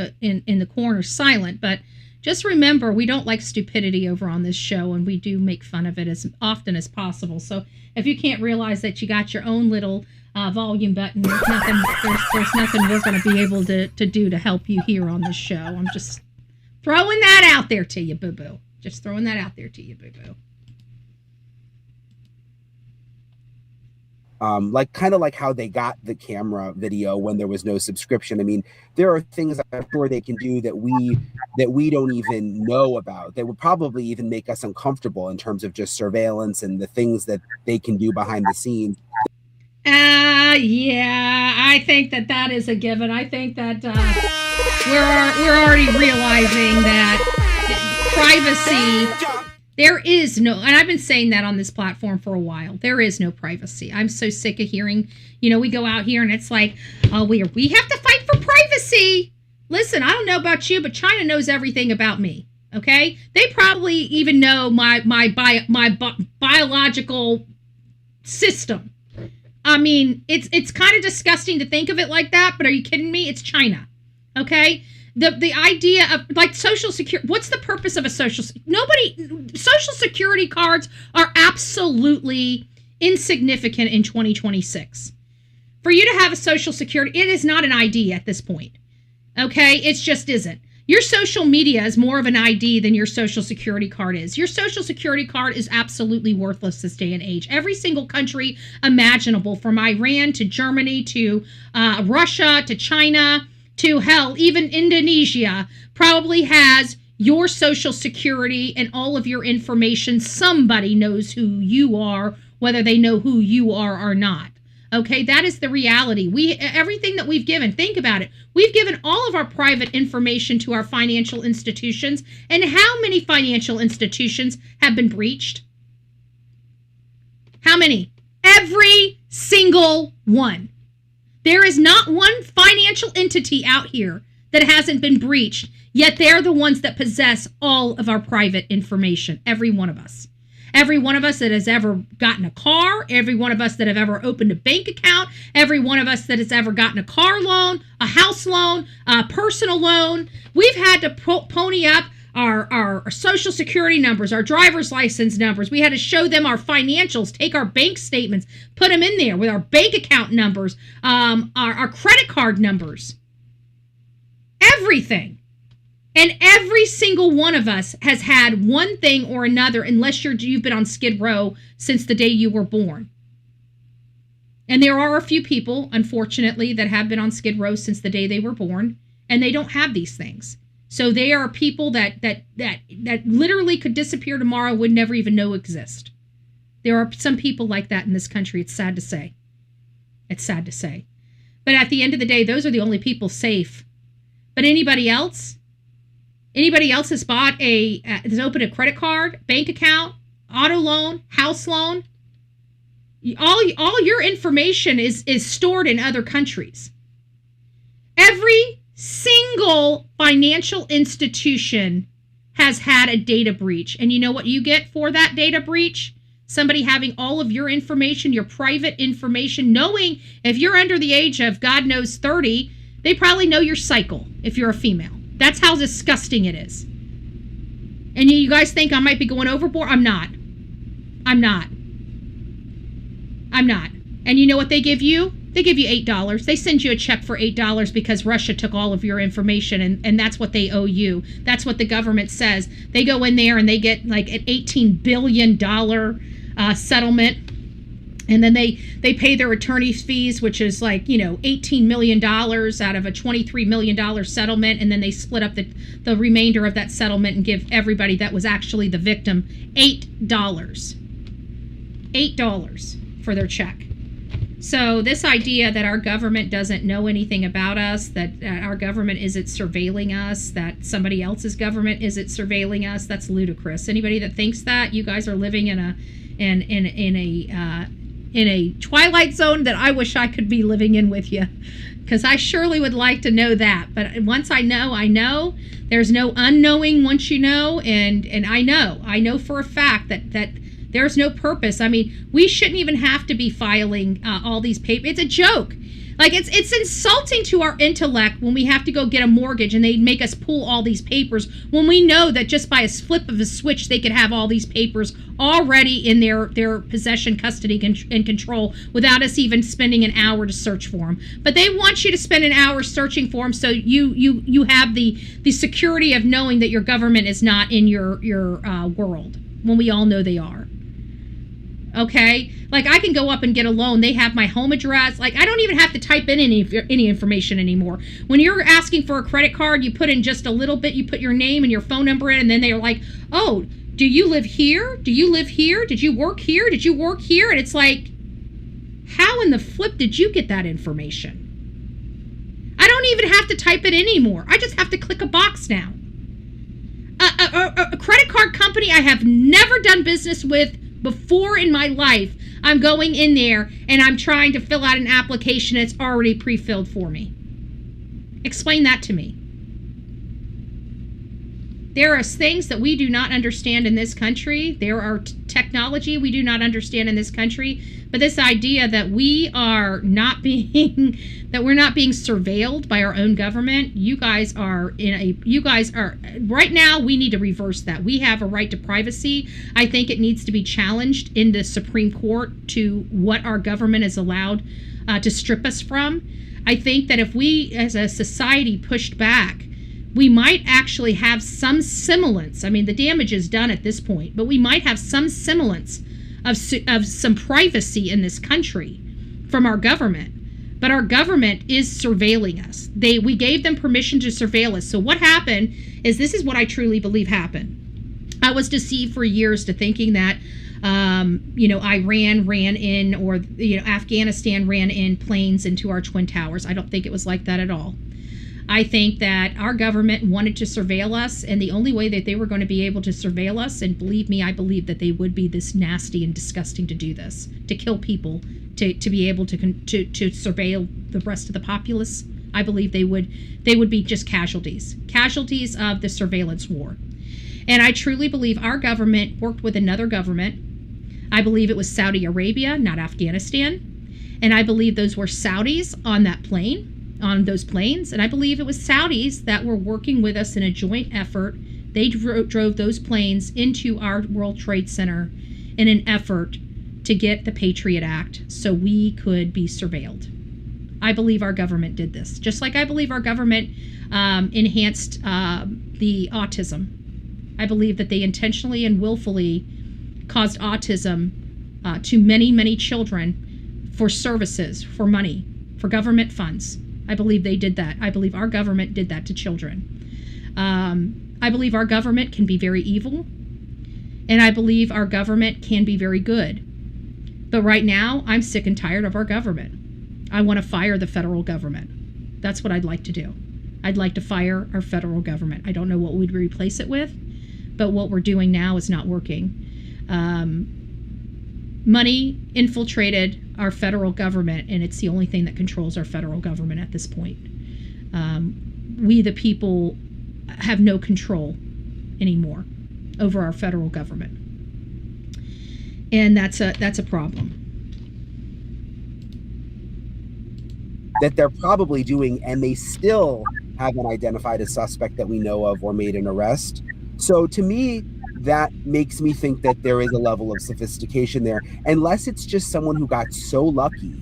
Speaker 1: the corner silent. But just remember, we don't like stupidity over on this show, and we do make fun of it as often as possible. So if you can't realize that you got your own little volume button, there's nothing we're going to be able to do to help you here on this show. I'm just throwing that out there to you, boo-boo. Just throwing that out there to you, boo-boo.
Speaker 4: Kind of like how they got the camera video when there was no subscription. I mean, there are things I'm sure they can do that we don't even know about. They would probably even make us uncomfortable in terms of just surveillance and the things that they can do behind the scenes.
Speaker 1: Yeah, I think that is a given. I think that we're already realizing that privacy. There is no, and I've been saying that on this platform for a while. There is no privacy. I'm so sick of hearing, we go out here and it's like, oh, we have to fight for privacy. Listen, I don't know about you, but China knows everything about me. Okay, they probably even know my biological system. I mean, it's kind of disgusting to think of it like that, but are you kidding me? It's China. Okay. The idea of like social security, what's the purpose of a social security cards are absolutely insignificant in 2026. For you to have a social security, it is not an ID at this point. Okay? It just isn't. Your social media is more of an ID than your social security card is. Your social security card is absolutely worthless this day and age. Every single country imaginable, from Iran to Germany to Russia to China, to hell, even Indonesia probably has your social security and all of your information. Somebody knows who you are, whether they know who you are or not. Okay, that is the reality. Everything that we've given, think about it. We've given all of our private information to our financial institutions. And how many financial institutions have been breached? How many? Every single one. There is not one financial entity out here that hasn't been breached, yet they're the ones that possess all of our private information, every one of us. Every one of us that has ever gotten a car, every one of us that have ever opened a bank account, every one of us that has ever gotten a car loan, a house loan, a personal loan. We've had to pony up our social security numbers, our driver's license numbers. We had to show them our financials, take our bank statements, put them in there with our bank account numbers, our credit card numbers, everything. And every single one of us has had one thing or another, unless you've been on Skid Row since the day you were born. And there are a few people, unfortunately, that have been on Skid Row since the day they were born, and they don't have these things. So they are people that literally could disappear tomorrow, would never even know exist. There are some people like that in this country. It's sad to say. It's sad to say. But at the end of the day, those are the only people safe. But anybody else has bought has opened a credit card, bank account, auto loan, house loan. All your information is stored in other countries. Every single financial institution has had a data breach. And you know what you get for that data breach? Somebody having all of your information, your private information, knowing if you're under the age of, God knows, 30, they probably know your cycle if you're a female. That's how disgusting it is. And you guys think I might be going overboard? I'm not. And you know what they give you? They give you $8. They send you a check for $8 because Russia took all of your information, and that's what they owe you. That's what the government says. They go in there and they get like an $18 billion settlement. And then they pay their attorney's fees, which is like, $18 million out of a $23 million settlement. And then they split up the remainder of that settlement and give everybody that was actually the victim $8. $8 for their check. So this idea that our government doesn't know anything about us, that our government isn't surveilling us, that somebody else's government isn't surveilling us, that's ludicrous. Anybody that thinks that, you guys are living in a twilight zone that I wish I could be living in with you, because I surely would like to know that. But once I know. There's no unknowing once you know, and I know for a fact that there's no purpose. I mean, we shouldn't even have to be filing all these papers. It's a joke. Like, it's insulting to our intellect when we have to go get a mortgage and they make us pull all these papers when we know that just by a flip of a switch they could have all these papers already in their possession, custody, and control without us even spending an hour to search for them. But they want you to spend an hour searching for them so you have the security of knowing that your government is not in your world, when we all know they are. Okay, like I can go up and get a loan. They have my home address. Like I don't even have to type in any information anymore. When you're asking for a credit card, you put in just a little bit. You put your name and your phone number in, and then they're like, "Oh, do you live here? Do you live here? Did you work here? Did you work here?" And it's like, how in the flip did you get that information? I don't even have to type it in anymore. I just have to click a box now. A credit card company I have never done business with before in my life, I'm going in there and I'm trying to fill out an application that's already pre-filled for me. Explain that to me. There are things that we do not understand in this country. There are technology we do not understand in this country. But this idea that we are not being surveilled by our own government, you guys are right now, we need to reverse that. We have a right to privacy. I think it needs to be challenged in the Supreme Court to what our government is allowed to strip us from. I think that if we as a society pushed back, we might actually have some semblance. I mean, the damage is done at this point, but we might have some semblance of some privacy in this country from our government. But our government is surveilling us. We gave them permission to surveil us. So what happened is, this is what I truly believe happened. I was deceived for years to thinking that Iran ran in, or Afghanistan ran in planes into our Twin Towers. I don't think it was like that at all. I think that our government wanted to surveil us, and the only way that they were going to be able to surveil us, and believe me, I believe that they would be this nasty and disgusting to do this, to kill people, to be able to surveil the rest of the populace. I believe they would be just casualties of the surveillance war. And I truly believe our government worked with another government. I believe it was Saudi Arabia, not Afghanistan. And I believe those were Saudis on those planes. And I believe it was Saudis that were working with us in a joint effort. They drove those planes into our World Trade Center in an effort to get the Patriot Act so we could be surveilled. I believe our government did this. Just like I believe our government enhanced the autism. I believe that they intentionally and willfully caused autism to many, many children for services, for money, for government funds. I believe they did that. I believe our government did that to children. I believe our government can be very evil, and I believe our government can be very good. But right now, I'm sick and tired of our government. I want to fire the federal government. That's what I'd like to do. I'd like to fire our federal government. I don't know what we'd replace it with, but what we're doing now is not working. Money infiltrated our federal government, and it's the only thing that controls our federal government at this point. We, the people, have no control anymore over our federal government, and that's a problem.
Speaker 4: That they're probably doing, and they still haven't identified a suspect that we know of or made an arrest. So to me, that makes me think that there is a level of sophistication there, unless it's just someone who got so lucky,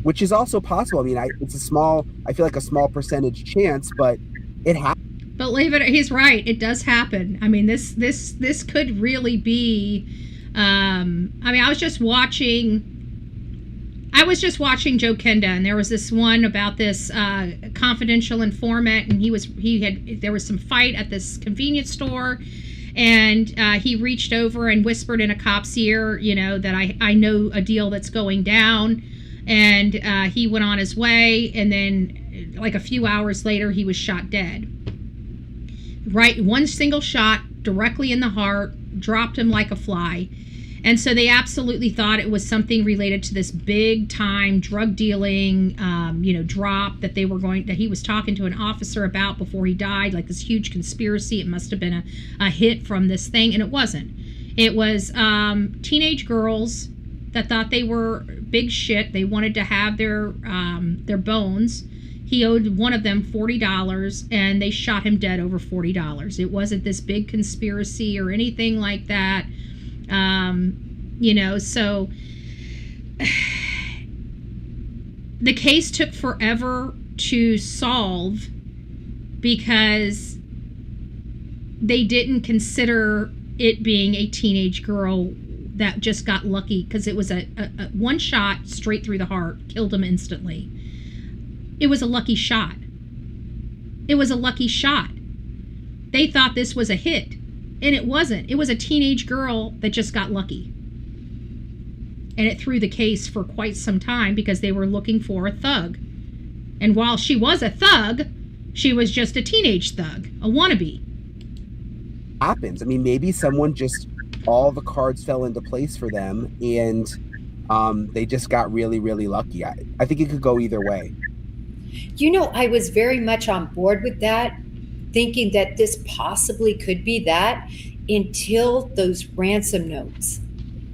Speaker 4: which is also possible. I mean, I feel like a small percentage chance, but it happens.
Speaker 1: Believe it, he's right. It does happen. I mean, this could really be. I mean, I was just watching Joe Kenda, and there was this one about this confidential informant, and there was some fight at this convenience store, and he reached over and whispered in a cop's ear, that I know a deal that's going down, and he went on his way, and then like a few hours later, he was shot dead. Right, one single shot directly in the heart, dropped him like a fly. And so they absolutely thought it was something related to this big time drug dealing, drop that he was talking to an officer about before he died, like this huge conspiracy. It must have been a hit from this thing, and it wasn't. It was teenage girls that thought they were big shit. They wanted to have their bones. He owed one of them $40, and they shot him dead over $40. It wasn't this big conspiracy or anything like that. So the case took forever to solve because they didn't consider it being a teenage girl that just got lucky, because it was a one shot straight through the heart, killed him instantly. It was a lucky shot. It was a lucky shot. They thought this was a hit. And it wasn't. It was a teenage girl that just got lucky. And it threw the case for quite some time because they were looking for a thug. And while she was a thug, she was just a teenage thug, a wannabe.
Speaker 4: Happens. I mean, maybe someone just, all the cards fell into place for them, and they just got really, really lucky. I think it could go either way.
Speaker 5: I was very much on board with that, thinking that this possibly could be that, until those ransom notes.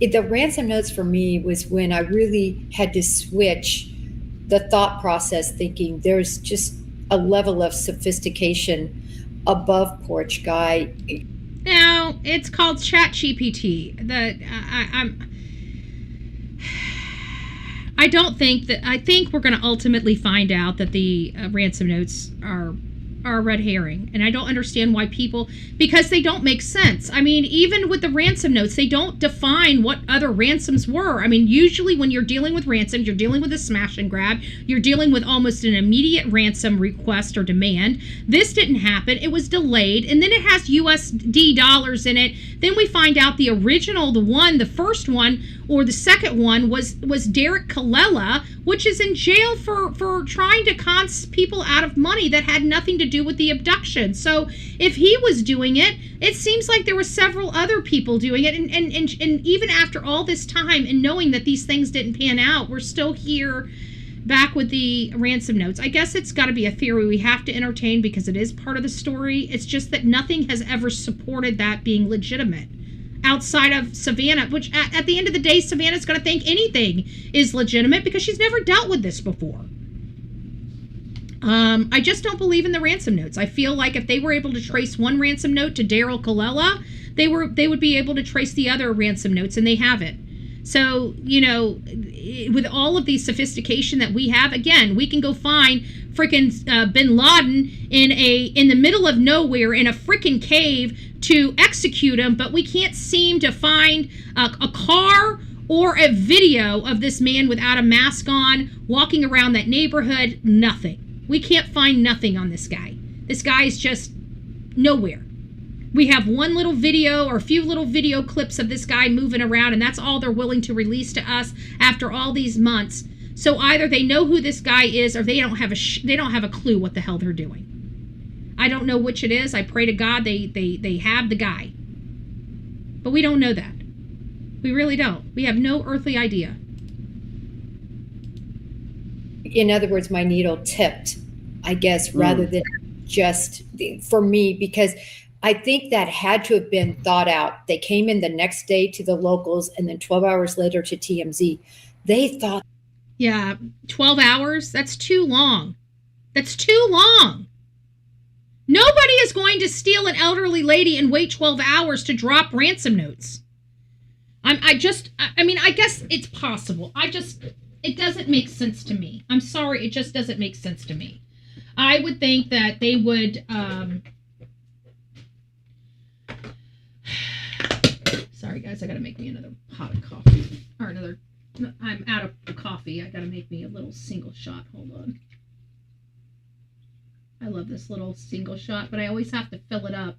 Speaker 5: The ransom notes for me was when I really had to switch the thought process, thinking there's just a level of sophistication above Porch Guy.
Speaker 1: Now, it's called ChatGPT. I think we're going to ultimately find out that the ransom notes are a red herring, and I don't understand why because they don't make sense. I mean, even with the ransom notes, they don't define what other ransoms were. I mean, usually when you're dealing with ransoms, you're dealing with a smash and grab. You're dealing with almost an immediate ransom request or demand. This didn't happen. It was delayed, and then it has USD dollars in it. Then we find out the original, the first one, or the second one was Derek Colella, which is in jail for trying to con people out of money that had nothing to do with the abduction. So if he was doing it, it seems like there were several other people doing it. And even after all this time and knowing that these things didn't pan out, we're still here back with the ransom notes. I guess it's got to be a theory we have to entertain because it is part of the story. It's just that nothing has ever supported that being legitimate outside of Savannah, which at the end of the day, Savannah's going to think anything is legitimate because she's never dealt with this before. I just don't believe in the ransom notes. I feel like if they were able to trace one ransom note to Daryl Colella, they would be able to trace the other ransom notes, and they haven't. So, with all of the sophistication that we have, again, we can go find freaking Bin Laden in the middle of nowhere in a freaking cave to execute him, but we can't seem to find a car or a video of this man without a mask on walking around that neighborhood. Nothing. We can't find nothing on this guy. This guy is just nowhere. We have one little video or a few little video clips of this guy moving around, and that's all they're willing to release to us after all these months. So either they know who this guy is, or they don't have a clue what the hell they're doing. I don't know which it is. I pray to God they have the guy. But we don't know that. We really don't. We have no earthly idea.
Speaker 5: In other words, my needle tipped, I guess, rather than just for me, because I think that had to have been thought out. They came in the next day to the locals and then 12 hours later to TMZ. They thought.
Speaker 1: Yeah, 12 hours? That's too long. That's too long. Nobody is going to steal an elderly lady and wait 12 hours to drop ransom notes. I guess it's possible. It doesn't make sense to me. I'm sorry, it just doesn't make sense to me. I would think that they would, sorry guys, I gotta make me another pot of coffee. I'm out of coffee. I gotta make me a little single shot. Hold on. I love this little single shot, but I always have to fill it up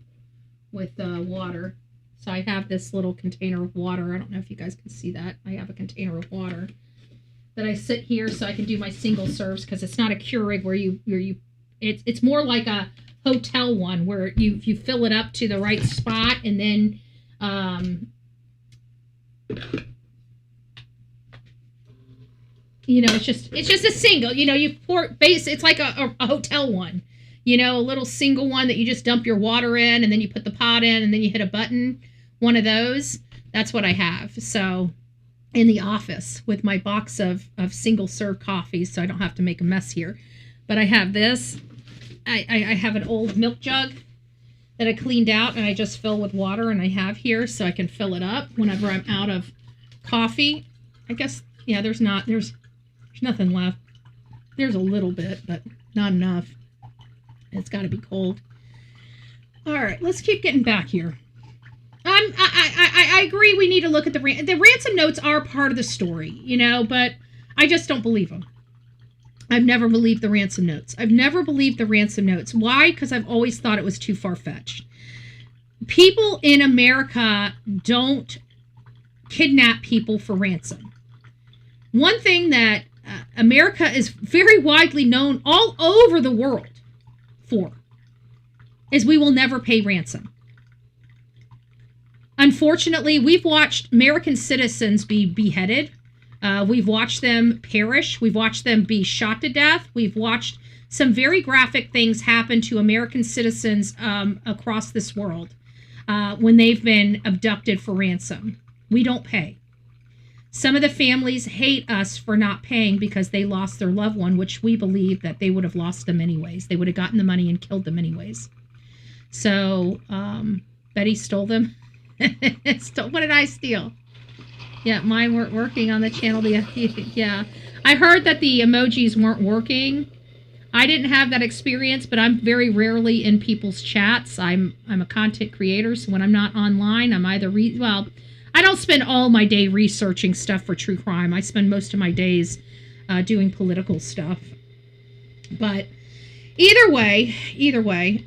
Speaker 1: with water. So I have this little container of water. I don't know if you guys can see that. I have a container of water that I sit here so I can do my single serves, because it's not a Keurig where it's more like a hotel one where you fill it up to the right spot, and then it's just a single, you pour base. It's like a hotel one, a little single one that you just dump your water in, and then you put the pot in, and then you hit a button. One of those. That's what I have. So in the office with my box of single serve coffees, so I don't have to make a mess here. But I have this. I have an old milk jug that I cleaned out, and I just fill with water, and I have here so I can fill it up whenever I'm out of coffee. I guess, yeah, there's nothing left. There's a little bit, but not enough. It's got to be cold. All right, let's keep getting back here. I agree we need to look at the ransom notes are part of the story, but I just don't believe them. I've never believed the ransom notes. Why? Because I've always thought it was too far-fetched. People in America don't kidnap people for ransom. One thing that America is very widely known all over the world for is we will never pay ransom. Unfortunately, we've watched American citizens be beheaded. We've watched them perish. We've watched them be shot to death. We've watched some very graphic things happen to American citizens across this world when they've been abducted for ransom. We don't pay. Some of the families hate us for not paying because they lost their loved one, which we believe that they would have lost them anyways. They would have gotten the money and killed them anyways. So Betty stole them. What did I steal? Yeah, mine weren't working on the channel. Yeah, I heard that the emojis weren't working. I didn't have that experience, but I'm very rarely in people's chats. I'm a content creator, so when I'm not online, I'm either I don't spend all my day researching stuff for true crime. I spend most of my days doing political stuff. But either way,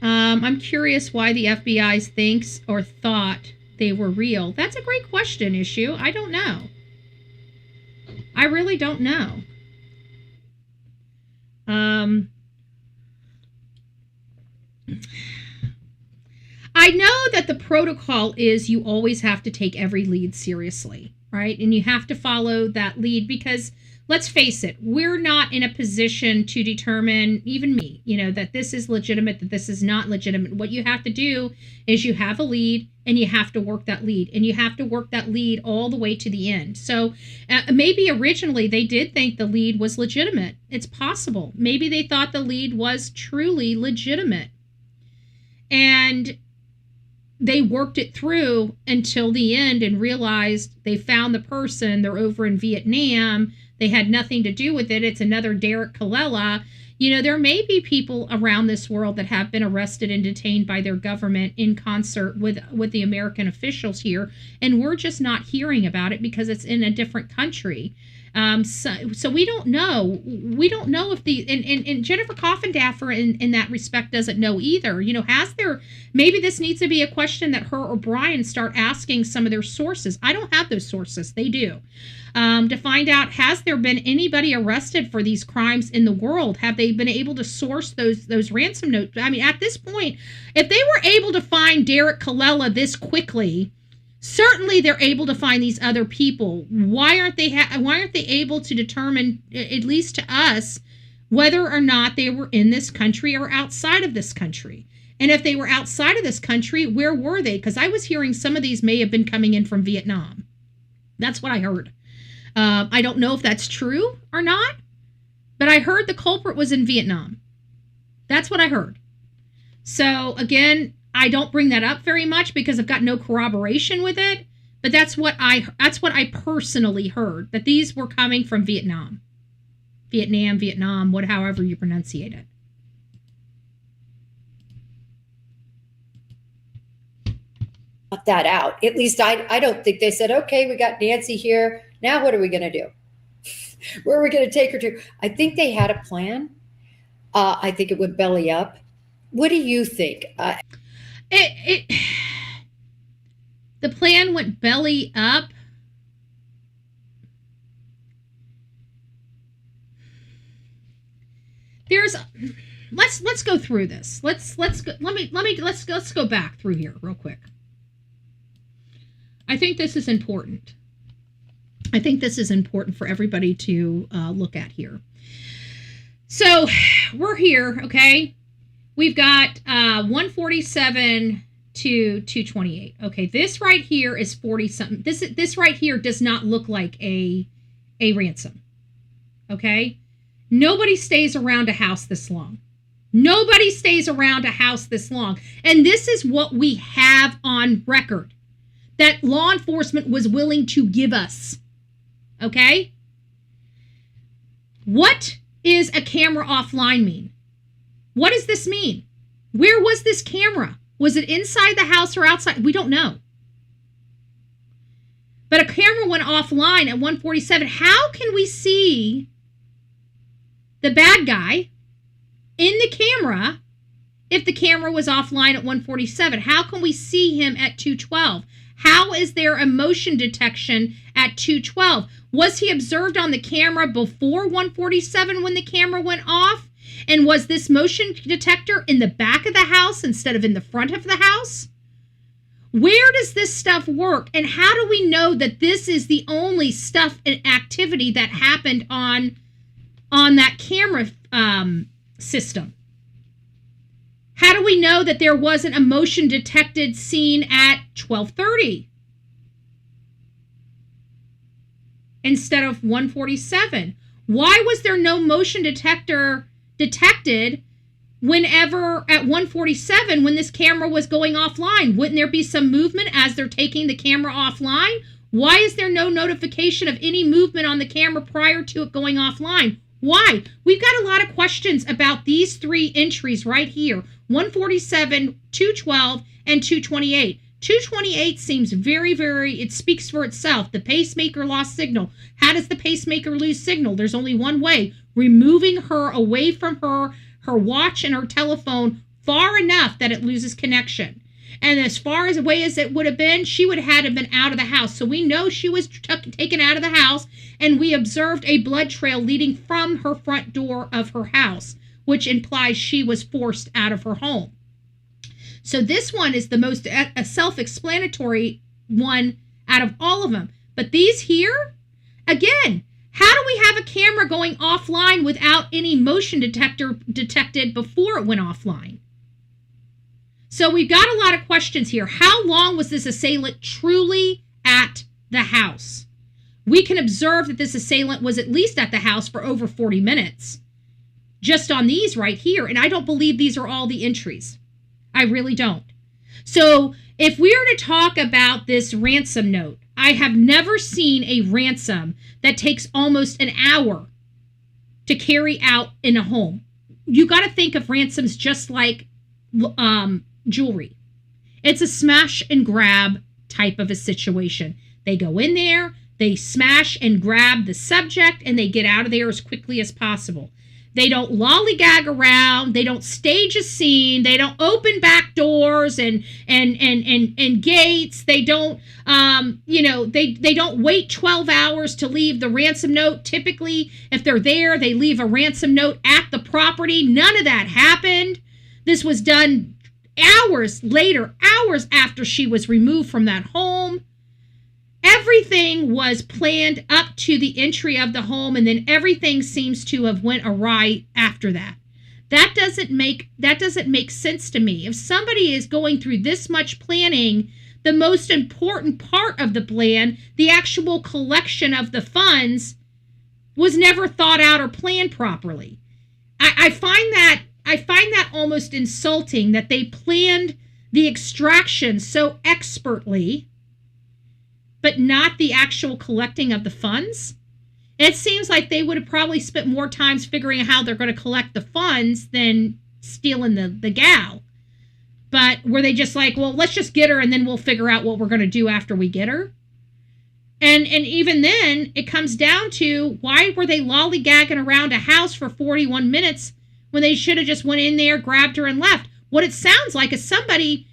Speaker 1: I'm curious why the FBI thinks or thought they were real. That's a great question, Issue. I don't know. I really don't know. I know that the protocol is you always have to take every lead seriously, right? And you have to follow that lead because, let's face it, we're not in a position to determine, even me, that this is legitimate, that this is not legitimate. What you have to do is you have a lead and you have to work that lead, and you have to work that lead all the way to the end. So maybe originally they did think the lead was legitimate. It's possible. Maybe they thought the lead was truly legitimate. And they worked it through until the end and realized they found the person. They're over in Vietnam. They had nothing to do with it. It's another Derek Colella. There may be people around this world that have been arrested and detained by their government in concert with the American officials here, and we're just not hearing about it because it's in a different country. So we don't know. We don't know if and Jennifer Coffindaffer in that respect doesn't know either. Maybe this needs to be a question that her or Brian start asking some of their sources. I don't have those sources. They do. To find out, has there been anybody arrested for these crimes in the world? Have they been able to source those ransom notes? I mean, at this point, if they were able to find Derek Colella this quickly, certainly they're able to find these other people. Why aren't they able to determine, at least to us, whether or not they were in this country or outside of this country? And if they were outside of this country, where were they? Because I was hearing some of these may have been coming in from Vietnam. That's what I heard. I don't know if that's true or not, but I heard the culprit was in Vietnam. That's what I heard. So again, I don't bring that up very much because I've got no corroboration with it, but that's what I personally heard, that these were coming from Vietnam, however you pronunciate it.
Speaker 5: That out. At least I don't think they said, okay, we got Nancy here. Now what are we going to do? Where are we going to take her to? I think they had a plan. I think it went belly up. What do you think?
Speaker 1: The plan went belly up. Let's go through this. Let's go back through here real quick. I think this is important. I think this is important for everybody to look at here. So we're here, okay? We've got 147 to 228. Okay, this right here is 40-something. This right here does not look like a ransom. Okay? Nobody stays around a house this long. Nobody stays around a house this long. And this is what we have on record that law enforcement was willing to give us. Okay? What is a camera offline mean? What does this mean? Where was this camera? Was it inside the house or outside? We don't know. But a camera went offline at 147. How can we see the bad guy in the camera if the camera was offline at 147? How can we see him at 212? How is there a motion detection at 212? Was he observed on the camera before 147 when the camera went off? And was this motion detector in the back of the house instead of in the front of the house? Where does this stuff work? And how do we know that this is the only stuff and activity that happened on that camera system? How do we know that there wasn't a motion detected scene at 12:30 instead of 147? Why was there no motion detector detected whenever at 147 when this camera was going offline? Wouldn't there be some movement as they're taking the camera offline? Why is there no notification of any movement on the camera prior to it going offline? Why? We've got a lot of questions about these three entries right here. 147, 212, and 228. 228 seems very, it speaks for itself. The pacemaker lost signal. How does the pacemaker lose signal? There's only one way. Removing her away from her watch and her telephone far enough that it loses connection. And as far as away as it would have been, she would have had to have been out of the house. So we know she was taken out of the house, and we observed a blood trail leading from her front door of her house, which implies she was forced out of her home. So this one is the most self-explanatory one out of all of them. But these here, again, how do we have a camera going offline without any motion detector detected before it went offline? So we've got a lot of questions here. How long was this assailant truly at the house? We can observe that this assailant was at least at the house for over 40 minutes. Just on these right here. And I don't believe these are all the entries. I really don't. So if we are to talk about this ransom note, I have never seen a ransom that takes almost an hour to carry out in a home. You got to think of ransoms just like jewelry. It's a smash and grab type of a situation. They go in there, They smash and grab the subject and they get out of there as quickly as possible. They don't lollygag around. They don't stage a scene. They don't open back doors and gates. They don't, they don't wait 12 hours to leave the ransom note. Typically, if they're there, they leave a ransom note at the property. None of that happened. This was done hours later, hours after she was removed from that home. Everything was planned up to the entry of the home, and then everything seems to have went awry after that. That doesn't make sense to me. If somebody is going through this much planning, the most important part of the plan, the actual collection of the funds, was never thought out or planned properly. I find that almost insulting that they planned the extraction so expertly, but not the actual collecting of the funds. It seems like they would have probably spent more time figuring out how they're going to collect the funds than stealing the gal. But were they just like, well, let's just get her and then we'll figure out what we're going to do after we get her? And even then, it comes down to, why were they lollygagging around a house for 41 minutes when they should have just went in there, grabbed her, and left? What it sounds like is somebody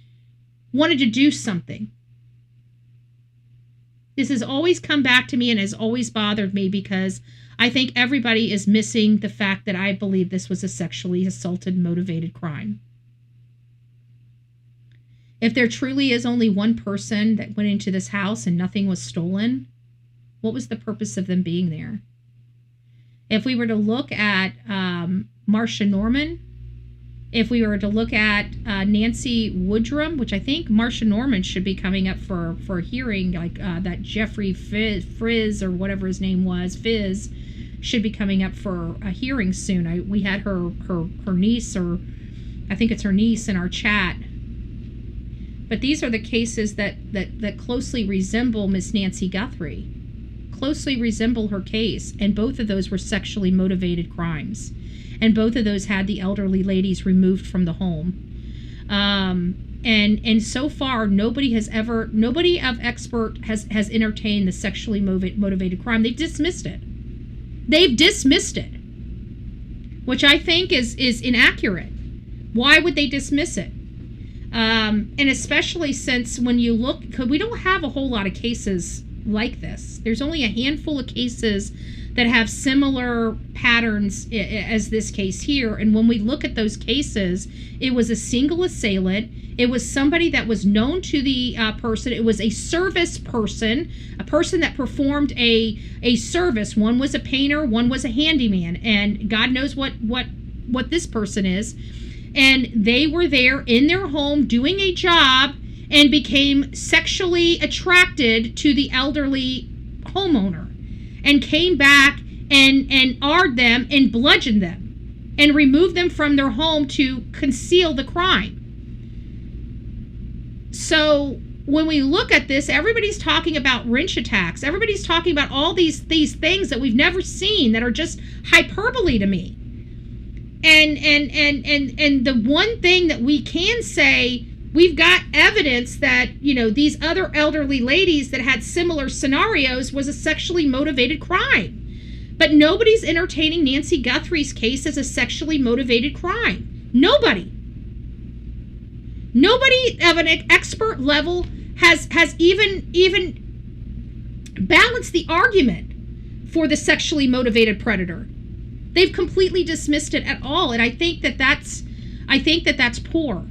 Speaker 1: wanted to do something. This has always come back to me and has always bothered me, because I think everybody is missing the fact that I believe this was a sexually assaulted, motivated crime. If there truly is only one person that went into this house and nothing was stolen, what was the purpose of them being there? If we were to look at Marcia Norman, if we were to look at Nancy Woodrum, which I think Marcia Norman should be coming up for a hearing, like that Jeffrey Frizz or whatever his name was, Fizz, should be coming up for a hearing soon. We had her niece, or I think it's her niece, in our chat. But these are the cases that closely resemble Miss Nancy Guthrie, closely resemble her case, and both of those were sexually motivated crimes. And both of those had the elderly ladies removed from the home. And so far, nobody of expert has entertained the sexually motivated crime. They've dismissed it. Which I think is inaccurate. Why would they dismiss it? And especially since when you look, because we don't have a whole lot of cases like this. There's only a handful of cases that have similar patterns as this case here. And when we look at those cases, it was a single assailant. It was somebody that was known to the person. It was a service person, a person that performed a service. One was a painter, one was a handyman, and God knows what this person is. And they were there in their home doing a job and became sexually attracted to the elderly homeowner, and came back and AR'd them and bludgeoned them and removed them from their home to conceal the crime. So when we look at this, everybody's talking about wrench attacks. Everybody's talking about all these things that we've never seen, that are just hyperbole to me. And the one thing that we can say, we've got evidence that, these other elderly ladies that had similar scenarios was a sexually motivated crime. But nobody's entertaining Nancy Guthrie's case as a sexually motivated crime. Nobody of an expert level has even balanced the argument for the sexually motivated predator. They've completely dismissed it at all, and I think that that's poor.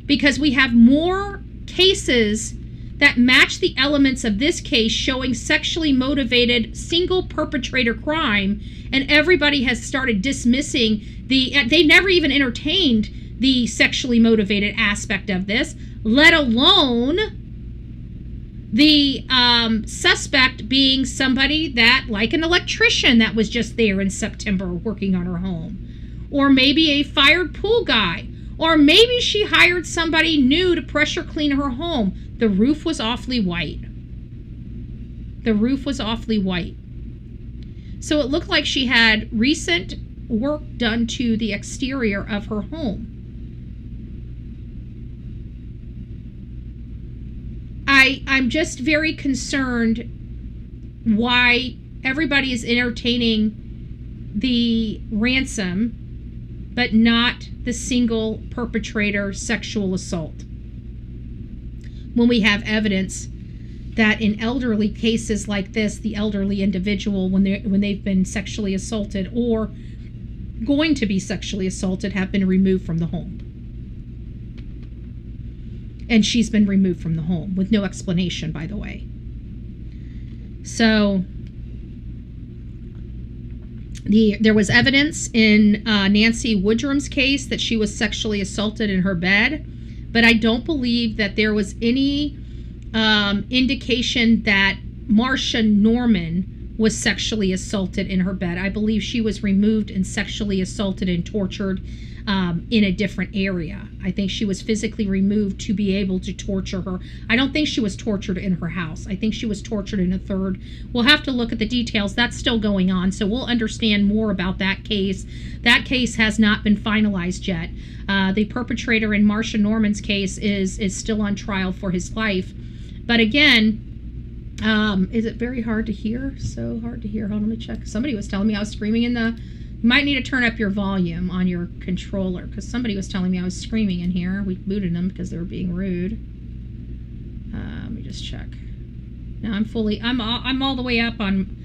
Speaker 1: Because we have more cases that match the elements of this case showing sexually motivated single perpetrator crime, and everybody has started dismissing they never even entertained the sexually motivated aspect of this, let alone the suspect being somebody that, like an electrician that was just there in September working on her home, or maybe a fired pool guy. Or maybe she hired somebody new to pressure clean her home. The roof was awfully white. So it looked like she had recent work done to the exterior of her home. I'm just very concerned why everybody is entertaining the ransom, but not the single perpetrator sexual assault. When we have evidence that in elderly cases like this, the elderly individual, when they've been sexually assaulted or going to be sexually assaulted, have been removed from the home. And she's been removed from the home with no explanation, by the way. So there was evidence in Nancy Woodrum's case that she was sexually assaulted in her bed, but I don't believe that there was any indication that Marcia Norman was sexually assaulted in her bed. I believe she was removed and sexually assaulted and tortured in a different area. I think she was physically removed to be able to torture her. I don't think she was tortured in her house. I think she was tortured in a third. We'll have to look at the details. That's still going on, so we'll understand more about that case. That case has not been finalized yet. The perpetrator in Marcia Norman's case is still on trial for his life. But again, is it very hard to hear? So hard to hear. Hold on, let me check. Somebody was telling me I was screaming in the... You might need to turn up your volume on your controller, because somebody was telling me I was screaming in here. We booted them because they were being rude. Let me just check. No, I'm all the way up on...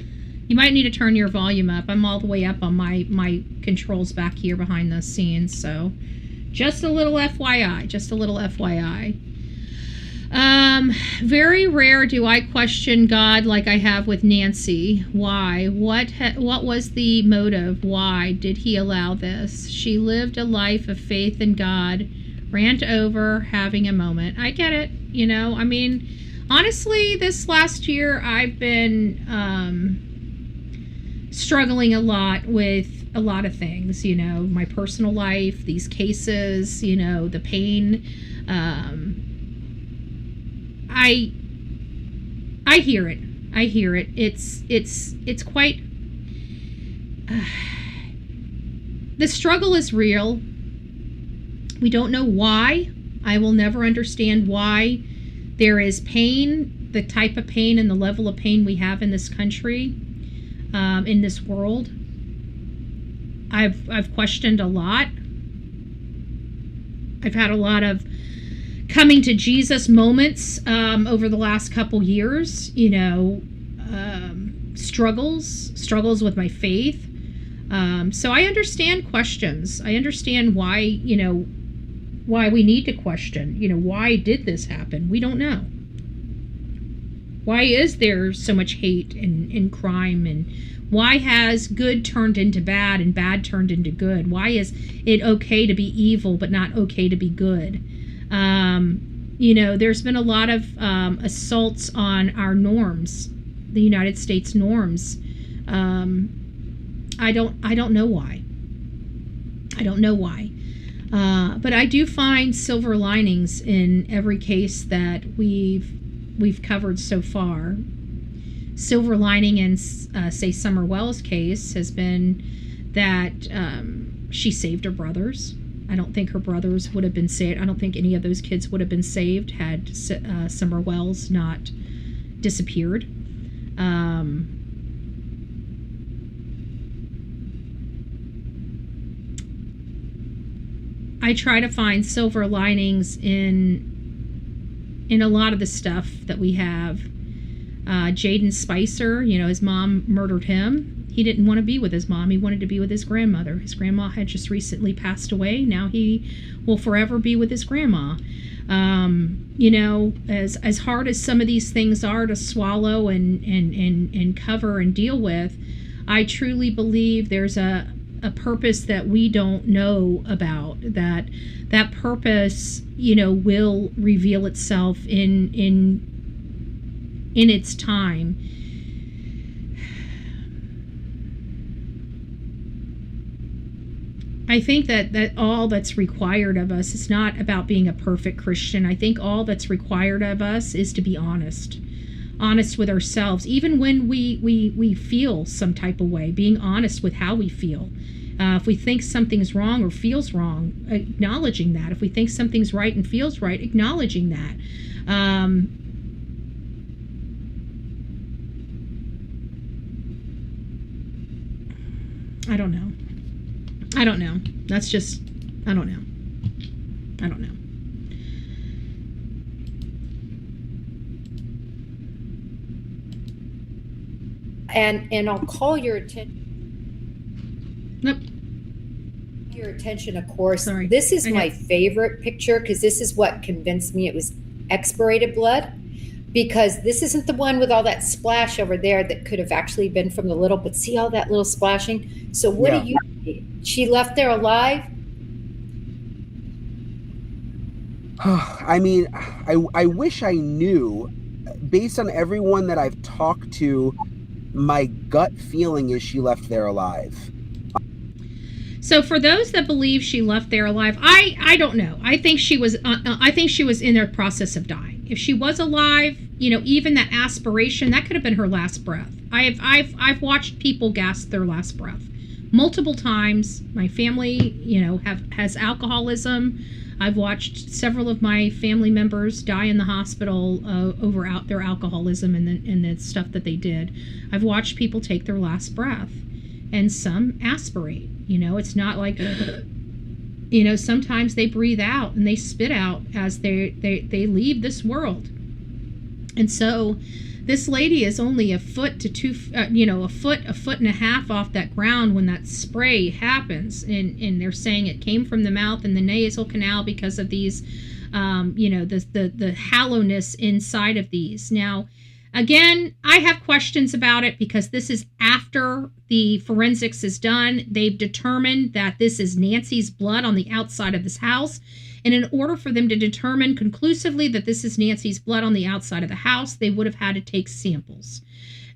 Speaker 1: You might need to turn your volume up. I'm all the way up on my controls back here behind the scenes, so... Just a little FYI. Just a little FYI. Very rare do I question God like I have with Nancy. Why? What was the motive? Why did he allow this? She lived a life of faith in God, rant over having a moment. I get it. You know, I mean, honestly, this last year I've been struggling a lot with a lot of things, you know, my personal life, these cases, you know, the pain. I hear it. I hear it. It's quite... the struggle is real. We don't know why. I will never understand why there is pain, the type of pain and the level of pain we have in this country, in this world. I've questioned a lot. I've had a lot of coming to Jesus moments over the last couple years, you know, struggles with my faith. So I understand questions. I understand why, you know, why we need to question, you know, why did this happen? We don't know. Why is there so much hate and crime, and why has good turned into bad and bad turned into good? Why is it okay to be evil but not okay to be good? You know, there's been a lot of assaults on our norms, the United States norms. I don't know why. I don't know why. But I do find silver linings in every case that we've covered so far. Silver lining in, say, Summer Wells' case has been that she saved her brothers. I don't think her brothers would have been saved. I don't think any of those kids would have been saved had Summer Wells not disappeared. I try to find silver linings in a lot of the stuff that we have. Jaden Spicer, you know, his mom murdered him. He didn't want to be with his mom. He wanted to be with his grandmother. His grandma had just recently passed away. Now he will forever be with his grandma. You know, as hard as some of these things are to swallow and cover and deal with, I truly believe there's a purpose that we don't know about, that purpose, you know, will reveal itself in its time. I think that all that's required of us is not about being a perfect Christian. I think all that's required of us is to be honest with ourselves, even when we feel some type of way, being honest with how we feel. If we think something's wrong or feels wrong, acknowledging that. If we think something's right and feels right, acknowledging that. I don't know. I don't know. That's just, I don't know. I don't know.
Speaker 5: And I'll call your attention.
Speaker 1: Nope.
Speaker 5: Your attention, of course.
Speaker 1: Sorry.
Speaker 5: This is my favorite picture because this is what convinced me it was expirated blood. Because this isn't the one with all that splash over there that could have actually been from the little, but see all that little splashing? So what do you think? She left there alive?
Speaker 4: I mean, I wish I knew. Based on everyone that I've talked to, my gut feeling is she left there alive.
Speaker 1: So for those that believe she left there alive, I don't know. I think she was in the process of dying. If she was alive, you know, even that aspiration, that could have been her last breath. I've watched people gasp their last breath multiple times. My family, you know, has alcoholism. I've watched several of my family members die in the hospital over their alcoholism and the stuff that they did. I've watched people take their last breath, and some aspirate. You know, it's not like, you know, sometimes they breathe out and they spit out as they leave this world. And so this lady is only a foot to a foot and a half off that ground when that spray happens. And they're saying it came from the mouth and the nasal canal because of these, you know, the hollowness inside of these. Now, again, I have questions about it because this is after the forensics is done. They've determined that this is Nancy's blood on the outside of this house. And in order for them to determine conclusively that this is Nancy's blood on the outside of the house, they would have had to take samples.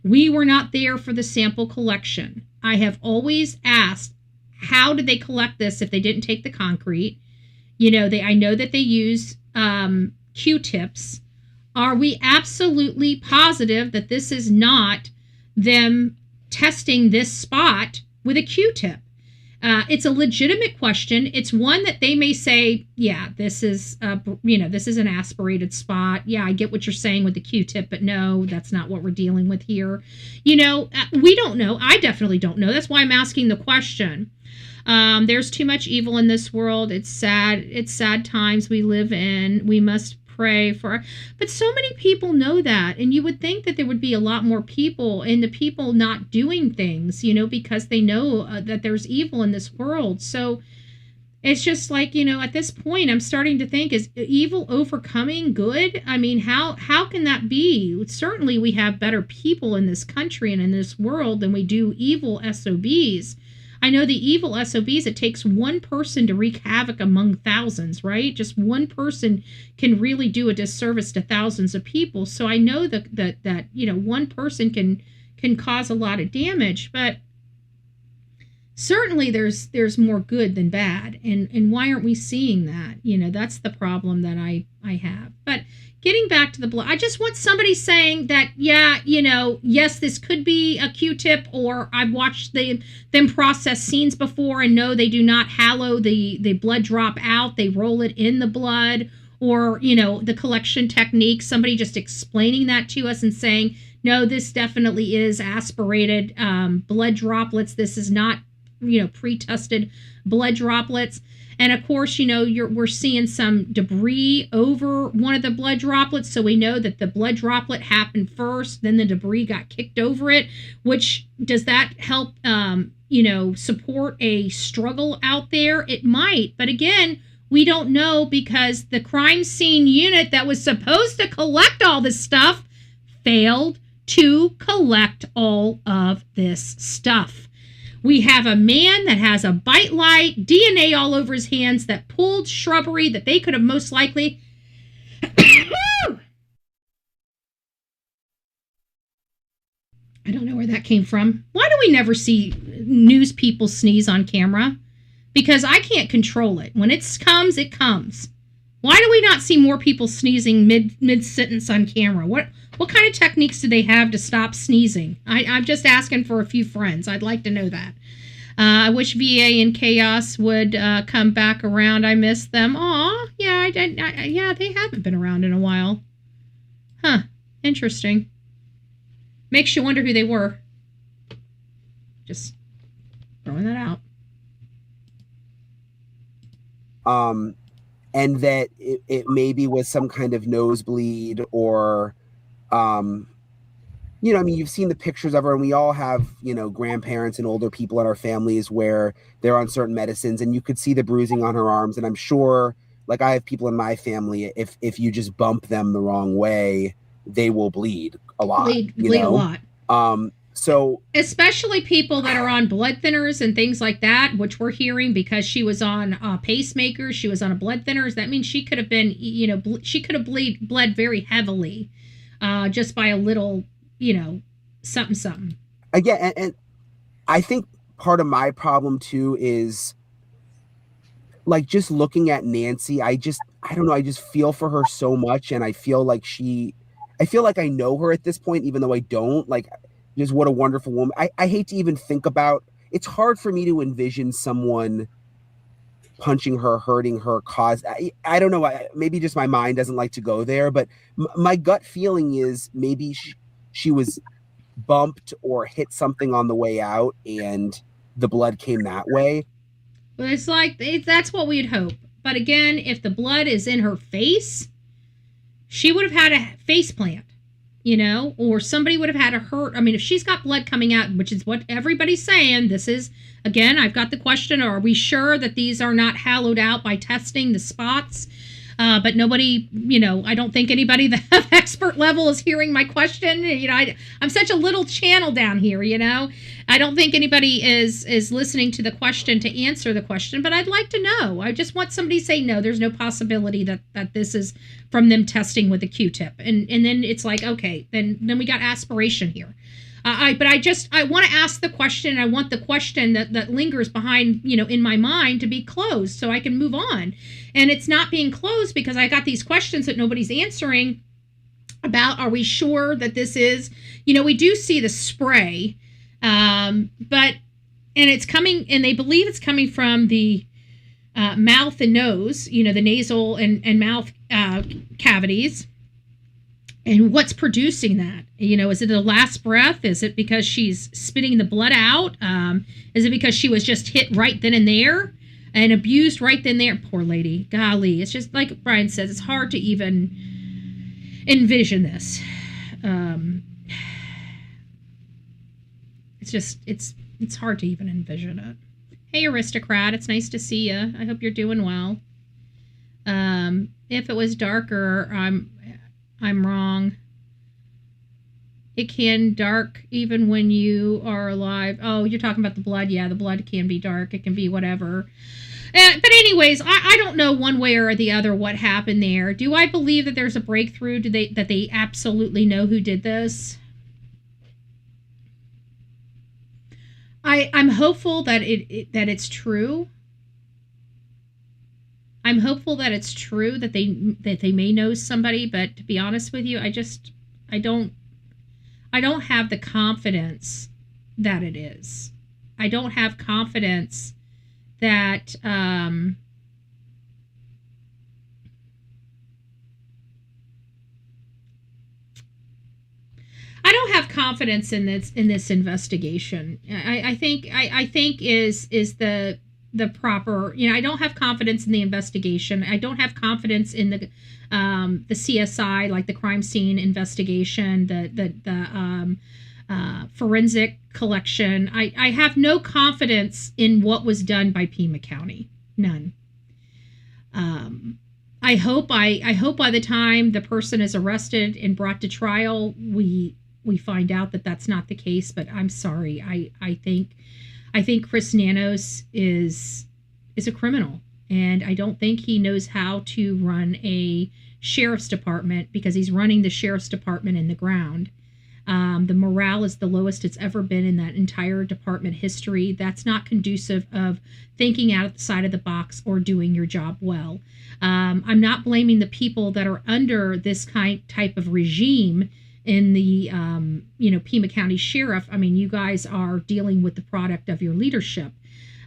Speaker 1: We were not there for the sample collection. I have always asked, how did they collect this if they didn't take the concrete? You know, I know that they use Q-tips. Are we absolutely positive that this is not them testing this spot with a Q-tip? It's a legitimate question. It's one that they may say, yeah, this is, this is an aspirated spot. Yeah, I get what you're saying with the Q-tip, but no, that's not what we're dealing with here. You know, we don't know. I definitely don't know. That's why I'm asking the question. There's too much evil in this world. It's sad. It's sad times we live in. We must pray for, but so many people know that, and you would think that there would be a lot more people, and the people not doing things, you know, because they know that there's evil in this world. So it's just like, you know, at this point I'm starting to think, is evil overcoming good? I mean, how can that be? Certainly we have better people in this country and in this world than we do evil SOBs. I know the evil SOBs, it takes one person to wreak havoc among thousands, right? Just one person can really do a disservice to thousands of people. So I know that you know, one person can cause a lot of damage, but certainly there's more good than bad. And why aren't we seeing that? You know, that's the problem that I have. But getting back to the blood, I just want somebody saying that, yeah, you know, yes, this could be a Q-tip, or I've watched them process scenes before and no, they do not hallow the blood drop out. They roll it in the blood, or, you know, the collection technique, somebody just explaining that to us and saying, no, this definitely is aspirated blood droplets. This is not, you know, pre-tested blood droplets. And of course, you know, we're seeing some debris over one of the blood droplets. So we know that the blood droplet happened first, then the debris got kicked over it, which does that help, you know, support a struggle out there? It might. But again, we don't know because the crime scene unit that was supposed to collect all this stuff failed to collect all of this stuff. We have a man that has a bite light, DNA all over his hands, that pulled shrubbery that they could have most likely... I don't know where that came from. Why do we never see news people sneeze on camera? Because I can't control it. When it comes, it comes. Why do we not see more people sneezing mid-sentence on camera? What kind of techniques do they have to stop sneezing? I'm just asking for a few friends. I'd like to know that. I wish VA and Chaos would come back around. I miss them. Aw, yeah, yeah, they haven't been around in a while. Huh, interesting. Makes you wonder who they were. Just Throwing that out.
Speaker 4: And that it maybe was some kind of nosebleed or, you know, I mean, you've seen the pictures of her, and we all have, you know, grandparents and older people in our families where they're on certain medicines, and you could see the bruising on her arms. And I'm sure, like, I have people in my family, if you just bump them the wrong way, they will bleed a lot.
Speaker 1: Bleed a lot.
Speaker 4: So
Speaker 1: especially people that are on blood thinners and things like that, which we're hearing because she was on pacemakers, she was on a blood thinners. That means she could have been, you know, she could have bled very heavily, just by a little, you know, something.
Speaker 4: Again, and I think part of my problem too is, like, just looking at Nancy, I don't know, I just feel for her so much, and I feel like I know her at this point, even though I don't. Like, just what a wonderful woman. I hate to even think about, it's hard for me to envision someone punching her, hurting her, I don't know, maybe just my mind doesn't like to go there, but my gut feeling is maybe she was bumped or hit something on the way out and the blood came that way.
Speaker 1: But it's like, that's what we'd hope. But again, if the blood is in her face, she would have had a face plant, you know, or somebody would have had a hurt. I mean, if she's got blood coming out, which is what everybody's saying, this is, again, I've got the question, are we sure that these are not hollowed out by testing the spots? But nobody, you know, I don't think anybody that have expert level is hearing my question. You know, I'm such a little channel down here, you know. I don't think anybody is listening to the question to answer the question, but I'd like to know. I just want somebody to say, no, there's no possibility that this is from them testing with a Q-tip. And then it's like, okay, then we got aspiration here. I want to ask the question. I want the question that lingers behind, you know, in my mind to be closed so I can move on. And it's not being closed because I got these questions that nobody's answering about, are we sure that this is, you know, we do see the spray, and it's coming, and they believe it's coming from the mouth and nose, you know, the nasal and mouth cavities. And what's producing that? You know, is it the last breath? Is it because she's spitting the blood out? Is it because she was just hit right then and there and abused right then and there? Poor lady. Golly. It's just like Brian says, it's hard to even envision this. It's hard to even envision it. Hey, aristocrat. It's nice to see you. I hope you're doing well. If it was darker, I'm wrong. It can dark even when you are alive. Oh, you're talking about the blood. Yeah, the blood can be dark. It can be whatever. But anyways, I don't know one way or the other what happened there. Do I believe that there's a breakthrough? That they absolutely know who did this? I'm hopeful that it's true. I'm hopeful that it's true that they may know somebody, but to be honest with you, I don't have the confidence that it is. I don't have confidence that I don't have confidence in this investigation. I think is the proper, you know, I don't have confidence in the investigation. I don't have confidence in the CSI, like the crime scene investigation, the forensic collection. I have no confidence in what was done by Pima County. None. I hope by the time the person is arrested and brought to trial, we find out that that's not the case. But I'm sorry. I think Chris Nanos is a criminal, and I don't think he knows how to run a sheriff's department, because he's running the sheriff's department in the ground. The morale is the lowest it's ever been in that entire department history. That's not conducive of thinking out of the side of the box or doing your job well. I'm not blaming the people that are under this type of regime in the, Pima County Sheriff. I mean, you guys are dealing with the product of your leadership.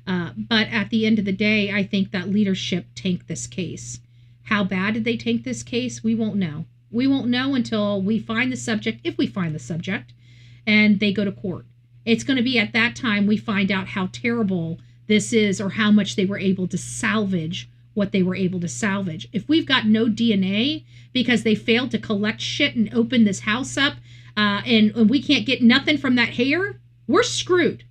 Speaker 1: But at the end of the day, I think that leadership tanked this case. How bad did they tank this case? We won't know. We won't know until we find the subject, if we find the subject, and they go to court. It's going to be at that time we find out how terrible this is, or how much they were able to salvage what they were able to salvage. If we've got no DNA because they failed to collect shit and open this house up, and we can't get nothing from that hair, we're screwed.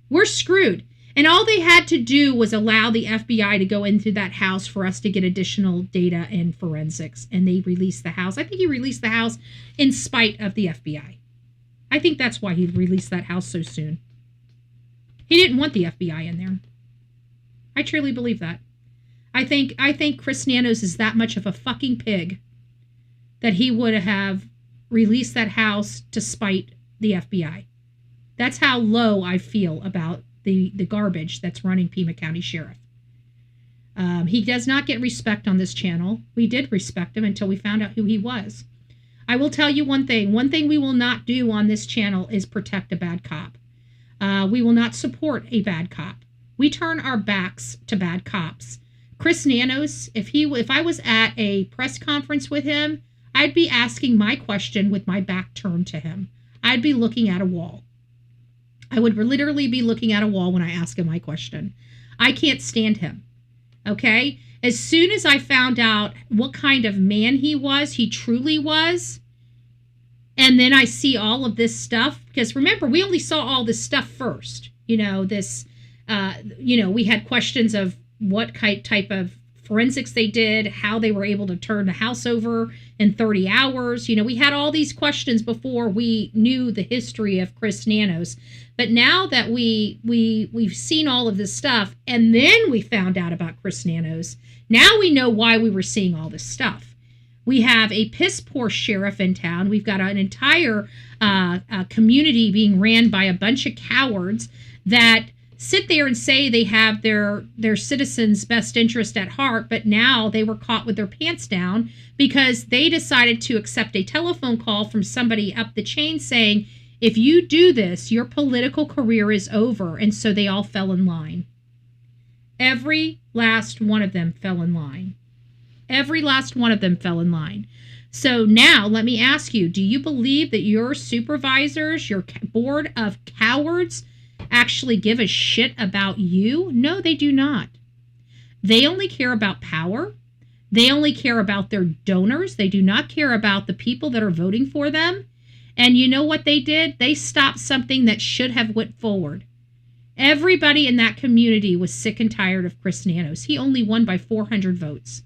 Speaker 1: We're screwed. And all they had to do was allow the FBI to go into that house for us to get additional data and forensics. And they released the house. I think he released the house in spite of the FBI. I think that's why he released that house so soon. He didn't want the FBI in there. I truly believe that. I think Chris Nanos is that much of a fucking pig that he would have released that house to spite the FBI. That's how low I feel about the garbage that's running Pima County Sheriff. He does not get respect on this channel. We did respect him until we found out who he was. I will tell you one thing. One thing we will not do on this channel is protect a bad cop. We will not support a bad cop. We turn our backs to bad cops. Chris Nanos, if I was at a press conference with him, I'd be asking my question with my back turned to him. I'd be looking at a wall. I would literally be looking at a wall when I ask him my question. I can't stand him. Okay? As soon as I found out what kind of man he truly was, and then I see all of this stuff, because remember, we only saw all this stuff first. We had questions of what type of forensics they did, how they were able to turn the house over in 30 hours. We had all these questions before we knew the history of Chris Nanos. But now that we've seen all of this stuff, and then we found out about Chris Nanos, now we know why we were seeing all this stuff. We have a piss poor sheriff in town. We've got an entire community being ran by a bunch of cowards that sit there and say they have their citizens' best interest at heart, but now they were caught with their pants down because they decided to accept a telephone call from somebody up the chain saying, if you do this, your political career is over. And so they all fell in line. Every last one of them fell in line. Every last one of them fell in line. So now let me ask you, do you believe that your supervisors, your board of cowards, actually give a shit about you? No, they do not. They only care about power. They only care about their donors. They do not care about the people that are voting for them. And you know what they did? They stopped something that should have went forward. Everybody in that community was sick and tired of Chris Nanos. He only won by 400 votes.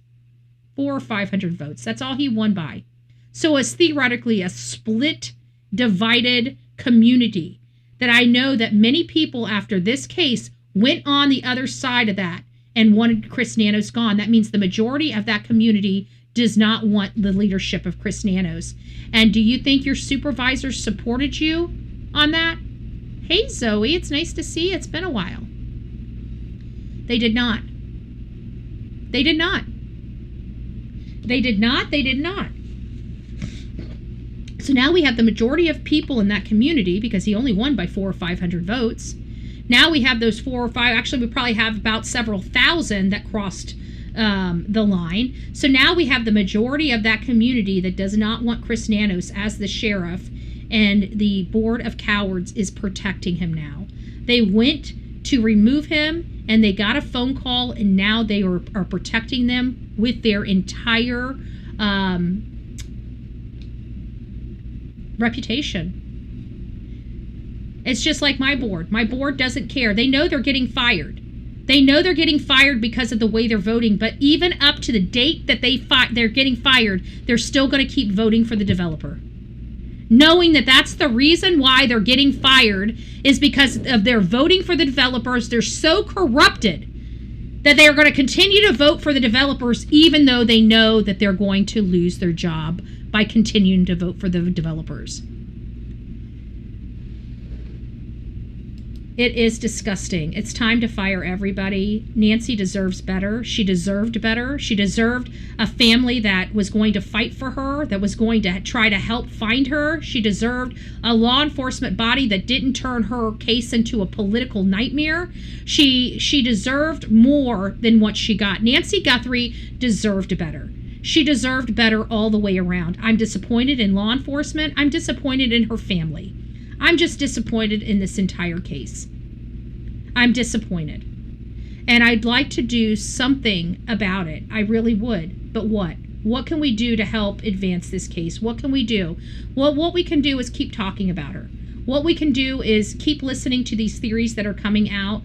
Speaker 1: 400 or 500 votes. That's all he won by. So it's theoretically a split, divided community that I know that many people after this case went on the other side of that and wanted Chris Nanos gone. That means the majority of that community does not want the leadership of Chris Nanos. And do you think your supervisors supported you on that? Hey, Zoe, it's nice to see you. It's been a while. They did not. They did not. They did not. They did not. So now we have the majority of people in that community, because he only won by 400 or 500 votes. Now we have those 4 or 5. Actually, we probably have about several thousand that crossed the line. So now we have the majority of that community that does not want Chris Nanos as the sheriff, and the board of cowards is protecting him now. They went to remove him, and they got a phone call, and now they are protecting them with their entire reputation. It's just like my board. My board doesn't care. They know they're getting fired. They know they're getting fired because of the way they're voting, but even up to the date that they're getting fired, they're still going to keep voting for the developer. Knowing that that's the reason why they're getting fired is because of their voting for the developers. They're so corrupted that they are going to continue to vote for the developers even though they know that they're going to lose their job by continuing to vote for the developers. It is disgusting. It's time to fire everybody. Nancy deserves better. She deserved better. She deserved a family that was going to fight for her, that was going to try to help find her. She deserved a law enforcement body that didn't turn her case into a political nightmare. She deserved more than what she got. Nancy Guthrie deserved better. She deserved better all the way around. I'm disappointed in law enforcement. I'm disappointed in her family. I'm just disappointed in this entire case. I'm disappointed. And I'd like to do something about it. I really would. But what? What can we do to help advance this case? What can we do? Well, what we can do is keep talking about her. What we can do is keep listening to these theories that are coming out,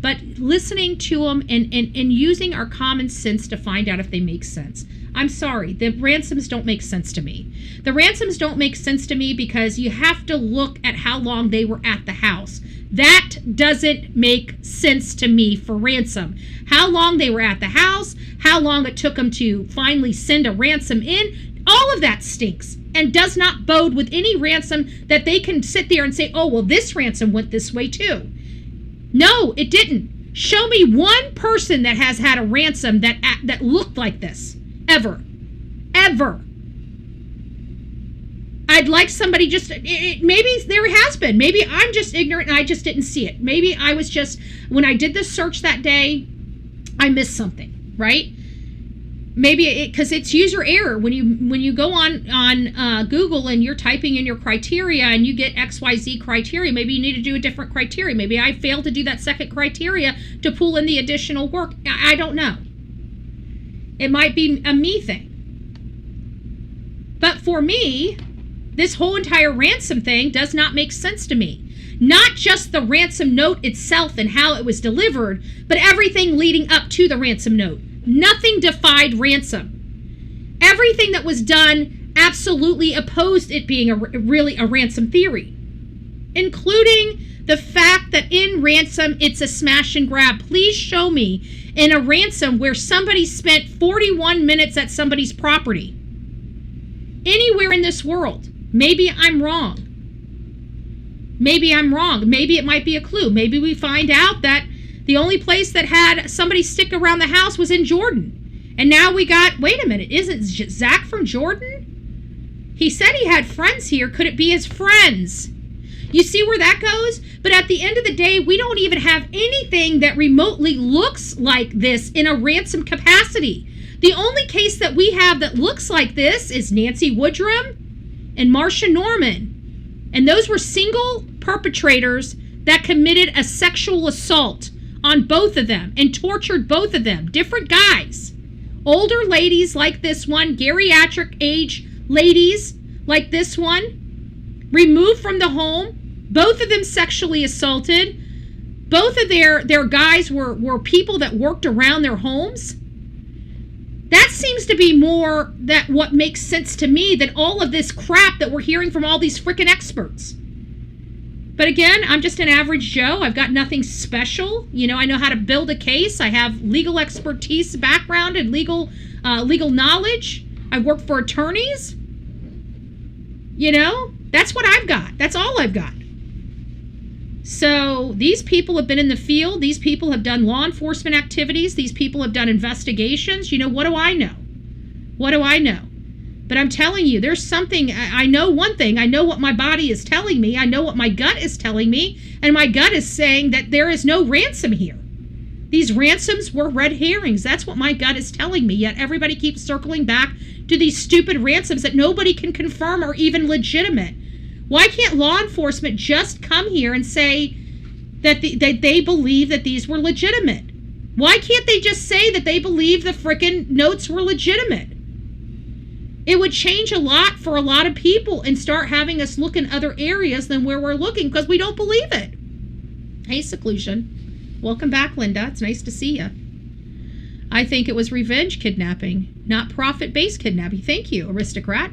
Speaker 1: but listening to them and using our common sense to find out if they make sense. I'm sorry, the ransoms don't make sense to me. The ransoms don't make sense to me because you have to look at how long they were at the house. That doesn't make sense to me for ransom. How long they were at the house, how long it took them to finally send a ransom in, all of that stinks and does not bode with any ransom that they can sit there and say, oh, well, this ransom went this way too. No, it didn't. Show me one person that has had a ransom that looked like this. Ever. I'd like somebody just, maybe there has been. Maybe I'm just ignorant and I just didn't see it. Maybe I was just, when I did this search that day, I missed something, right? Maybe because it's user error. When you go on Google and you're typing in your criteria and you get XYZ criteria, maybe you need to do a different criteria. Maybe I failed to do that second criteria to pull in the additional work. I don't know. It might be a me thing. But for me, this whole entire ransom thing does not make sense to me. Not just the ransom note itself and how it was delivered, but everything leading up to the ransom note. Nothing defied ransom. Everything that was done absolutely opposed it being really a ransom theory, including the fact that in ransom, it's a smash and grab. Please show me in a ransom where somebody spent 41 minutes at somebody's property. Anywhere in this world. Maybe I'm wrong. Maybe it might be a clue. Maybe we find out that the only place that had somebody stick around the house was in Jordan. And now we got, wait a minute, isn't Zach from Jordan? He said he had friends here. Could it be his friends? You see where that goes? But at the end of the day, we don't even have anything that remotely looks like this in a ransom capacity. The only case that we have that looks like this is Nancy Woodrum and Marcia Norman. And those were single perpetrators that committed a sexual assault on both of them and tortured both of them. Different guys. Older ladies like this one, geriatric age ladies like this one, removed from the home, both of them sexually assaulted. Both of their guys were people that worked around their homes. That seems to be more that what makes sense to me than all of this crap that we're hearing from all these freaking experts. But again, I'm just an average Joe. I've got nothing special. You know, I know how to build a case. I have legal expertise background and legal knowledge. I work for attorneys. You know, that's what I've got. That's all I've got. So these people have been in the field. These people have done law enforcement activities. These people have done investigations. You know, what do I know? What do I know? But I'm telling you, there's something, I know one thing. I know what my body is telling me. I know what my gut is telling me. And my gut is saying that there is no ransom here. These ransoms were red herrings. That's what my gut is telling me. Yet everybody keeps circling back to these stupid ransoms that nobody can confirm are even legitimate. Why can't law enforcement just come here and say that they believe that these were legitimate? Why can't they just say that they believe the frickin' notes were legitimate? It would change a lot for a lot of people and start having us look in other areas than where we're looking because we don't believe it. Hey, Seclusion. Welcome back, Linda. It's nice to see you. I think it was revenge kidnapping, not profit-based kidnapping. Thank you, Aristocrat.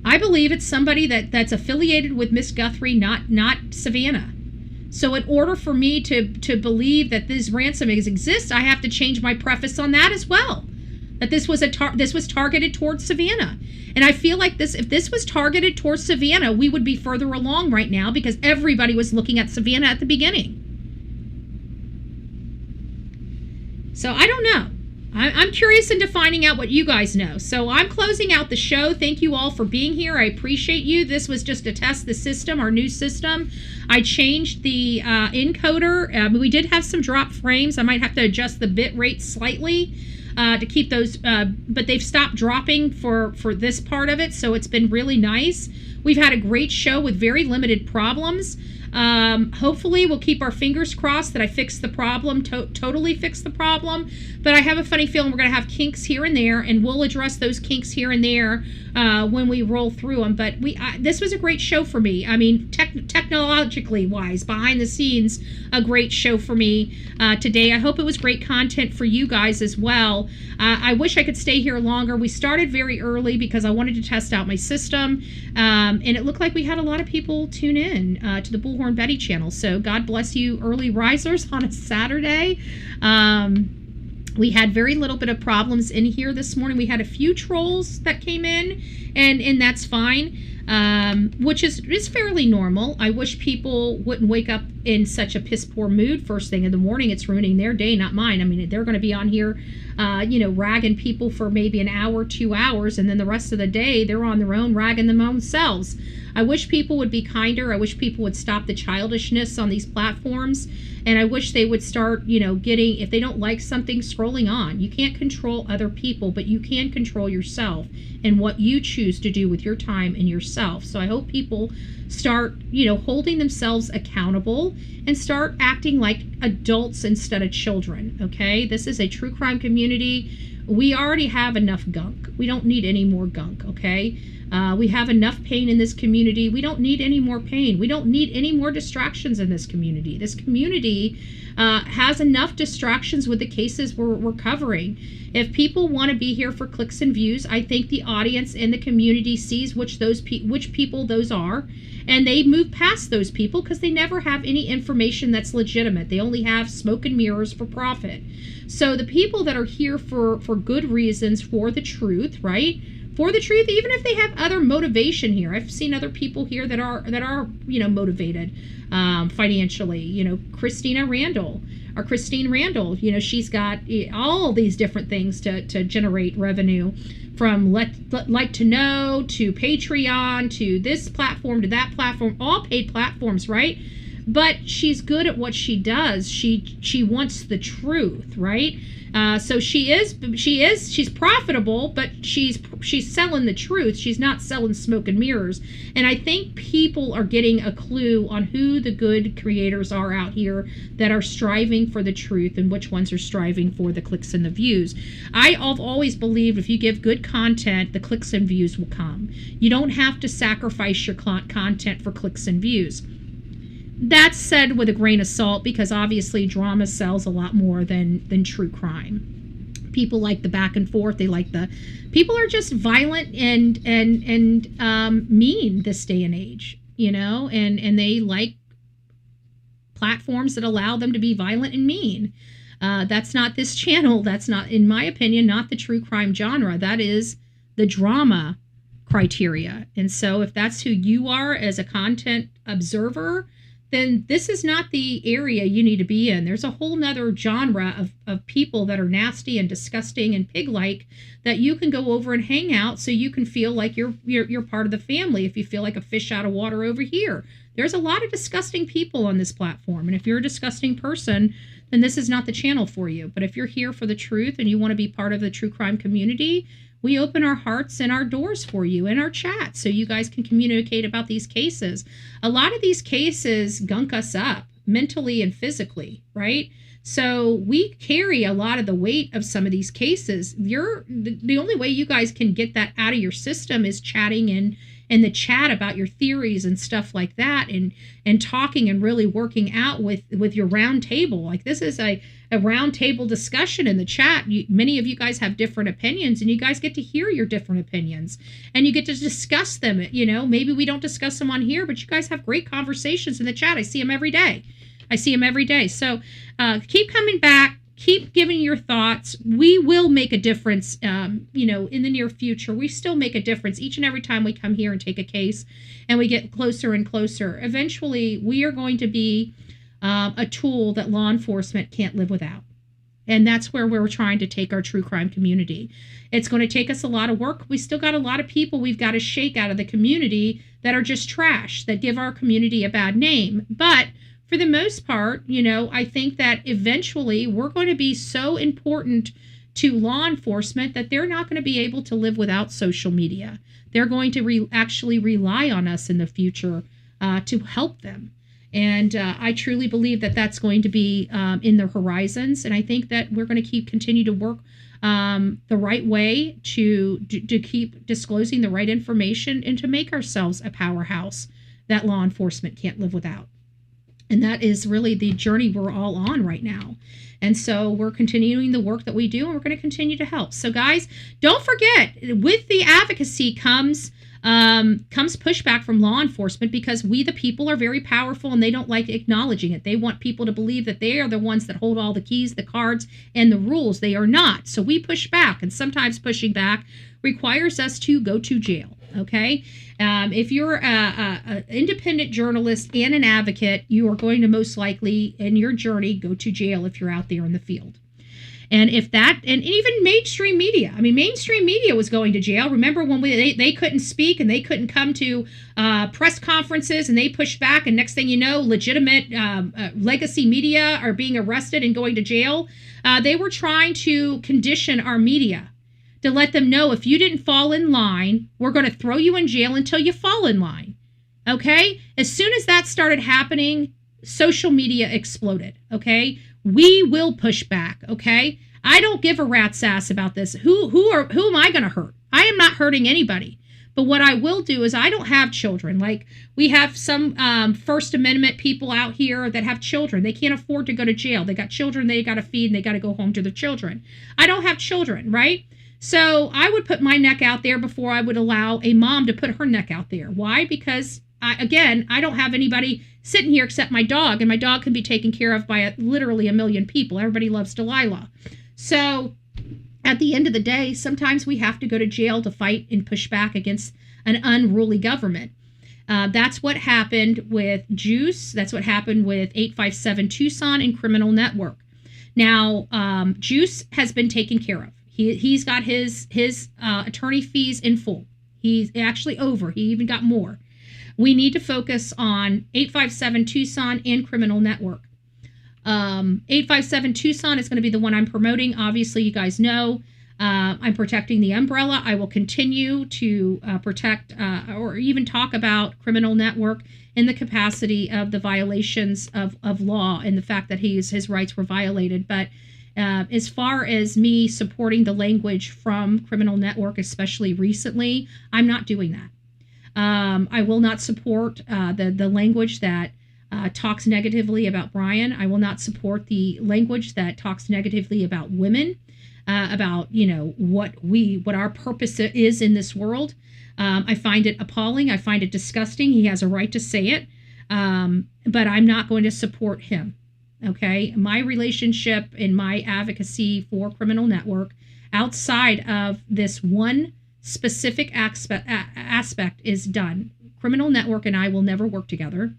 Speaker 1: I believe it's somebody that's affiliated with Miss Guthrie, not Savannah. So in order for me to believe that these ransoms exist, I have to change my preface on that as well. That this was targeted towards Savannah. And I feel like if this was targeted towards Savannah, we would be further along right now because everybody was looking at Savannah at the beginning. So I don't know. I'm curious into finding out what you guys know. So I'm closing out the show. Thank you all for being here. I appreciate you. This was just to test the system, our new system. I changed the encoder. We did have some drop frames. I might have to adjust the bit rate slightly. to keep those, but they've stopped dropping for this part of it, so it's been really nice. We've had a great show with very limited problems. Hopefully we'll keep our fingers crossed that I fix the problem, totally fix the problem, but I have a funny feeling we're going to have kinks here and there, and we'll address those kinks here and there when we roll through them. But this was a great show for me. I mean, technologically wise, behind the scenes, a great show for me today. I hope it was great content for you guys as well. I wish I could stay here longer. We started very early because I wanted to test out my system, and it looked like we had a lot of people tune in to the Bullhorn Betty channel. So God bless you early risers on a Saturday. We had very little bit of problems in here this morning. We had a few trolls that came in, and that's fine, which is fairly normal. I wish people wouldn't wake up in such a piss poor mood first thing in the morning. It's ruining their day, not mine. I mean, they're going to be on here, ragging people for maybe an hour, 2 hours, and then the rest of the day they're on their own, ragging them own selves. I wish people would be kinder. I wish people would stop the childishness on these platforms. And I wish they would start, getting, if they don't like something, scrolling on. You can't control other people, but you can control yourself and what you choose to do with your time and yourself. So I hope people start, holding themselves accountable and start acting like adults instead of children, okay? This is a true crime community. We already have enough gunk. We don't need any more gunk, okay? We have enough pain in this community. We don't need any more pain. We don't need any more distractions in this community. This community has enough distractions with the cases we're covering. If people want to be here for clicks and views, I think the audience and the community sees which people those are, and they move past those people because they never have any information that's legitimate. They only have smoke and mirrors for profit. So the people that are here for good reasons, for the truth, right? For the truth, even if they have other motivation here. I've seen other people here that are motivated financially. Christine Randall, she's got all these different things to generate revenue, from like to know to Patreon to this platform to that platform, all paid platforms, right? But she's good at what she does. She wants the truth, right? So she's profitable, but she's selling the truth. She's not selling smoke and mirrors. And I think people are getting a clue on who the good creators are out here that are striving for the truth and which ones are striving for the clicks and the views. I've always believed if you give good content, the clicks and views will come. You don't have to sacrifice your content for clicks and views. That's said with a grain of salt, because obviously drama sells a lot more than true crime. People like the back and forth. People are just violent and mean this day and age, and they like platforms that allow them to be violent and mean. That's not this channel. That's not, in my opinion, not the true crime genre. That is the drama criteria. And so if that's who you are as a content observer, then this is not the area you need to be in. There's a whole nother genre of people that are nasty and disgusting and pig-like that you can go over and hang out so you can feel like you're part of the family if you feel like a fish out of water over here. There's a lot of disgusting people on this platform, and if you're a disgusting person, then this is not the channel for you. But if you're here for the truth and you want to be part of the true crime community, we open our hearts and our doors for you in our chat so you guys can communicate about these cases. A lot of these cases gunk us up mentally and physically, right? So we carry a lot of the weight of some of these cases. The only way you guys can get that out of your system is chatting in the chat about your theories and stuff like that, and talking and really working out with your round table. Like, this is a round table discussion in the chat. Many of you guys have different opinions, and you guys get to hear your different opinions, and you get to discuss them. Maybe we don't discuss them on here, but you guys have great conversations in the chat. I see them every day. So keep coming back. Keep giving your thoughts. We will make a difference, in the near future. We still make a difference each and every time we come here and take a case, and we get closer and closer. Eventually, we are going to be a tool that law enforcement can't live without. And that's where we're trying to take our true crime community. It's going to take us a lot of work. We still got a lot of people we've got to shake out of the community that are just trash, that give our community a bad name. But for the most part, I think that eventually we're going to be so important to law enforcement that they're not going to be able to live without social media. They're going to actually rely on us in the future to help them. And I truly believe that that's going to be in the horizons. And I think that we're going to continue to work the right way to keep disclosing the right information and to make ourselves a powerhouse that law enforcement can't live without. And that is really the journey we're all on right now. And so we're continuing the work that we do, and we're going to continue to help. So guys, don't forget, with the advocacy comes pushback from law enforcement, because we the people are very powerful and they don't like acknowledging it. They want people to believe that they are the ones that hold all the keys, the cards, and the rules. They are not. So we push back, and sometimes pushing back requires us to go to jail. Okay. If you're an independent journalist and an advocate, you are going to most likely in your journey go to jail if you're out there in the field. And if that, and even mainstream media, mainstream media was going to jail. Remember when they couldn't speak and they couldn't come to press conferences, and they pushed back, and next thing you know, legitimate legacy media are being arrested and going to jail. They were trying to condition our media to let them know, if you didn't fall in line, we're going to throw you in jail until you fall in line. Okay? As soon as that started happening, social media exploded. Okay? We will push back. Okay? I don't give a rat's ass about this. Who am I going to hurt? I am not hurting anybody. But what I will do is, I don't have children. Like, we have some First Amendment people out here that have children. They can't afford to go to jail. They got children they got to feed, and they got to go home to their children. I don't have children, right? So I would put my neck out there before I would allow a mom to put her neck out there. Why? Because, I don't have anybody sitting here except my dog, and my dog can be taken care of by literally a million people. Everybody loves Delilah. So at the end of the day, sometimes we have to go to jail to fight and push back against an unruly government. That's what happened with Juice. That's what happened with 857 Tucson and Criminal Network. Now, Juice has been taken care of. He's got his attorney fees in full. He's actually over. He even got more. We need to focus on 857 Tucson and Criminal Network. 857 Tucson is going to be the one I'm promoting. Obviously, you guys know I'm protecting the umbrella. I will continue to protect or even talk about Criminal Network in the capacity of the violations of law and the fact that his rights were violated. But as far as me supporting the language from Criminal Network, especially recently, I'm not doing that. I will not support the language that talks negatively about Brian. I will not support the language that talks negatively about women, about what our purpose is in this world. I find it appalling. I find it disgusting. He has a right to say it, but I'm not going to support him. Okay, my relationship and my advocacy for Criminal Network outside of this one specific aspect is done. Criminal Network and I will never work together.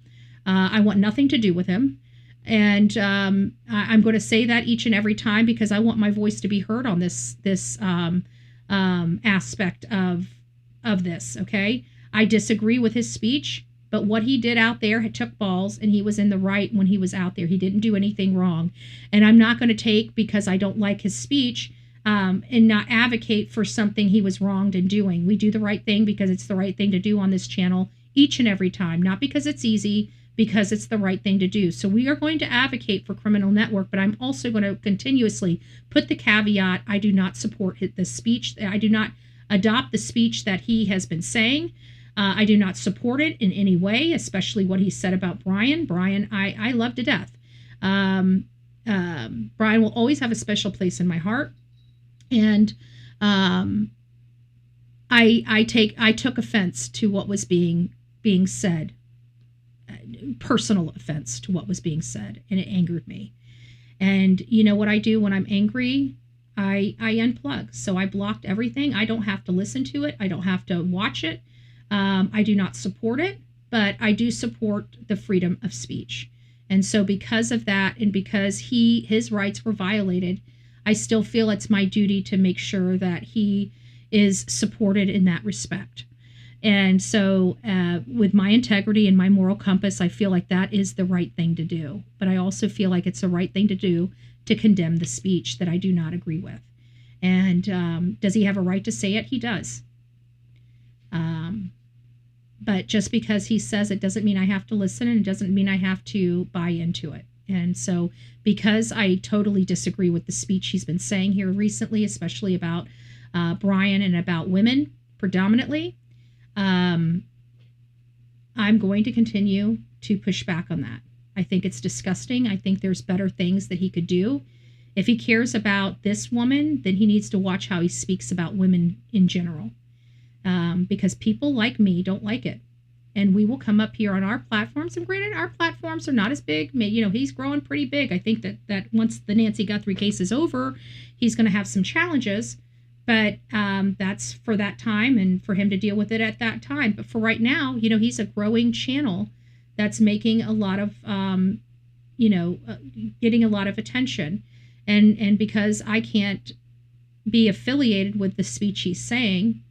Speaker 1: I want nothing to do with him. And I'm going to say that each and every time, because I want my voice to be heard on this aspect of this. Okay, I disagree with his speech. But what he did out there took balls, and he was in the right when he was out there. He didn't do anything wrong. And I'm not going to take, because I don't like his speech, and not advocate for something he was wronged in doing. We do the right thing because it's the right thing to do on this channel each and every time. Not because it's easy, because it's the right thing to do. So we are going to advocate for Criminal Network, but I'm also going to continuously put the caveat, I do not support the speech. I do not adopt the speech that he has been saying. I do not support it in any way, especially what he said about Brian. Brian, I love to death. Brian will always have a special place in my heart. And I took offense to what was being said, personal offense to what was being said, and it angered me. And you know what I do when I'm angry? I unplug. So I blocked everything. I don't have to listen to it. I don't have to watch it. I do not support it, but I do support the freedom of speech. And so because of that, and because his rights were violated, I still feel it's my duty to make sure that he is supported in that respect. And so with my integrity and my moral compass, I feel like that is the right thing to do. But I also feel like it's the right thing to do to condemn the speech that I do not agree with. And does he have a right to say it? He does. But just because he says it doesn't mean I have to listen, and it doesn't mean I have to buy into it. And so because I totally disagree with the speech he's been saying here recently, especially about Brian and about women predominantly, I'm going to continue to push back on that. I think it's disgusting. I think there's better things that he could do. If he cares about this woman, then he needs to watch how he speaks about women in general. Because people like me don't like it. And we will come up here on our platforms. And granted, our platforms are not as big. You know, he's growing pretty big. I think that once the Nancy Guthrie case is over, he's going to have some challenges. But that's for that time and for him to deal with it at that time. But for right now, you know, he's a growing channel that's making a lot of, getting a lot of attention. And because I can't be affiliated with the speech he's saying,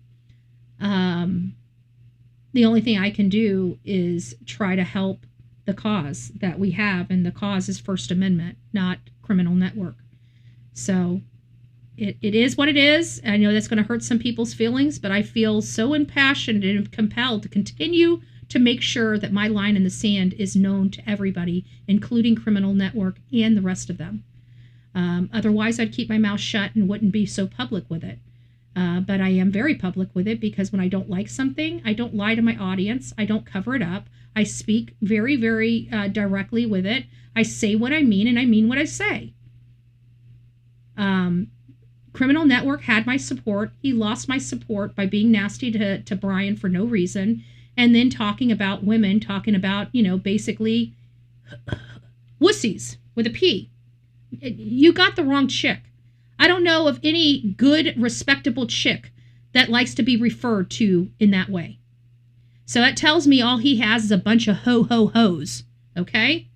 Speaker 1: the only thing I can do is try to help the cause that we have, and the cause is First Amendment, not criminal network. So it is what it is. I know that's going to hurt some people's feelings, but I feel so impassioned and compelled to continue to make sure that my line in the sand is known to everybody, including criminal network and the rest of them. Otherwise, I'd keep my mouth shut and wouldn't be so public with it. But I am very public with it, because when I don't like something, I don't lie to my audience. I don't cover it up. I speak very, very directly with it. I say what I mean, and I mean what I say. Criminal Network had my support. He lost my support by being nasty to Brian for no reason. And then talking about women, talking about, basically wussies with a P. You got the wrong chick. I don't know of any good, respectable chick that likes to be referred to in that way. So that tells me all he has is a bunch of ho-ho-hos, okay?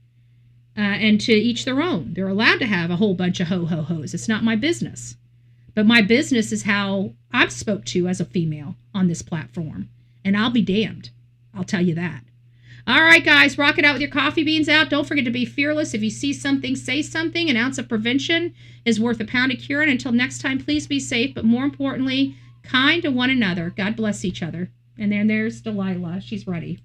Speaker 1: And to each their own. They're allowed to have a whole bunch of ho-ho-hos. It's not my business. But my business is how I'm spoke to as a female on this platform. And I'll be damned. I'll tell you that. All right, guys, rock it out with your coffee beans out. Don't forget to be fearless. If you see something, say something. An ounce of prevention is worth a pound of cure. And until next time, please be safe. But more importantly, kind to one another. God bless each other. And then there's Delilah. She's ready.